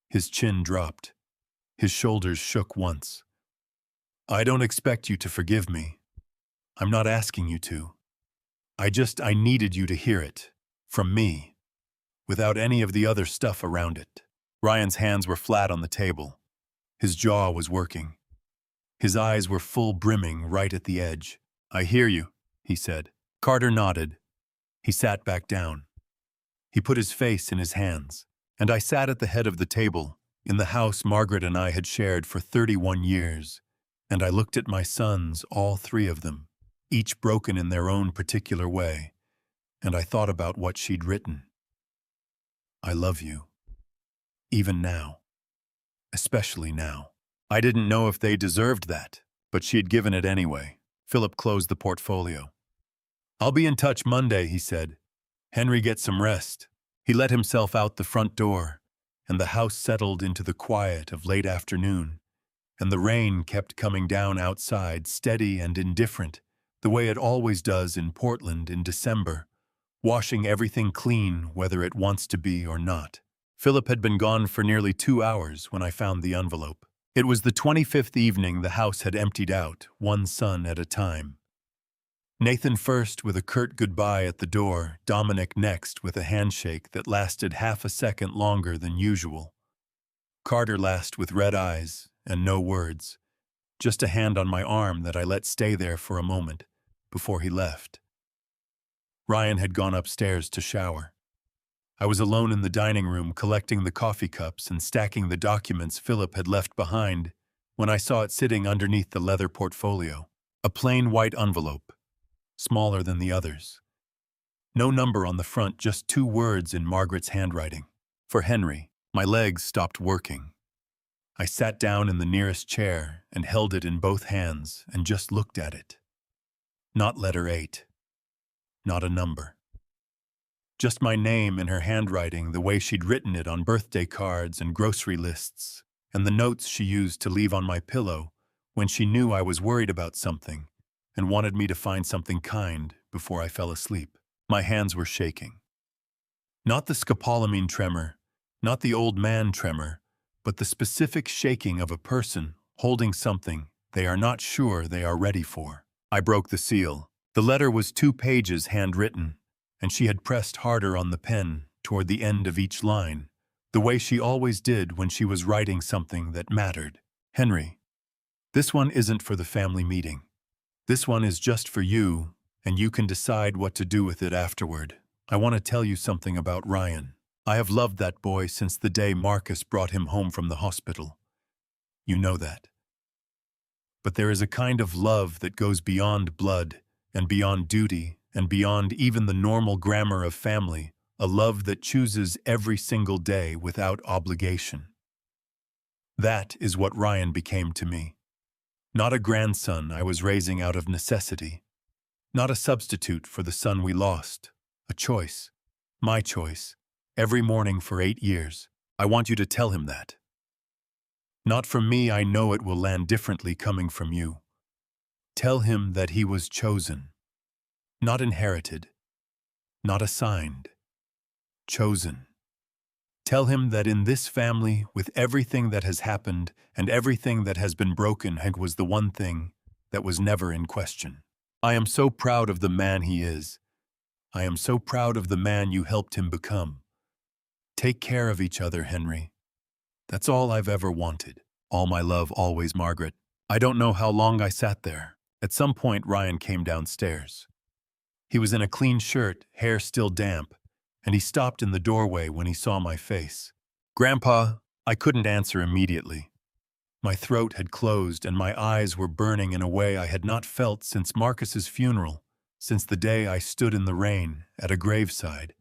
His chin dropped. His shoulders shook once. I don't expect you to forgive me. I'm not asking you to. I needed you to hear it. From me. Without any of the other stuff around it. Ryan's hands were flat on the table. His jaw was working. His eyes were full, brimming right at the edge. I hear you, he said. Carter nodded. He sat back down. He put his face in his hands. And I sat at the head of the table, in the house Margaret and I had shared for 31 years. And I looked at my sons, all three of them, each broken in their own particular way. And I thought about what she'd written. I love you. Even now. Especially now. I didn't know if they deserved that, but she had given it anyway. Philip closed the portfolio. I'll be in touch Monday, he said. Henry, get some rest. He let himself out the front door, and the house settled into the quiet of late afternoon, and the rain kept coming down outside, steady and indifferent, the way it always does in Portland in December, washing everything clean whether it wants to be or not. Philip had been gone for nearly 2 hours when I found the envelope. It was the 25th evening the house had emptied out, one son at a time. Nathan first with a curt goodbye at the door, Dominic next with a handshake that lasted half a second longer than usual. Carter last with red eyes and no words, just a hand on my arm that I let stay there for a moment before he left. Ryan had gone upstairs to shower. I was alone in the dining room collecting the coffee cups and stacking the documents Philip had left behind when I saw it sitting underneath the leather portfolio. A plain white envelope, smaller than the others. No number on the front, just 2 words in Margaret's handwriting. For Henry. My legs stopped working. I sat down in the nearest chair and held it in both hands and just looked at it. Not letter 8. Not a number. Just my name in her handwriting, the way she'd written it on birthday cards and grocery lists, and the notes she used to leave on my pillow when she knew I was worried about something and wanted me to find something kind before I fell asleep. My hands were shaking. Not the scopolamine tremor, not the old man tremor, but the specific shaking of a person holding something they are not sure they are ready for. I broke the seal. The letter was 2 pages handwritten, and she had pressed harder on the pen toward the end of each line, the way she always did when she was writing something that mattered. Henry, this one isn't for the family meeting. This one is just for you, and you can decide what to do with it afterward. I want to tell you something about Ryan. I have loved that boy since the day Marcus brought him home from the hospital. You know that. But there is a kind of love that goes beyond blood and beyond duty and beyond even the normal grammar of family, a love that chooses every single day without obligation. That is what Ryan became to me. Not a grandson I was raising out of necessity. Not a substitute for the son we lost. A choice. My choice. Every morning for 8 years. I want you to tell him that. Not from me, I know it will land differently coming from you. Tell him that he was chosen. Not inherited. Not assigned. Chosen. Tell him that in this family, with everything that has happened and everything that has been broken, Hank was the one thing that was never in question. I am so proud of the man he is. I am so proud of the man you helped him become. Take care of each other, Henry. That's all I've ever wanted. All my love, always, Margaret. I don't know how long I sat there. At some point, Ryan came downstairs. He was in a clean shirt, hair still damp, and he stopped in the doorway when he saw my face. Grandpa, I couldn't answer immediately. My throat had closed and my eyes were burning in a way I had not felt since Marcus's funeral, since the day I stood in the rain at a graveside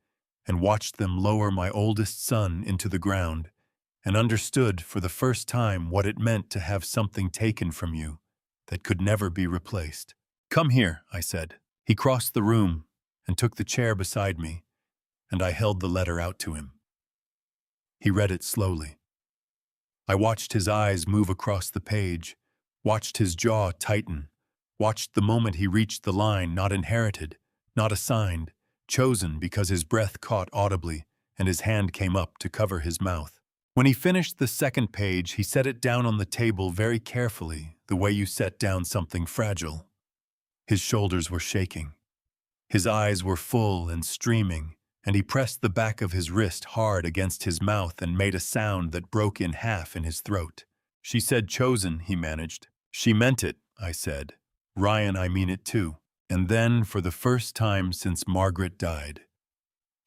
and watched them lower my oldest son into the ground and understood for the first time what it meant to have something taken from you that could never be replaced. Come here, I said. He crossed the room and took the chair beside me, and I held the letter out to him. He read it slowly. I watched his eyes move across the page, watched his jaw tighten, watched the moment he reached the line not inherited, not assigned, chosen because his breath caught audibly and his hand came up to cover his mouth. When he finished the second page, he set it down on the table very carefully, the way you set down something fragile. His shoulders were shaking. His eyes were full and streaming, and he pressed the back of his wrist hard against his mouth and made a sound that broke in half in his throat. She said chosen, he managed. She meant it, I said. Ryan, I mean it too. And then, for the first time since Margaret died,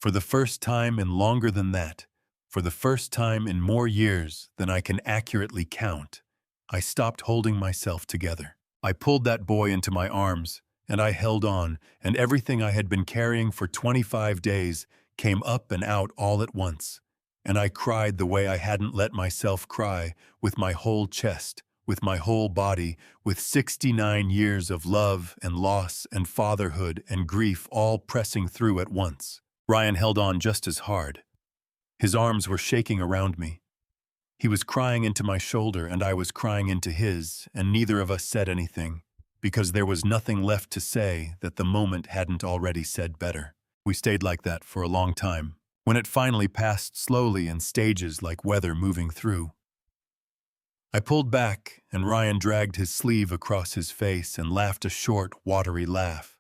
for the first time in longer than that, for the first time in more years than I can accurately count, I stopped holding myself together. I pulled that boy into my arms, and I held on, and everything I had been carrying for 25 days came up and out all at once. And I cried the way I hadn't let myself cry, with my whole chest, with my whole body, with 69 years of love and loss and fatherhood and grief all pressing through at once. Ryan held on just as hard. His arms were shaking around me. He was crying into my shoulder and I was crying into his, and neither of us said anything, because there was nothing left to say that the moment hadn't already said better. We stayed like that for a long time, when it finally passed slowly in stages like weather moving through. I pulled back, and Ryan dragged his sleeve across his face and laughed a short, watery laugh.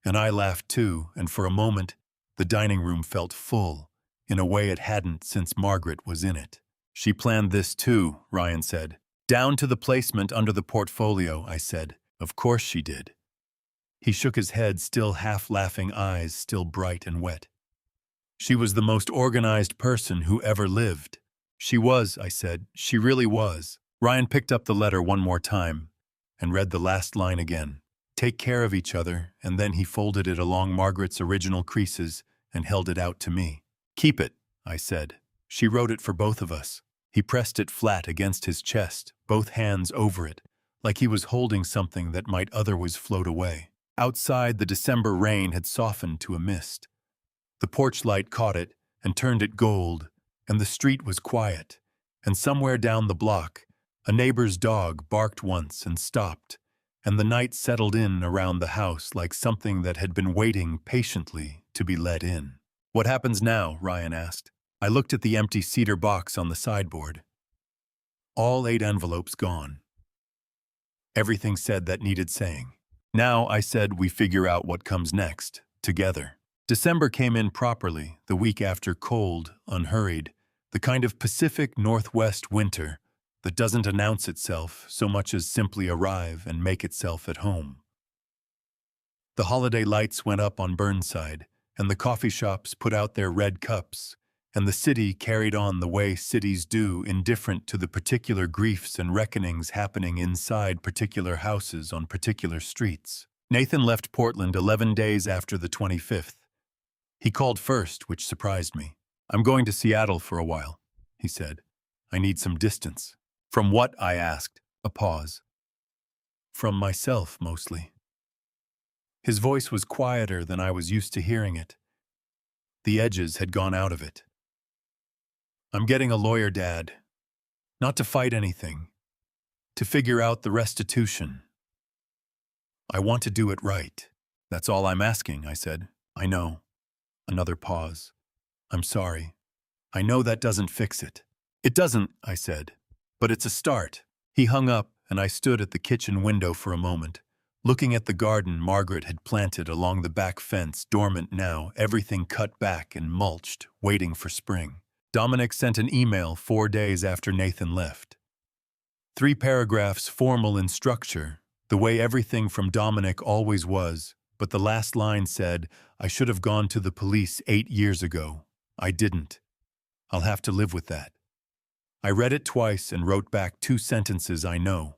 And I laughed too, and for a moment, the dining room felt full, in a way it hadn't since Margaret was in it. She planned this too, Ryan said. Down to the placement under the portfolio, I said. Of course she did. He shook his head, still half-laughing eyes still bright and wet. She was the most organized person who ever lived. She was, I said. She really was. Ryan picked up the letter one more time and read the last line again. Take care of each other, and then he folded it along Margaret's original creases and held it out to me. Keep it, I said. She wrote it for both of us. He pressed it flat against his chest, both hands over it, like he was holding something that might otherwise float away. Outside, the December rain had softened to a mist. The porch light caught it and turned it gold, and the street was quiet. And somewhere down the block, a neighbor's dog barked once and stopped, and the night settled in around the house like something that had been waiting patiently to be let in. What happens now? Ryan asked. I looked at the empty cedar box on the sideboard. All 8 envelopes gone. Everything said that needed saying. Now, I said, we figure out what comes next, together. December came in properly, the week after cold, unhurried, the kind of Pacific Northwest winter that doesn't announce itself so much as simply arrive and make itself at home. The holiday lights went up on Burnside, and the coffee shops put out their red cups, and the city carried on the way cities do, indifferent to the particular griefs and reckonings happening inside particular houses on particular streets. Nathan left Portland 11 days after the 25th. He called first, which surprised me. I'm going to Seattle for a while, he said. I need some distance. From what? I asked. A pause. From myself, mostly. His voice was quieter than I was used to hearing it. The edges had gone out of it. I'm getting a lawyer, Dad. Not to fight anything. To figure out the restitution. I want to do it right. That's all I'm asking, I said. I know. Another pause. I'm sorry. I know that doesn't fix it. It doesn't, I said. But it's a start. He hung up, and I stood at the kitchen window for a moment, looking at the garden Margaret had planted along the back fence, dormant now, everything cut back and mulched, waiting for spring. Dominic sent an email 4 days after Nathan left. 3 paragraphs formal in structure, the way everything from Dominic always was, but the last line said, I should have gone to the police 8 years ago. I didn't. I'll have to live with that. I read it twice and wrote back 2 sentences I know.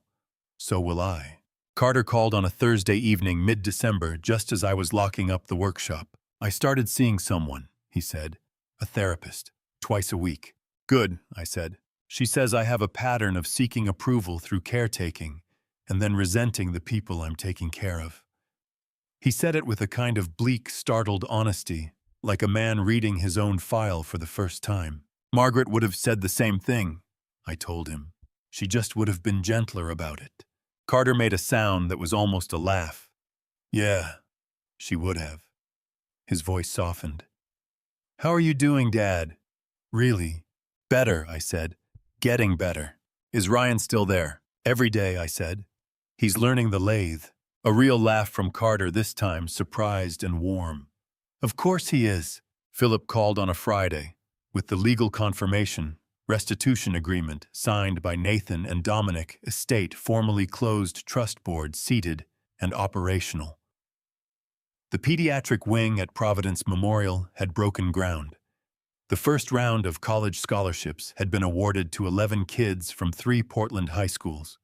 So will I. Carter called on a Thursday evening mid-December just as I was locking up the workshop. I started seeing someone, he said. A therapist. Twice a week. Good, I said. She says I have a pattern of seeking approval through caretaking and then resenting the people I'm taking care of. He said it with a kind of bleak, startled honesty, like a man reading his own file for the first time. Margaret would have said the same thing, I told him. She just would have been gentler about it. Carter made a sound that was almost a laugh. Yeah, she would have. His voice softened. How are you doing, Dad? Really? Better, I said. Getting better. Is Ryan still there? Every day, I said. He's learning the lathe. A real laugh from Carter this time, surprised and warm. Of course he is. Philip called on a Friday, with the legal confirmation, restitution agreement signed by Nathan and Dominic, estate formally closed, trust board seated and operational. The pediatric wing at Providence Memorial had broken ground. The first round of college scholarships had been awarded to 11 kids from 3 Portland high schools.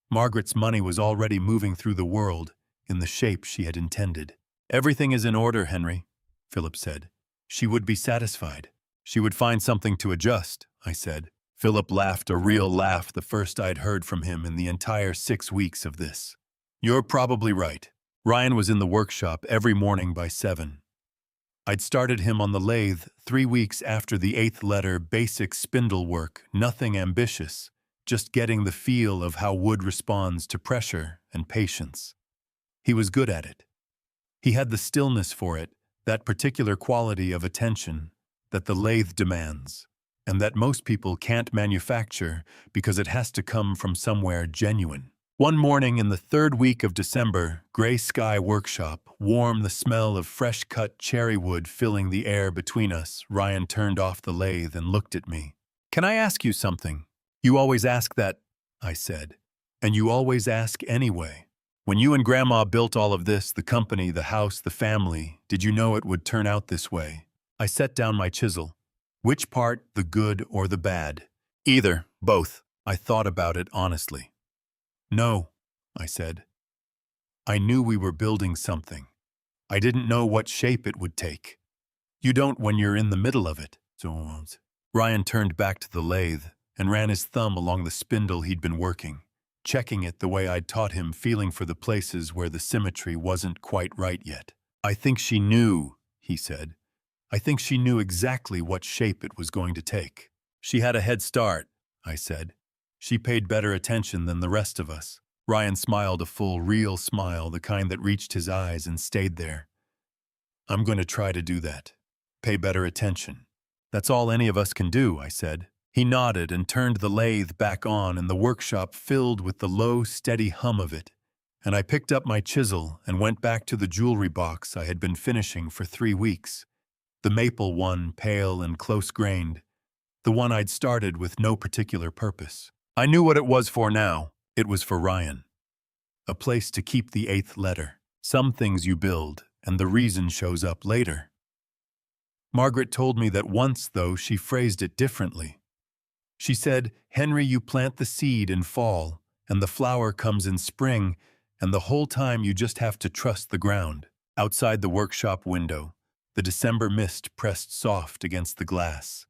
Margaret's money was already moving through the world in the shape she had intended. Everything is in order, Henry, Philip said. She would be satisfied. She would find something to adjust, I said. Philip laughed a real laugh, the first I'd heard from him in the entire 6 weeks of this. You're probably right. Ryan was in the workshop every morning by 7. I'd started him on the lathe 3 weeks after the 8th letter, basic spindle work, nothing ambitious, just getting the feel of how wood responds to pressure and patience. He was good at it. He had the stillness for it, that particular quality of attention that the lathe demands, and that most people can't manufacture because it has to come from somewhere genuine. One morning in the 3rd week of December, gray sky workshop, warm, the smell of fresh-cut cherry wood filling the air between us, Ryan turned off the lathe and looked at me. Can I ask you something? You always ask that, I said. And you always ask anyway. When you and Grandma built all of this, the company, the house, the family, did you know it would turn out this way? I set down my chisel. Which part, the good or the bad? Either, both. I thought about it honestly. No, I said. I knew we were building something. I didn't know what shape it would take. You don't when you're in the middle of it. Ryan turned back to the lathe and ran his thumb along the spindle he'd been working, checking it the way I'd taught him, feeling for the places where the symmetry wasn't quite right yet. I think she knew, he said. I think she knew exactly what shape it was going to take. She had a head start, I said. She paid better attention than the rest of us. Ryan smiled a full, real smile, the kind that reached his eyes and stayed there. I'm going to try to do that. Pay better attention. That's all any of us can do, I said. He nodded and turned the lathe back on, and the workshop filled with the low, steady hum of it. And I picked up my chisel and went back to the jewelry box I had been finishing for 3 weeks. The maple one, pale and close-grained. The one I'd started with no particular purpose. I knew what it was for now. It was for Ryan. A place to keep the 8th letter. Some things you build, and the reason shows up later. Margaret told me that once, though, she phrased it differently. She said, Henry, you plant the seed in fall, and the flower comes in spring, and the whole time you just have to trust the ground. Outside the workshop window, the December mist pressed soft against the glass,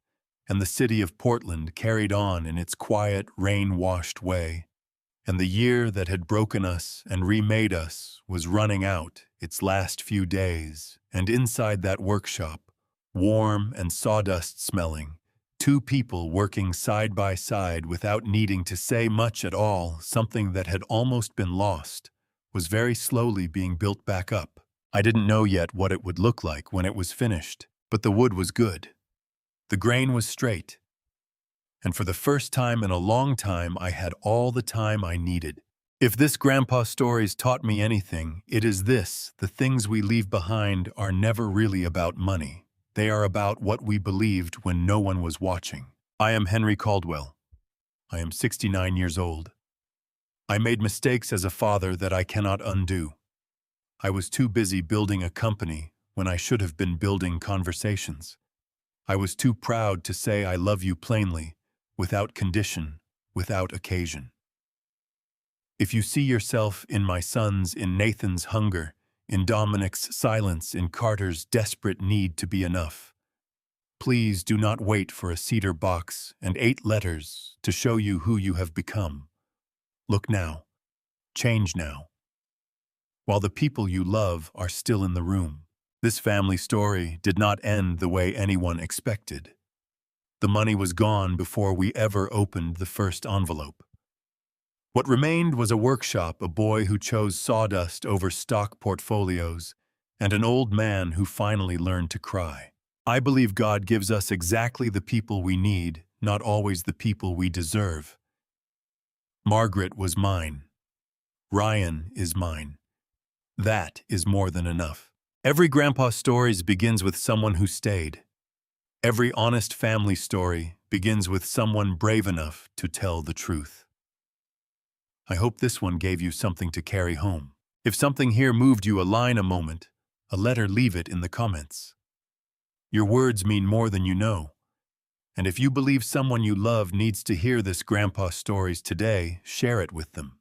and the city of Portland carried on in its quiet, rain-washed way. And the year that had broken us and remade us was running out its last few days, and inside that workshop, warm and sawdust-smelling, 2 people working side by side without needing to say much at all, something that had almost been lost, was very slowly being built back up. I didn't know yet what it would look like when it was finished, but the wood was good. The grain was straight. And for the first time in a long time, I had all the time I needed. If this Grandpa Stories taught me anything, it is this: the things we leave behind are never really about money. They are about what we believed when no one was watching. I am Henry Caldwell. I am 69 years old. I made mistakes as a father that I cannot undo. I was too busy building a company when I should have been building conversations. I was too proud to say I love you plainly, without condition, without occasion. If you see yourself in my sons, in Nathan's hunger, in Dominic's silence, in Carter's desperate need to be enough, please do not wait for a cedar box and 8 letters to show you who you have become. Look now. Change now. While the people you love are still in the room. This family story did not end the way anyone expected. The money was gone before we ever opened the first envelope. What remained was a workshop, a boy who chose sawdust over stock portfolios, and an old man who finally learned to cry. I believe God gives us exactly the people we need, not always the people we deserve. Margaret was mine. Ryan is mine. That is more than enough. Every grandpa story begins with someone who stayed. Every honest family story begins with someone brave enough to tell the truth. I hope this one gave you something to carry home. If something here moved you, a line, a moment, a letter, leave it in the comments. Your words mean more than you know. And if you believe someone you love needs to hear this grandpa stories today, share it with them.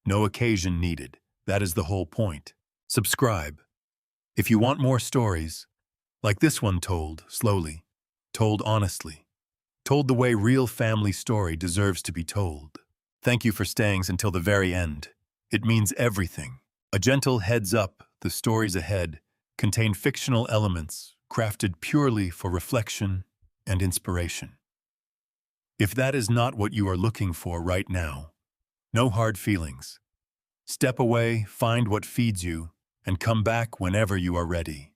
No occasion needed. That is the whole point. Subscribe. If you want more stories, like this one, told slowly, told honestly, told the way real family story deserves to be told. Thank you for staying until the very end. It means everything. A gentle heads up, the stories ahead contain fictional elements crafted purely for reflection and inspiration. If that is not what you are looking for right now, no hard feelings. Step away, find what feeds you, and come back whenever you are ready.